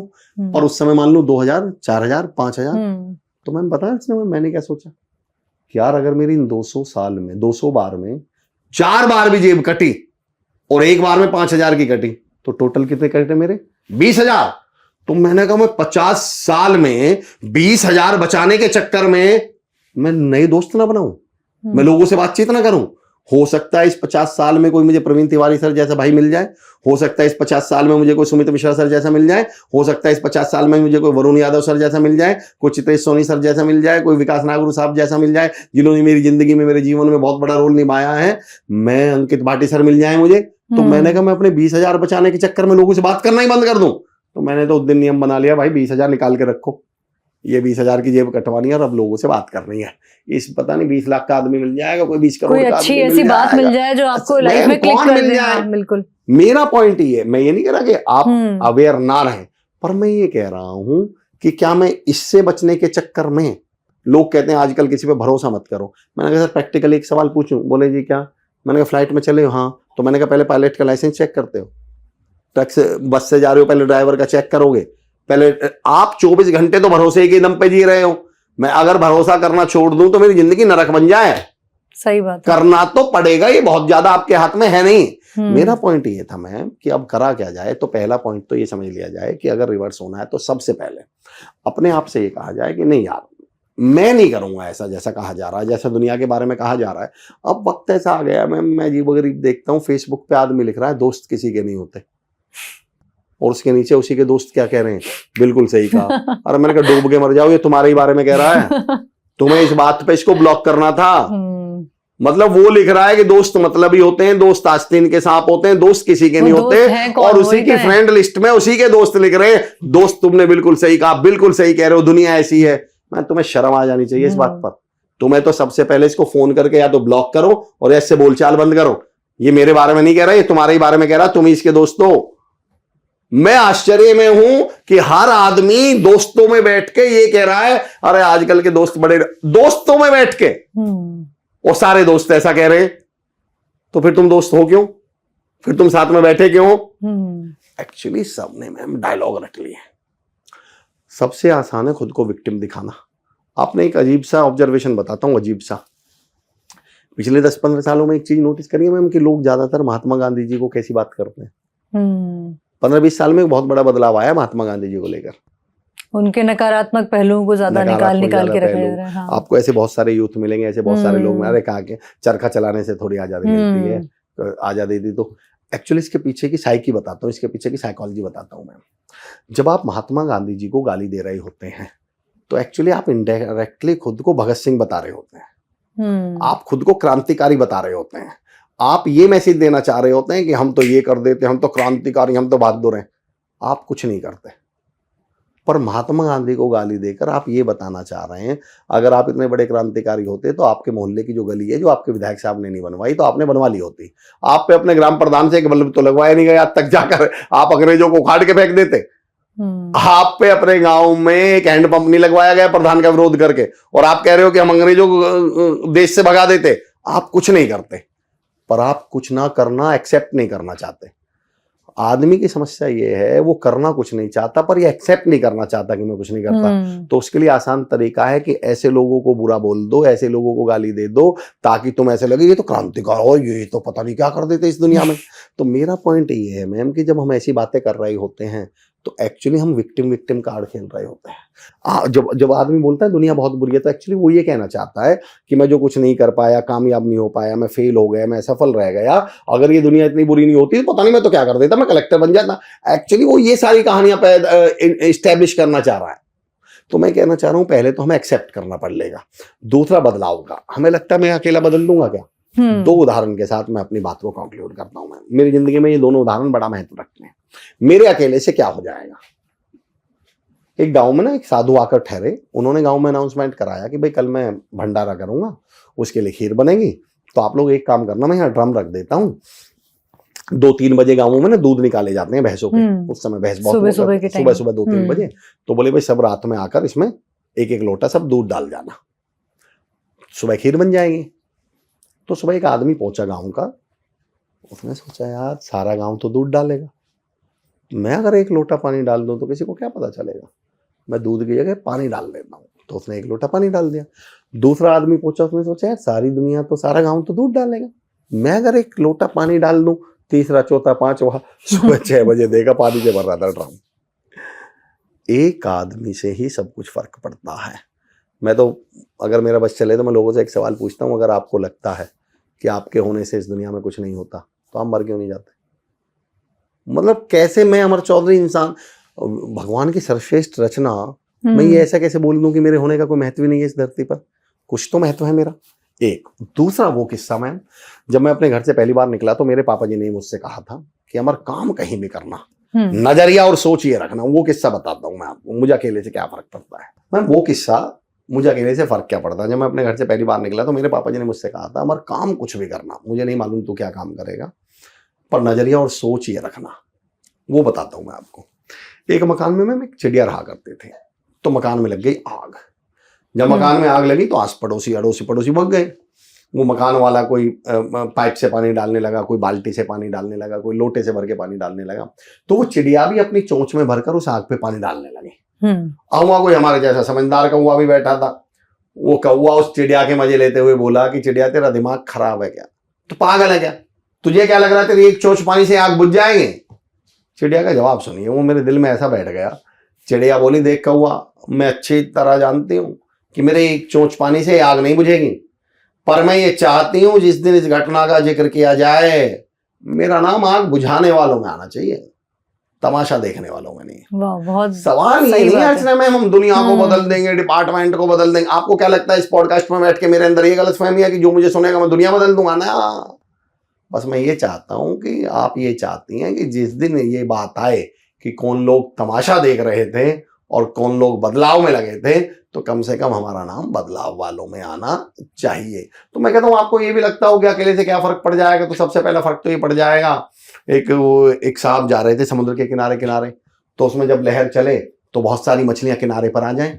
और उस समय मान लो 2000, 4000, 5000। तो मैंने बताया मैंने क्या सोचा कि यार अगर मेरी इन 200 साल में 200 बार में 4 बार भी जेब कटी और 1 बार में 5000 की कटी, तो टोटल कितने कटे मेरे? 20000। तो मैंने कहा मैं 50 साल में 20000 बचाने के चक्कर में मैं नए दोस्त ना बनाऊं, मैं लोगों से बातचीत ना करूं। हो सकता है इस 50 साल में कोई मुझे प्रवीण तिवारी सर जैसा भाई मिल जाए, हो सकता है इस 50 साल में मुझे कोई सुमित मिश्रा सर जैसा मिल जाए, हो सकता है इस 50 साल में मुझे कोई वरुण यादव सर जैसा मिल जाए, कोई चित्रेश सोनी सर जैसा मिल जाए, कोई विकास नागुरु साहब जैसा मिल जाए, जिन्होंने मेरी जिंदगी में, मेरे जीवन में बहुत बड़ा रोल निभाया है। मैं अंकित भाटी सर मिल जाए मुझे, तो मैंने कहा मैं अपने 20000 बचाने के चक्कर में लोगों से बात करना ही बंद कर दूं। तो मैंने तो उस दिन नियम बना लिया, भाई 20000 निकाल के रखो, ये 20000 की जेब कटवानी है और अब लोगों से बात करनी है। इस पता नहीं 20 लाख का आदमी मिल जाएगा, कोई 20 करोड़ का आदमी ऐसी बात मिल जाए जो आपको लाइफ में क्लिक कर जाए। बिल्कुल मेरा पॉइंट ये है, मैं ये नहीं कह रहा कि आप अवेयर ना रहें, पर मैं ये कह रहा हूं कि क्या मैं इससे बचने के चक्कर में, लोग कहते हैं आजकल किसी पे भरोसा मत करो। मैंने कहा सर प्रैक्टिकली एक सवाल पूछूं? बोले जी क्या? मैंने कहा फ्लाइट में चले हो? हाँ। तो मैंने कहा पहले पायलट का लाइसेंस चेक करते हो? ट्रक से बस से जा रहे हो, पहले ड्राइवर का चेक करोगे? पहले आप 24 घंटे तो भरोसे के दम पे जी रहे हो। मैं अगर भरोसा करना छोड़ दूं तो मेरी जिंदगी नरक बन जाए। सही बात है। करना तो पड़ेगा, ये बहुत ज्यादा आपके हाथ में है नहीं। मेरा पॉइंट ये था मैम कि अब करा क्या जाए। तो पहला पॉइंट तो ये समझ लिया जाए कि अगर रिवर्स होना है तो सबसे पहले अपने आप से ये कहा जाए कि नहीं यार, मैं नहीं करूंगा ऐसा जैसा कहा जा रहा है, जैसा दुनिया के बारे में कहा जा रहा है। अब वक्त ऐसा आ गया मैम, मैं अजीब गरीब देखता हूँ फेसबुक पे आदमी लिख रहा है दोस्त किसी के नहीं होते, और उसके नीचे उसी के दोस्त क्या कह रहे हैं, बिल्कुल सही कहा। अरे मैंने कहा डूब के मर जाओ, ये तुम्हारे ही बारे में कह रहा है, तुम्हें इस बात पे इसको ब्लॉक करना था। मतलब वो लिख रहा है कि दोस्त मतलबी होते हैं, दोस्त आस्तीन के सांप होते हैं, दोस्त किसी के नहीं होते, और उसी की फ्रेंड लिस्ट में उसी के दोस्त लिख रहे हैं दोस्त तुमने बिल्कुल सही कहा, बिल्कुल सही कह रहे हो, दुनिया ऐसी है। मैं तुम्हें शर्म आ जानी चाहिए इस बात पर। तुम्हें तो सबसे पहले इसको फोन करके या तो ब्लॉक करो और ऐसे बोलचाल बंद करो। ये मेरे बारे में नहीं कह रहा, ये तुम्हारे ही बारे में कह रहा, तुम ही इसके दोस्त हो। मैं आश्चर्य में हूं कि हर आदमी दोस्तों में बैठ के ये कह रहा है, अरे आजकल के दोस्त बड़े, दोस्तों में बैठ के और सारे दोस्त ऐसा कह रहे हैं, तो फिर तुम दोस्त हो क्यों? फिर तुम साथ में बैठे क्यों? एक्चुअली सबने मैम डायलॉग रट लिए। सबसे आसान है खुद को विक्टिम दिखाना। आपने एक अजीब सा ऑब्जर्वेशन बताता हूं, अजीब सा। पिछले 10-15 सालों में एक चीज नोटिस करी है मैम कि लोग ज्यादातर महात्मा गांधी जी को कैसी बात करते हैं। 15-20 साल में एक बहुत बड़ा बदलाव आया महात्मा गांधी जी को लेकर। उनके नकारात्मक पहलुओं को ज्यादा निकाल के रखा जा रहा है। हाँ। आपको ऐसे बहुत सारे यूथ मिलेंगे, ऐसे बहुत सारे लोग, अरे कहा के चरखा चलाने से थोड़ी आजादी मिलती है, तो आजादी दी। तो एक्चुअली इसके पीछे की साइकी बताता हूँ, इसके पीछे की साइकोलॉजी बताता हूँ मैं। जब आप महात्मा गांधी जी को गाली दे रहे होते हैं तो एक्चुअली आप इनडायरेक्टली खुद को भगत सिंह बता रहे होते हैं, आप खुद को क्रांतिकारी बता रहे होते हैं। आप ये मैसेज देना चाह रहे होते हैं कि हम तो ये कर देते, हम तो क्रांतिकारी, हम तो बहादुर हैं। आप कुछ नहीं करते, पर महात्मा गांधी को गाली देकर आप ये बताना चाह रहे हैं अगर आप इतने बड़े क्रांतिकारी होते तो आपके मोहल्ले की जो गली है, जो आपके विधायक साहब ने नहीं बनवाई, तो आपने बनवा ली होती। आप पे अपने ग्राम प्रधान से एक बल्ब तो लगवाया नहीं गया, आज तक जाकर आप अंग्रेजों को उखाड़ के फेंक देते। आप पे अपने गांव में एक हैंडपंप नहीं लगवाया गया प्रधान का विरोध करके, और आप कह रहे हो कि हम अंग्रेजों को देश से भगा देते। आप कुछ नहीं करते, पर आप कुछ ना करना एक्सेप्ट नहीं करना चाहते। आदमी की समस्या ये है, वो करना कुछ नहीं चाहता पर ये एक्सेप्ट नहीं करना चाहता कि मैं कुछ नहीं करता। तो उसके लिए आसान तरीका है कि ऐसे लोगों को बुरा बोल दो, ऐसे लोगों को गाली दे दो, ताकि तुम ऐसे लगे ये तो क्रांतिकारी हो, ये तो पता नहीं क्या कर देते इस दुनिया में। तो मेरा पॉइंट ये है मैम कि जब हम ऐसी बातें कर रहे होते हैं तो एक्चुअली हम विक्टिम कार्ड खेल रहे होते हैं। जब आदमी बोलता है दुनिया बहुत बुरी है, तो एक्चुअली वो ये कहना चाहता है कि मैं जो कुछ नहीं कर पाया, कामयाब नहीं हो पाया, मैं फेल हो गया, मैं असफल रह गया, अगर ये दुनिया इतनी बुरी नहीं होती तो पता नहीं मैं तो क्या कर देता, मैं कलेक्टर बन जाता। एक्चुअली वो ये सारी कहानियां एस्टेब्लिश करना चाह रहा है। तो मैं कहना चाह रहा हूँ पहले तो हमें एक्सेप्ट करना पड़ेगा। दूसरा बदलाव का, हमें लगता है मैं अकेला बदल दूंगा क्या? 2 उदाहरण के साथ मैं अपनी बात को कंक्लूड करता हूं। मैं मेरी जिंदगी में ये दोनों उदाहरण बड़ा महत्व रखते हैं। मेरे अकेले से क्या हो जाएगा? एक गांव में ना एक साधु आकर ठहरे, उन्होंने गांव में अनाउंसमेंट कराया कि भाई कल मैं भंडारा करूंगा, उसके लिए खीर बनेगी, तो आप लोग एक काम करना, मैं यहाँ ड्रम रख देता हूँ। 2-3 बजे गांवों में ना दूध निकाले जाते हैं भैंसों के, उस समय भैंस बहुत सुबह 2-3 बजे। तो बोले भाई सब रात में आकर इसमें 1-1 लोटा सब दूध डाल जाना, सुबह खीर बन जाएगी। तो सुबह एक आदमी पहुंचा गांव का, उसने सोचा यार सारा गांव तो दूध डालेगा, मैं अगर 1 लोटा पानी डाल दूं तो किसी को क्या पता चलेगा, मैं दूध की जगह पानी डाल देता हूं। तो उसने 1 लोटा पानी डाल दिया। दूसरा आदमी पहुंचा, उसने सोचा यार सारी दुनिया तो, सारा गांव तो दूध डालेगा, मैं अगर 1 लोटा पानी डाल दूं। तीसरा, चौथा, 5वां, सुबह 6 बजे देगा पानी से भर रहा था ड्रम। एक आदमी से ही सब कुछ फर्क पड़ता है। मैं तो अगर मेरा बस चले तो मैं लोगों से एक सवाल पूछता हूं, अगर आपको लगता है कि आपके होने से इस दुनिया में कुछ नहीं होता तो आप मर क्यों नहीं जाते? मतलब कैसे मैं अमर चौधरी इंसान, भगवान की सर्वश्रेष्ठ रचना, मैं ये ऐसा कैसे बोल दूं कि मेरे होने का कोई महत्व ही नहीं है इस धरती पर? कुछ तो महत्व है मेरा। एक दूसरा वो किस्सा, मैं जब मैं अपने घर से पहली बार निकला तो मेरे पापा जी ने मुझसे कहा था कि अमर काम कहीं भी करना, नजरिया और सोच ये रखना। वो किस्सा बताता हूँ मैं आपको, मुझे अकेले से क्या फर्क पड़ता है। मैं वो किस्सा, मुझे अकेले से फर्क क्या पड़ता है। जब मैं अपने घर से पहली बार निकला तो मेरे पापा जी ने मुझसे कहा था, अमर काम कुछ भी करना, मुझे नहीं मालूम तू क्या काम करेगा, पर नजरिया और सोच ये रखना। वो बताता हूं मैं आपको। एक मकान में मैं एक चिड़िया रहा करते थे, तो मकान में लग गई आग। जब मकान में आग लगी तो आस पड़ोसी अड़ोसी पड़ोसी भग गए। वो मकान वाला कोई पाइप से पानी डालने लगा, कोई बाल्टी से पानी डालने लगा, कोई लोटे से भर के पानी डालने लगा। तो वो चिड़िया भी अपनी चोंच में भरकर उस आग पे पानी डालने लगी। अब वहां कोई हमारे जैसा समझदार कौवा भी बैठा था, वो कौवा उस चिड़िया के मजे लेते हुए बोला कि चिड़िया तेरा दिमाग खराब है क्या, तो पागल है क्या, तुझे क्या लग रहा है तेरी एक चोंच पानी से आग बुझ जाएंगे। चिड़िया का जवाब सुनिए, वो मेरे दिल में ऐसा बैठ गया। चिड़िया बोली, देख कौवा, मैं अच्छी तरह जानती हूँ कि मेरे एक चोंच पानी से आग नहीं बुझेगी, पर मैं ये चाहती हूँ जिस दिन इस घटना का जिक्र किया जाए मेरा नाम आग बुझाने वालों में आना चाहिए, तमाशा देखने वालों में नहीं। वाह, बहुत सवाल ये नहीं अर्चना मैम हम दुनिया को बदल देंगे, डिपार्टमेंट को बदल देंगे। आपको क्या लगता है इस पॉडकास्ट में बैठ के मेरे अंदर ये गलतफहमी है कि जो मुझे सुनेगा मैं दुनिया बदल दूंगा? ना, बस मैं ये चाहता हूं कि आप ये चाहती हैं कि जिस दिन ये बात आए कि कौन लोग तमाशा देख रहे थे और कौन लोग बदलाव में लगे थे, तो कम से कम हमारा नाम बदलाव वालों में आना चाहिए। तो मैं कहता हूँ आपको ये भी लगता हो कि अकेले से क्या फर्क पड़ जाएगा, तो सबसे पहला फर्क तो ये पड़ जाएगा, एक साहब जा रहे थे समुद्र के किनारे किनारे, तो उसमें जब लहर चले तो बहुत सारी मछलियां किनारे पर आ जाएं,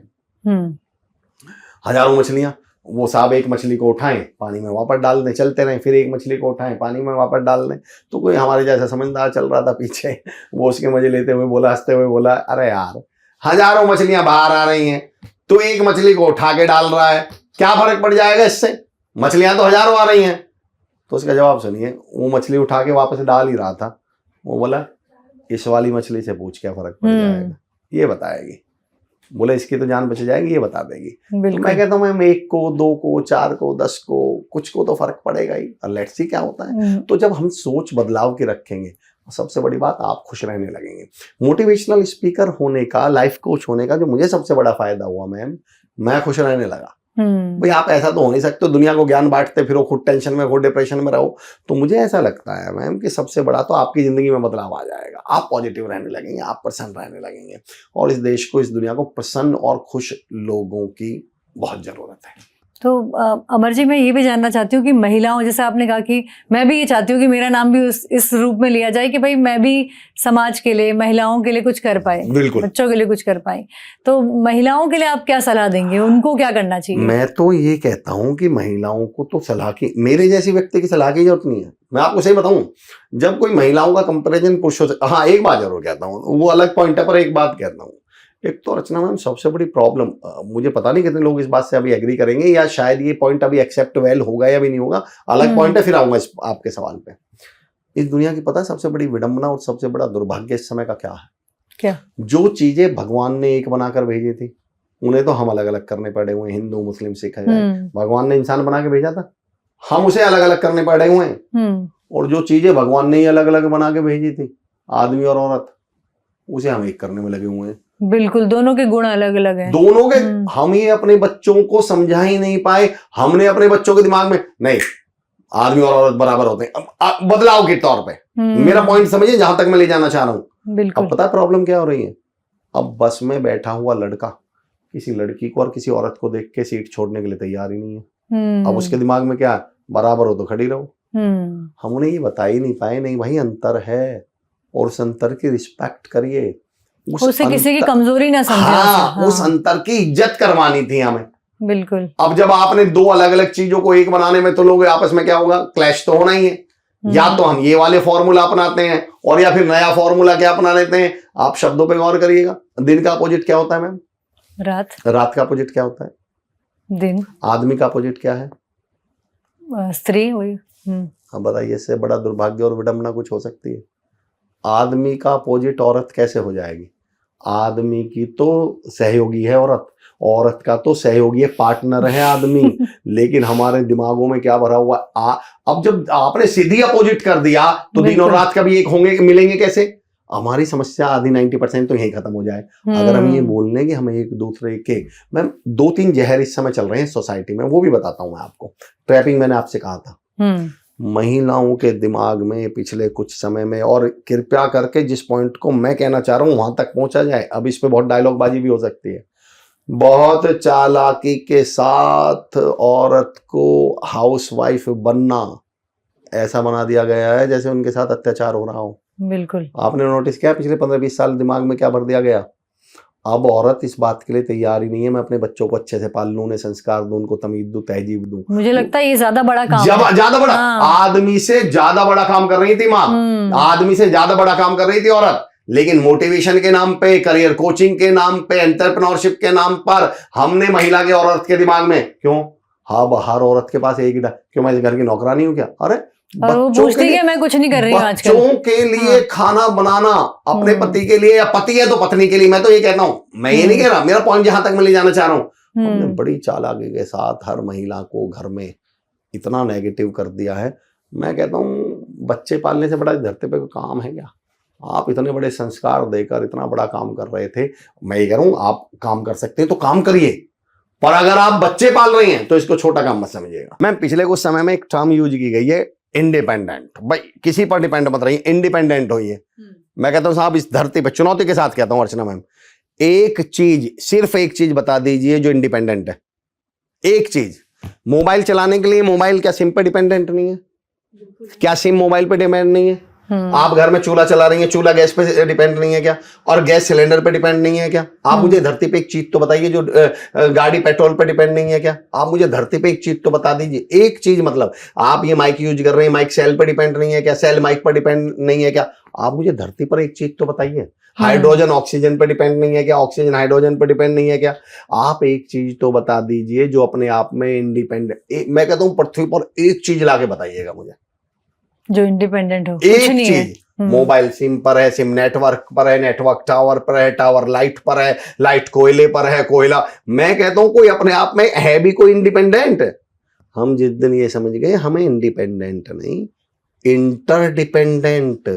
हजारों मछलियां। वो साहब एक मछली को उठाएं पानी में वापस डाल दें, चलते रहें, फिर एक मछली को उठाएं पानी में वापस डाल दें। तो कोई हमारे जैसा समझदार चल रहा था पीछे, वो उसके मजे लेते हुए बोला, हंसते हुए बोला, अरे यार हजारों मछलियां बाहर आ रही हैं, तो एक मछली को उठा के डाल रहा है, क्या फर्क पड़ जाएगा इससे, मछलियां तो हजारों आ रही हैं। तो उसका जवाब सुनिए, वो मछली उठा के वापस डाल ही रहा था, वो बोला इस वाली मछली से पूछ क्या फर्क पड़ जाएगा, ये बताएगी। बोले इसकी तो जान बच जाएगी, ये बता देगी। तो मैं कहता हूँ मैम 1 को 2 को 4 को 10 को कुछ को तो फर्क पड़ेगा ही, और लेट्स सी क्या होता है। तो जब हम सोच बदलाव की रखेंगे, सबसे बड़ी बात आप खुश रहने लगेंगे। मोटिवेशनल स्पीकर होने का, लाइफ कोच होने का जो मुझे सबसे बड़ा फायदा हुआ मैम, मैं खुश रहने लगा। भाई आप ऐसा तो हो नहीं सकते दुनिया को ज्ञान बांटते फिरो, खुद टेंशन में, खुद डिप्रेशन में रहो। तो मुझे ऐसा लगता है मैम कि सबसे बड़ा तो आपकी जिंदगी में बदलाव आ जाएगा, आप पॉजिटिव रहने लगेंगे, आप प्रसन्न रहने लगेंगे, और इस देश को, इस दुनिया को प्रसन्न और खुश लोगों की बहुत जरूरत है। तो अमर जी, मैं ये भी जानना चाहती हूँ कि महिलाओं, जैसे आपने कहा कि मैं भी ये चाहती हूँ कि मेरा नाम भी इस रूप में लिया जाए कि भाई मैं भी समाज के लिए, महिलाओं के लिए कुछ कर पाए, बच्चों के लिए कुछ कर पाए। तो महिलाओं के लिए आप क्या सलाह देंगे, उनको क्या करना चाहिए? मैं तो ये कहता हूँ कि महिलाओं को तो सलाह की, मेरे जैसी व्यक्ति की सलाह की जरूरत नहीं है। मैं आपको सही बताऊं, जब कोई महिलाओं का कंपेरिजन पुरुषों से, हाँ एक बात जरूर कहता हूँ, वो अलग पॉइंट है, पर एक बात कहता हूँ, एक तो अर्चना मैम सबसे बड़ी प्रॉब्लम, मुझे पता नहीं कितने लोग इस बात से अभी एग्री करेंगे, या शायद ये पॉइंट अभी एक्सेप्ट वेल होगा या भी नहीं होगा, अलग पॉइंट है, फिर आऊंगा इस आपके सवाल पे। इस दुनिया की पता है सबसे बड़ी विडंबना और सबसे बड़ा दुर्भाग्य इस समय का क्या है? क्या? जो चीजें भगवान ने एक बनाकर भेजी थी, उन्हें तो हम अलग अलग करने पड़े हुए, हिंदू मुस्लिम सिख है। भगवान ने इंसान बना के भेजा था, हम उसे अलग अलग करने पड़े हुए हैं। और जो चीजें भगवान ने ही अलग अलग बना के भेजी थी, आदमी और औरत, उसे हम एक करने में लगे हुए हैं। बिल्कुल, दोनों के गुण अलग अलग हैं, दोनों के। हम ये अपने बच्चों को समझा ही नहीं पाए, हमने अपने बच्चों के दिमाग में नहीं आदमी और औरत बराबर होते हैं, बदलाव के तौर पे। मेरा पॉइंट समझिए जहां तक मैं ले जाना चाह रहा हूं। अब पता है प्रॉब्लम क्या हो रही है? अब बस में बैठा हुआ लड़का किसी लड़की को और किसी औरत को देख के सीट छोड़ने के लिए तैयार ही नहीं है। अब उसके दिमाग में क्या, बराबर हो तो खड़ी रहो। हम उन्हें ये बता ही नहीं पाए, नहीं भाई अंतर है, और उस अंतर की रिस्पेक्ट करिए, उसे किसी की कमजोरी ना समझे। हाँ, उस अंतर की इज्जत करवानी थी हमें। बिल्कुल। अब जब आपने दो अलग अलग चीजों को एक बनाने में, तो लोग आपस में क्या होगा, क्लैश तो होना ही है। या तो हम ये वाले फॉर्मूला अपनाते हैं, और या फिर नया फॉर्मूला क्या अपना लेते हैं। आप शब्दों पे गौर करिएगा, दिन का अपोजिट क्या होता है मैम? रात। रात का अपोजिट क्या होता है? दिन। आदमी का अपोजिट क्या है? स्त्री। वही। अब बताइए, इससे बड़ा दुर्भाग्य और विडंबना कुछ हो सकती है? आदमी का अपोजिट औरत कैसे हो जाएगी? आदमी की तो सहयोगी है औरत, औरत का तो सहयोगी है, पार्टनर है आदमी। लेकिन हमारे दिमागों में क्या भरा हुआ, अब जब आपने सीधी अपोजिट कर दिया, तो दिन और रात कभी एक होंगे, मिलेंगे कैसे? हमारी समस्या आधी 90% तो यही खत्म हो जाए अगर हम ये बोल लें कि हम एक दूसरे के। मैम 2-3 जहर इस समय चल रहे हैं सोसाइटी में, वो भी बताता हूं मैं आपको। ट्रैपिंग मैंने आपसे कहा था, महिलाओं के दिमाग में पिछले कुछ समय में, और कृपया करके जिस पॉइंट को मैं कहना चाह रहा हूं वहां तक पहुंचा जाए। अब इस पे बहुत डायलॉग बाजी भी हो सकती है। बहुत चालाकी के साथ औरत को हाउसवाइफ बनना ऐसा बना दिया गया है जैसे उनके साथ अत्याचार हो रहा हो। बिल्कुल। आपने नोटिस किया पिछले 15-20 साल दिमाग में क्या भर दिया गया? अब औरत इस बात के लिए तैयार ही नहीं है, मैं अपने बच्चों को अच्छे से पाल लूं, उन्हें संस्कार दूं, उनको तमीज दूं, तहजीब दूं। मुझे लगता है ये ज्यादा बड़ा काम है। ज्यादा बड़ा। हाँ। आदमी से ज्यादा बड़ा काम कर रही थी माँ, आदमी से ज्यादा बड़ा काम कर रही थी औरत। लेकिन मोटिवेशन के नाम पे, करियर कोचिंग के नाम पे, एंटरप्रेन्योरशिप के नाम पर हमने महिला के, औरत के दिमाग में क्यों, हाँ हर औरत के पास एक ही क्यों, मैं इस घर की नौकरानी हूँ क्या? अरे और वो पूछती है मैं कुछ नहीं कर रही हूँ आजकल। बच्चों के लिए खाना बनाना, अपने पति के लिए, या पति है तो पत्नी के लिए, मैं तो ये कहता हूँ, मैं ये नहीं कह रहा, मेरा पॉइंट जहां तक मैं ले जाना चाह रहा हूँ, हमने बड़ी चालाकी के साथ हर महिला को घर में इतना नेगेटिव कर दिया है। मैं कहता हूँ बच्चे पालने से बड़ा धरती पे कोई काम है क्या? आप इतने बड़े संस्कार देकर इतना बड़ा काम कर रहे थे। मैं ये कह रहा हूँ आप काम कर सकते हैं तो काम करिए, पर अगर आप बच्चे पाल रहे हैं तो इसको छोटा काम मत समझिएगा। मैं पिछले कुछ समय में एक टर्म यूज की गई है, इंडिपेंडेंट। भाई किसी पर डिपेंड मत रहिए, इंडिपेंडेंट होइए। मैं कहता हूँ साहब इस धरती पे चुनौती के साथ कहता हूँ अर्चना मैम, एक चीज, सिर्फ एक चीज बता दीजिए जो इंडिपेंडेंट है। एक चीज, मोबाइल चलाने के लिए मोबाइल क्या सिम पे डिपेंडेंट नहीं है? क्या सिम मोबाइल पे डिपेंड नहीं है? आप घर में चूल्हा चला रही हैं, चूल्हा गैस पे डिपेंड नहीं है क्या? और गैस सिलेंडर पे डिपेंड नहीं है क्या? आप मुझे धरती पे एक चीज तो बताइए जो गाड़ी पेट्रोल पे डिपेंड नहीं है क्या? आप मुझे धरती पे एक चीज तो बता दीजिए, एक चीज। मतलब आप ये माइक यूज कर रहे हैं, माइक सेल पे डिपेंड नहीं है क्या? सेल माइक पर डिपेंड नहीं है क्या? आप मुझे धरती पर एक चीज तो बताइए। हाइड्रोजन ऑक्सीजन पे डिपेंड नहीं है क्या? ऑक्सीजन हाइड्रोजन पे डिपेंड नहीं है क्या? आप एक चीज तो बता दीजिए जो अपने आप में इंडिपेंडेंट। मैं कहता हूं पृथ्वी पर एक चीज लाके बताइएगा मुझे जो इंडिपेंडेंट हो। एक चीज। मोबाइल सिम पर है, सिम नेटवर्क पर है, नेटवर्क टावर पर है, टावर लाइट पर है, लाइट कोयले पर है, कोयला। मैं कहता हूं कोई अपने आप में है भी कोई इंडिपेंडेंट? हम जिस दिन ये समझ गए हमें इंडिपेंडेंट नहीं, इंटरडिपेंडेंट,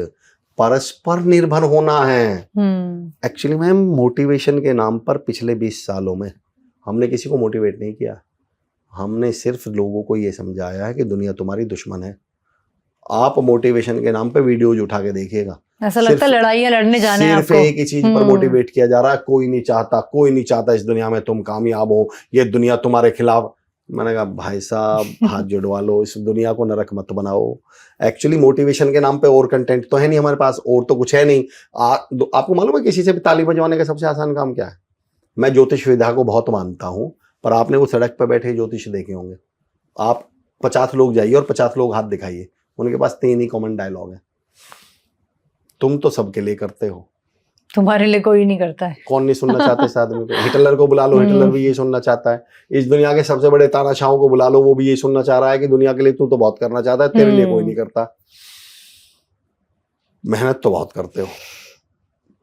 परस्पर निर्भर होना है। एक्चुअली मैम मोटिवेशन के नाम पर पिछले 20 सालों में हमने किसी को मोटिवेट नहीं किया। हमने सिर्फ लोगों को ये समझाया है कि दुनिया तुम्हारी दुश्मन है। आप मोटिवेशन के नाम पे वीडियोज उठा के देखिएगा, ऐसा लगता है लड़ाइयाँ लड़ने जाने हैं सिर्फ एक ही चीज पर मोटिवेट किया जा रहा है, कोई नहीं चाहता इस दुनिया में तुम कामयाब हो, ये दुनिया तुम्हारे खिलाफ। मैंने कहा भाई साहब हाथ जुड़वा लो, इस दुनिया को नरक मत बनाओ। एक्चुअली मोटिवेशन के नाम पे और कंटेंट तो है नहीं हमारे पास, और तो कुछ है नहीं। आपको मालूम है किसी से भी ताली बजवाने का सबसे आसान काम क्या है? मैं ज्योतिष विद्या को बहुत मानता हूं, पर आपने वो सड़क पर बैठे ज्योतिष देखे होंगे। आप 50 लोग जाइए और 50 लोग हाथ दिखाइए, उनके पास 3 ही कॉमन डायलॉग है, तुम तो सबके लिए करते हो, तुम्हारे लिए कोई नहीं करता है। कौन नहीं सुनना चाहता इस आदमी को? हिटलर को बुला लो, हिटलर भी ये सुनना चाहता है। इस दुनिया के सबसे बड़े तानाशाहों को बुला लो, वो भी ये सुनना चाह रहा है कि दुनिया के लिए तू तो बहुत करना चाहता है, तेरे लिए कोई नहीं करता। मेहनत तो बहुत करते हो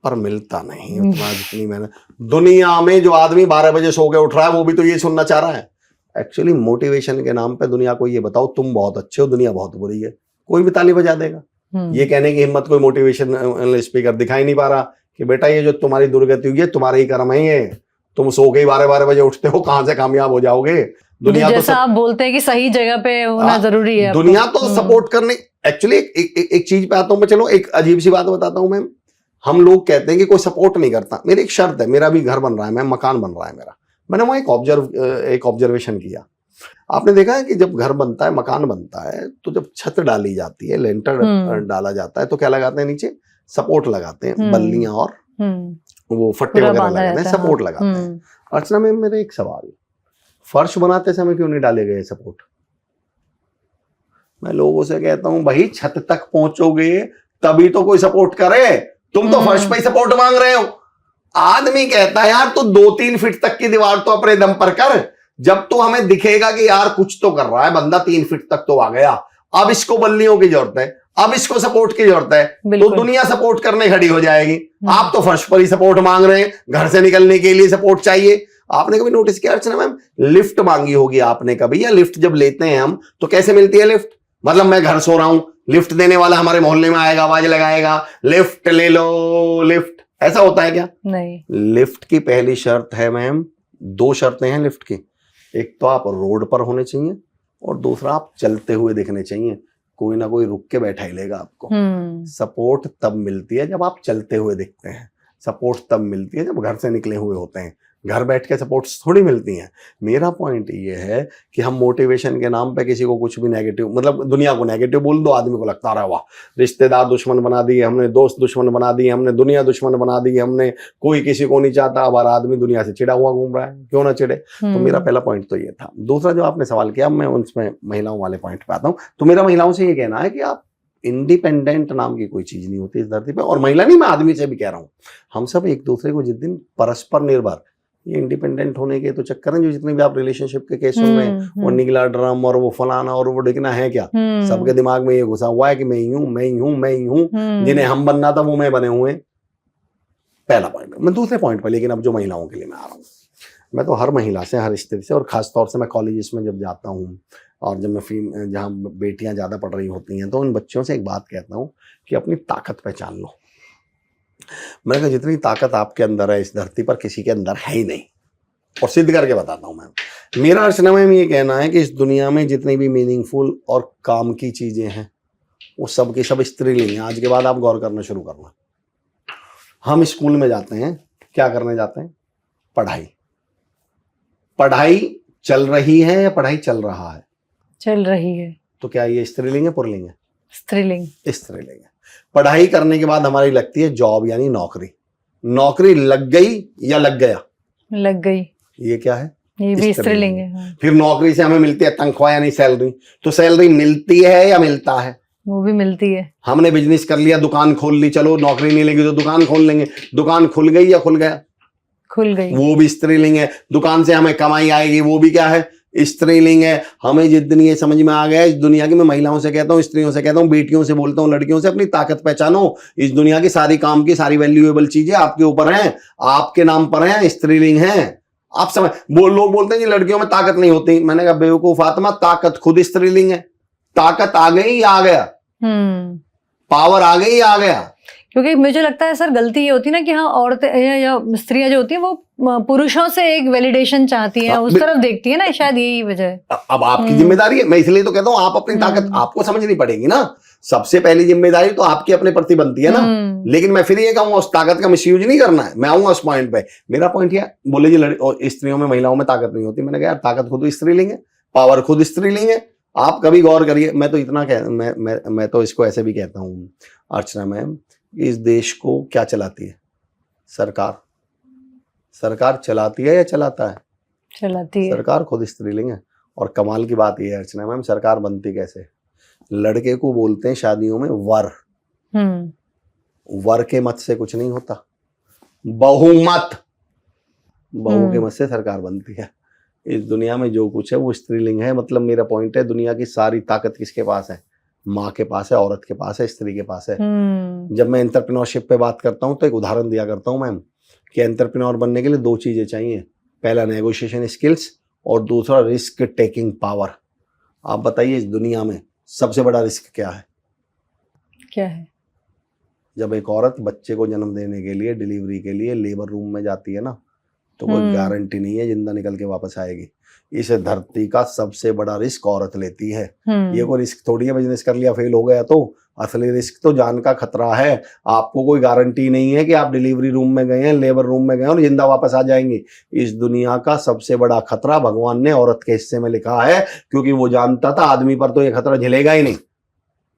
पर मिलता नहीं उतना जितनी मेहनत। दुनिया में जो आदमी 12 बजे सो के उठ रहा है वो भी तो ये सुनना चाह रहा है। एक्चुअली मोटिवेशन के नाम पे दुनिया को ये बताओ तुम बहुत अच्छे हो, दुनिया बहुत बुरी है, कोई भी ताली बजा देगा। ये कहने की हिम्मत कोई मोटिवेशन स्पीकर दिखाई नहीं पा रहा कि बेटा ये जो तुम्हारी दुर्गति हुई है तुम्हारे ही कर्म है, ये तुम सो के 12 बजे उठते हो, कहां से कामयाब हो जाओगे? दुनिया जैसा आप बोलते हैं कि सही जगह पे होना जरूरी है, दुनिया तो सपोर्ट करने। एक्चुअली एक चीज पे आता हूं मैं, चलो एक अजीब सी बात बताता हूं मैम। हम लोग कहते हैं कि कोई सपोर्ट नहीं करता। मेरी एक शर्त है, मेरा भी घर बन रहा है, मैं मकान बन रहा है मेरा, मैंने वहां एक ऑब्जर्वेशन किया। आपने देखा है कि जब घर बनता है, मकान बनता है, तो जब छत डाली जाती है, लेंटर डाला जाता है, तो क्या लगाते हैं नीचे? सपोर्ट लगाते हैं, बल्लियां और वो फट्टे वगैरह लगाते हैं, सपोर्ट लगाते हैं। अर्चना मैम मेरा एक सवाल, फर्श बनाते समय क्यों नहीं डाले गए सपोर्ट? मैं लोगों से कहता हूं भाई छत तक पहुंचोगे तभी तो कोई सपोर्ट करे, तुम तो फर्श पे ही सपोर्ट मांग रहे हो। आदमी कहता है यार तो 2-3 फीट तक की दीवार तो अपने दम पर कर, जब तो हमें दिखेगा कि यार कुछ तो कर रहा है बंदा, 3 फीट तक तो आ गया, अब इसको बल्लियों की जरूरत है, अब इसको सपोर्ट की जरूरत है, तो दुनिया सपोर्ट करने खड़ी हो जाएगी। आप तो फर्श पर ही सपोर्ट मांग रहे हैं, घर से निकलने के लिए सपोर्ट चाहिए। आपने कभी नोटिस किया अर्चना मैम, लिफ्ट मांगी होगी आपने कभी, या लिफ्ट जब लेते हैं हम तो कैसे मिलती है लिफ्ट? मतलब मैं घर सो रहा हूं, लिफ्ट देने वाला हमारे मोहल्ले में आएगा, आवाज लगाएगा लिफ्ट ले लो लिफ्ट, ऐसा होता है क्या? नहीं। लिफ्ट की पहली शर्त है मैम, 2 शर्तें हैं लिफ्ट की, एक तो आप रोड पर होने चाहिए और दूसरा आप चलते हुए दिखने चाहिए। कोई ना कोई रुक के बैठा ही लेगा आपको। सपोर्ट तब मिलती है जब आप चलते हुए दिखते हैं, सपोर्ट तब मिलती है जब घर से निकले हुए होते हैं, घर बैठ के सपोर्ट्स थोड़ी मिलती हैं। मेरा पॉइंट ये है कि हम मोटिवेशन के नाम पे किसी को कुछ भी नेगेटिव, मतलब दुनिया को नेगेटिव बोल दो, आदमी को लगता रहा वाह रिश्तेदार दुश्मन बना दिए हमने, दोस्त दुश्मन बना दिए हमने, दुनिया दुश्मन बना दी हमने, कोई किसी को नहीं चाहता, अब हर आदमी दुनिया से चिड़ा हुआ घूम रहा है, क्यों ना चिड़े। तो मेरा पहला पॉइंट तो ये था। दूसरा जो आपने सवाल किया, मैं उसमें महिलाओं वाले पॉइंट पे आता हूँ। तो मेरा महिलाओं से ये कहना है कि आप इंडिपेंडेंट नाम की कोई चीज नहीं होती इस धरती पे। और महिला नहीं, मैं आदमी से भी कह रहा हूँ, हम सब एक दूसरे को जिस दिन परस्पर निर्भर, ये इंडिपेंडेंट होने के तो चक्कर हैं जो जितने भी आप रिलेशनशिप के केस सुन रहे हैं, वो निगला ड्रम और वो फलाना और वो ढिकना है क्या, सबके दिमाग में ये घुसा हुआ है कि मैं ही हूँ, मैं ही हूँ, मैं ही हूँ। जिन्हें हम बनना था वो मैं बने हुए। पहला पॉइंट। मैं दूसरे पॉइंट पर, लेकिन अब जो महिलाओं के लिए मैं आ रहा हूँ, मैं तो हर महिला से, हर स्त्री से, और खासतौर से मैं कॉलेजेस में जब जाता हूँ और जब मैं जहाँ बेटियां ज़्यादा पढ़ रही होती हैं, तो उन बच्चों से एक बात कहता हूँ कि अपनी ताकत पहचान लो। मैंने कहा जितनी ताकत आपके अंदर है इस धरती पर किसी के अंदर है ही नहीं, और सिद्ध करके बताता हूँ मैं। मेरा अर्चना मैम ये कहना है कि इस दुनिया में जितनी भी मीनिंगफुल और काम की चीज़ें हैं वो सब की सब स्त्रीलिंग हैं। आज के बाद आप गौर करना शुरू करना। हम स्कूल में जाते हैं, क्या करने जाते हैं? पढ़ाई। पढ़ाई चल रही है या पढ़ाई चल रहा है? चल रही है। तो क्या ये स्त्रीलिंग है पुल्लिंग है? स्त्रीलिंग। स्त्रीलिंग है। पढ़ाई करने के बाद हमारी लगती है जॉब यानी नौकरी। नौकरी लग गई या लग गया? लग गई। ये क्या है? ये भी स्त्रीलिंग है। हाँ। फिर नौकरी से हमें मिलती है तनख्वाह यानी सैलरी। तो सैलरी मिलती है या मिलता है? वो भी मिलती है। हमने बिजनेस कर लिया, दुकान खोल ली, चलो नौकरी नहीं लगी तो दुकान खोल लेंगे। दुकान खुल गई या खुल गया? खुल गई। वो भी स्त्रीलिंग है। दुकान से हमें कमाई आएगी, वो भी क्या है? स्त्रीलिंग है। हमें जिस दिन ये समझ में आ गया, इस दुनिया की, मैं महिलाओं से कहता हूँ, स्त्रियों से कहता हूँ, बेटियों से बोलता हूँ, लड़कियों से, अपनी ताकत पहचानो। इस दुनिया की सारी काम की सारी वैल्यूएबल चीजें आपके ऊपर हैं, आपके नाम पर हैं, स्त्रीलिंग हैं। आप समझ, लोग बोलते हैं कि लड़कियों में ताकत नहीं होती। मैंने कहा बेवकूफ आत्मा, ताकत खुद स्त्रीलिंग है। ताकत आ गई या आ गया? पावर आ गई या आ गया? क्योंकि मुझे लगता है सर गलती ये होती है ना कि हाँ औरतें या स्त्रियां जो होती हैं वो पुरुषों से एक वैलिडेशन चाहती हैं, उस तरफ देखती है ना, शायद यही वजह है। अब आपकी जिम्मेदारी है, मैं इसलिए तो कहता हूँ आप अपनी ताकत आपको समझनी पड़ेगी ना। सबसे पहली जिम्मेदारी तो आपकी अपने प्रति बनती है ना। लेकिन मैं फिर ये कहूंगा उस ताकत का मिसयूज नहीं करना है। मैं आऊंगा उस पॉइंट पे। मेरा पॉइंट ये, बोले जी स्त्रियों में, महिलाओं में ताकत नहीं होती। मैंने कहा यार ताकत खुद स्त्रीलिंग है, पावर खुद स्त्रीलिंग है। आप कभी गौर करिए। मैं तो इतना मैं तो इसको ऐसे भी कहता हूँ अर्चना मैम, इस देश को क्या चलाती है? सरकार। सरकार चलाती है या चलाता है? चलाती है। सरकार खुद स्त्रीलिंग है। और कमाल की बात यह है अर्चना मैम, सरकार बनती कैसे? लड़के को बोलते हैं शादियों में वर। वर के मत से कुछ नहीं होता, बहुमत। बहू के मत से सरकार बनती है। इस दुनिया में जो कुछ है वो स्त्रीलिंग है। मतलब मेरा पॉइंट है, दुनिया की सारी ताकत किसके पास है? माँ के पास है, औरत के पास है, स्त्री के पास है। जब मैं एंटरप्रेन्योरशिप पे बात करता हूँ तो एक उदाहरण दिया करता हूँ मैम कि एंटरप्रेन्योर बनने के लिए दो चीजें चाहिए। पहला नेगोशिएशन स्किल्स और दूसरा रिस्क टेकिंग पावर। आप बताइए इस दुनिया में सबसे बड़ा रिस्क क्या है? क्या है? जब एक औरत बच्चे को जन्म देने के लिए, डिलीवरी के लिए लेबर रूम में जाती है ना, तो कोई गारंटी नहीं है जिंदा निकल के वापस आएगी। इस धरती का सबसे बड़ा रिस्क औरत लेती है। ये कोई रिस्क थोड़ी है बिजनेस कर लिया फेल हो गया तो। असली रिस्क तो जान का खतरा है। आपको कोई गारंटी नहीं है कि आप डिलीवरी रूम में गए हैं, लेबर रूम में गए और जिंदा वापस आ जाएंगे। इस दुनिया का सबसे बड़ा खतरा भगवान ने औरत के हिस्से में लिखा है, क्योंकि वो जानता था आदमी पर तो ये खतरा झेलेगा ही नहीं।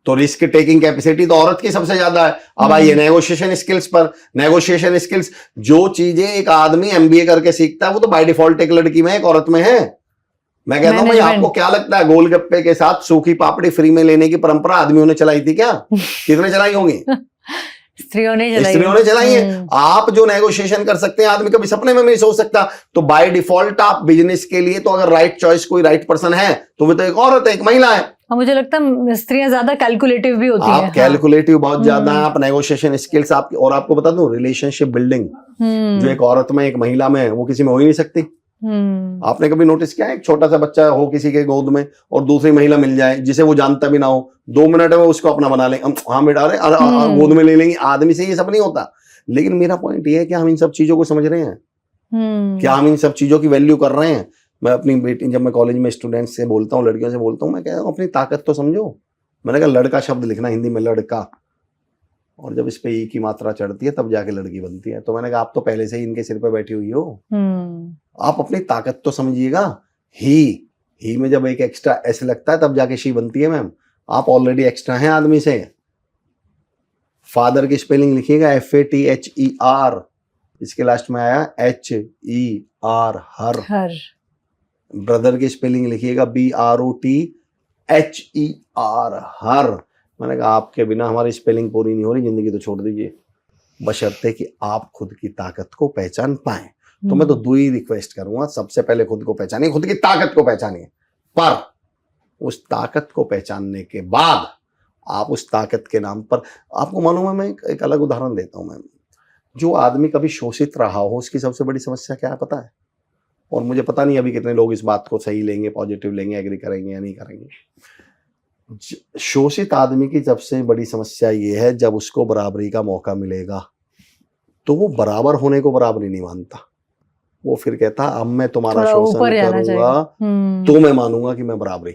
तो रिस्क टेकिंग कैपेसिटी तो औरत की सबसे ज्यादा है। अब आइए नेगोशिएशन स्किल्स पर। नेगोशिएशन स्किल्स, जो चीजें एक आदमी एमबीए करके सीखता है वो तो बाय डिफॉल्ट एक लड़की में, एक औरत में है। मैं कहता हूँ भाई आपको क्या लगता है, गोलगप्पे के साथ सूखी पापड़ी फ्री में लेने की परंपरा आदमियों ने चलाई थी क्या? किसने चलाई होंगी? स्त्रियों ने चलाई है। आप जो नेगोशिएशन कर सकते हैं आदमी कभी सपने में नहीं सोच सकता। तो बाय डिफॉल्ट आप बिजनेस के लिए तो अगर राइट चॉइस कोई राइट पर्सन है तो वो तो एक औरत है, एक महिला है। मुझे लगता है स्त्रियां ज्यादा कैलकुलेटिव भी होती हैं। आप कैलकुलेटिव बहुत ज्यादा है। आप नेगोशिएशन स्किल्स आपकी, और आपको बता दूं रिलेशनशिप बिल्डिंग जो एक औरत में एक महिला में है वो किसी में हो ही नहीं सकती। आपने कभी नोटिस किया है एक छोटा सा बच्चा हो किसी के गोद में और दूसरी महिला मिल जाए जिसे वो जानता भी ना हो, 2 मिनट में उसको अपना बना लें, हाँ बेटा अरे गोद में ले लेंगे। आदमी से ये सब नहीं होता। लेकिन मेरा पॉइंट ये है कि हम इन सब चीजों को समझ रहे हैं, क्या हम इन सब चीजों की वैल्यू कर रहे हैं? मैं अपनी बेटी, जब मैं कॉलेज में स्टूडेंट्स से बोलता हूँ, लड़कियों से बोलता हूँ, मैं कहता हूँ अपनी ताकत तो समझो। मैंने कहा लड़का शब्द लिखना हिंदी में, लड़का, और जब इस पे ई की मात्रा चढ़ती है तब जाके लड़की बनती है। तो मैंने कहा आप तो पहले से ही इनके सिर पे बैठी हुई हो। आप अपनी ताकत तो समझिएगा। ही में जब एक एक्स्ट्रा एस लगता है तब जाके शी बनती है मैम। आप ऑलरेडी एक्स्ट्रा हैं आदमी से। फादर की स्पेलिंग लिखिएगा FATHER, इसके लास्ट में आया HER, हर। ब्रदर की स्पेलिंग लिखिएगा BROTHER, हर। मैंने कहा आपके बिना हमारी स्पेलिंग पूरी नहीं हो रही, जिंदगी तो छोड़ दीजिए, बशर्ते कि आप खुद की ताकत को पहचान पाएं। तो मैं तो दो ही रिक्वेस्ट करूंगा, सबसे पहले खुद को पहचानिए, खुद की ताकत को पहचानिए, पर उस ताकत को पहचानने के बाद आप उस ताकत के नाम पर, आपको मालूम है, मैं एक अलग उदाहरण देता हूं। मैं, जो आदमी कभी शोषित रहा हो उसकी सबसे बड़ी समस्या क्या है पता है? और मुझे पता नहीं अभी कितने लोग इस बात को सही लेंगे, पॉजिटिव लेंगे, एग्री करेंगे या नहीं करेंगे। शोषित आदमी की सबसे बड़ी समस्या ये है, जब उसको बराबरी का मौका मिलेगा तो वो बराबर होने को बराबरी नहीं मानता। वो फिर कहता अब मैं तुम्हारा थोड़ा शोषण ऊपर जाना करूंगा तो मैं मानूंगा कि मैं बराबरी।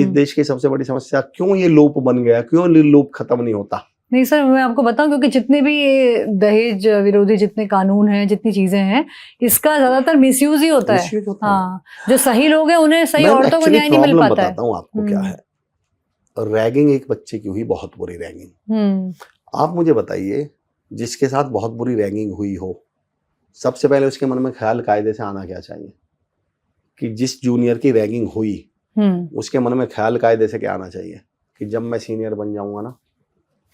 इस देश की सबसे बड़ी समस्या, क्यों ये लूप बन गया, क्यों ये लूप खत्म नहीं होता? नहीं सर, मैं आपको बताऊं, क्योंकि जितने भी ये दहेज विरोधी जितने कानून हैं, जितनी चीजें हैं, इसका ज्यादातर मिसयूज ही होता है। Misuse होता है। हाँ, जो सही लोग हैं उन्हें सही औरतों को न्याय नहीं मिल पाता है। बताता हूँ आपको क्या है। रैगिंग एक बच्चे की हुई, बहुत बुरी रैगिंग। आप मुझे बताइए, जिसके साथ बहुत बुरी रैगिंग हुई हो, सबसे पहले उसके मन में ख्याल कायदे से आना क्या चाहिए? कि जिस जूनियर की रैगिंग हुई उसके मन में ख्याल कायदे से क्या आना चाहिए? कि जब मैं सीनियर बन जाऊंगा ना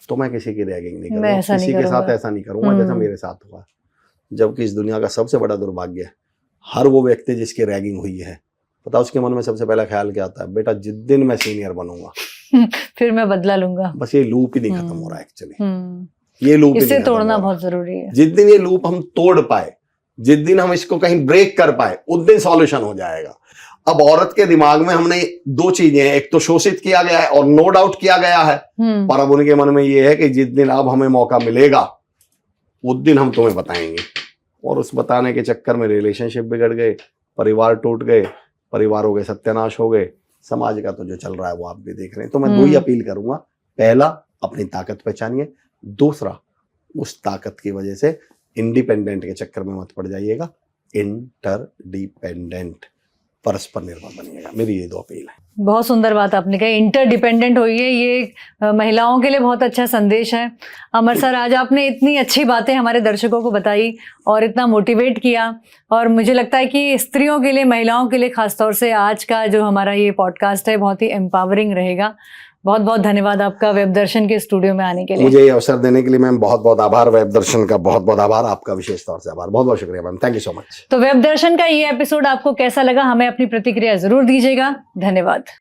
तो मैं किसी की रैगिंग नहीं करूंगा, किसी के साथ ऐसा नहीं करूंगा जैसा मेरे साथ हुआ। जबकि इस दुनिया का सबसे बड़ा दुर्भाग्य है, हर वो व्यक्ति जिसकी रैगिंग हुई है, पता उसके मन में सबसे पहला ख्याल क्या आता है? बेटा जिस दिन मैं सीनियर बनूंगा फिर मैं बदला लूंगा। बस ये लूप ही नहीं खत्म हो रहा है एक्चुअली। ये लूप इसे तोड़ना बहुत जरूरी है। जिस दिन ये लूप हम तोड़ पाए, जिस दिन हम इसको कहीं ब्रेक कर पाए, उस दिन सॉल्यूशन हो जाएगा। अब औरत के दिमाग में हमने दो चीजें हैं, एक तो शोषित किया गया है और नो डाउट किया गया है, पर अब उनके मन में ये है कि जिस दिन अब हमें मौका मिलेगा उस दिन हम तुम्हें बताएंगे। और उस बताने के चक्कर में रिलेशनशिप बिगड़ गए, परिवार टूट गए, परिवारों के सत्यानाश हो गए, समाज का तो जो चल रहा है वो आप भी देख रहे हैं। तो मैं दो ही अपील करूंगा, पहला अपनी ताकत पहचानिए, दूसरा उस ताकत की वजह से इंडिपेंडेंट के चक्कर में मत पड़ जाइएगा, इंटरडिपेंडेंट, परस्पर निर्भर बनिएगा। मेरी ये दो अपील है। बहुत सुंदर बात आपने कही, इंटरडिपेंडेंट होइए, ये महिलाओं के लिए बहुत अच्छा संदेश है। अमर सर, आज आपने इतनी अच्छी बातें हमारे दर्शकों को बताई और इतना मोटिवेट किया, और मुझे लगता है कि स्त्रियों के लिए, महिलाओं के लिए खासतौर से आज का जो हमारा ये पॉडकास्ट है बहुत ही एम्पावरिंग रहेगा। बहुत बहुत धन्यवाद आपका वेब दर्शन के स्टूडियो में आने के लिए। मुझे ये अवसर देने के लिए मैम बहुत बहुत आभार, वेब दर्शन का बहुत बहुत आभार, आपका विशेष तौर से आभार, बहुत बहुत शुक्रिया ma'am, thank you so much. तो वेब दर्शन का ये एपिसोड आपको कैसा लगा, हमें अपनी प्रतिक्रिया जरूर दीजिएगा। धन्यवाद।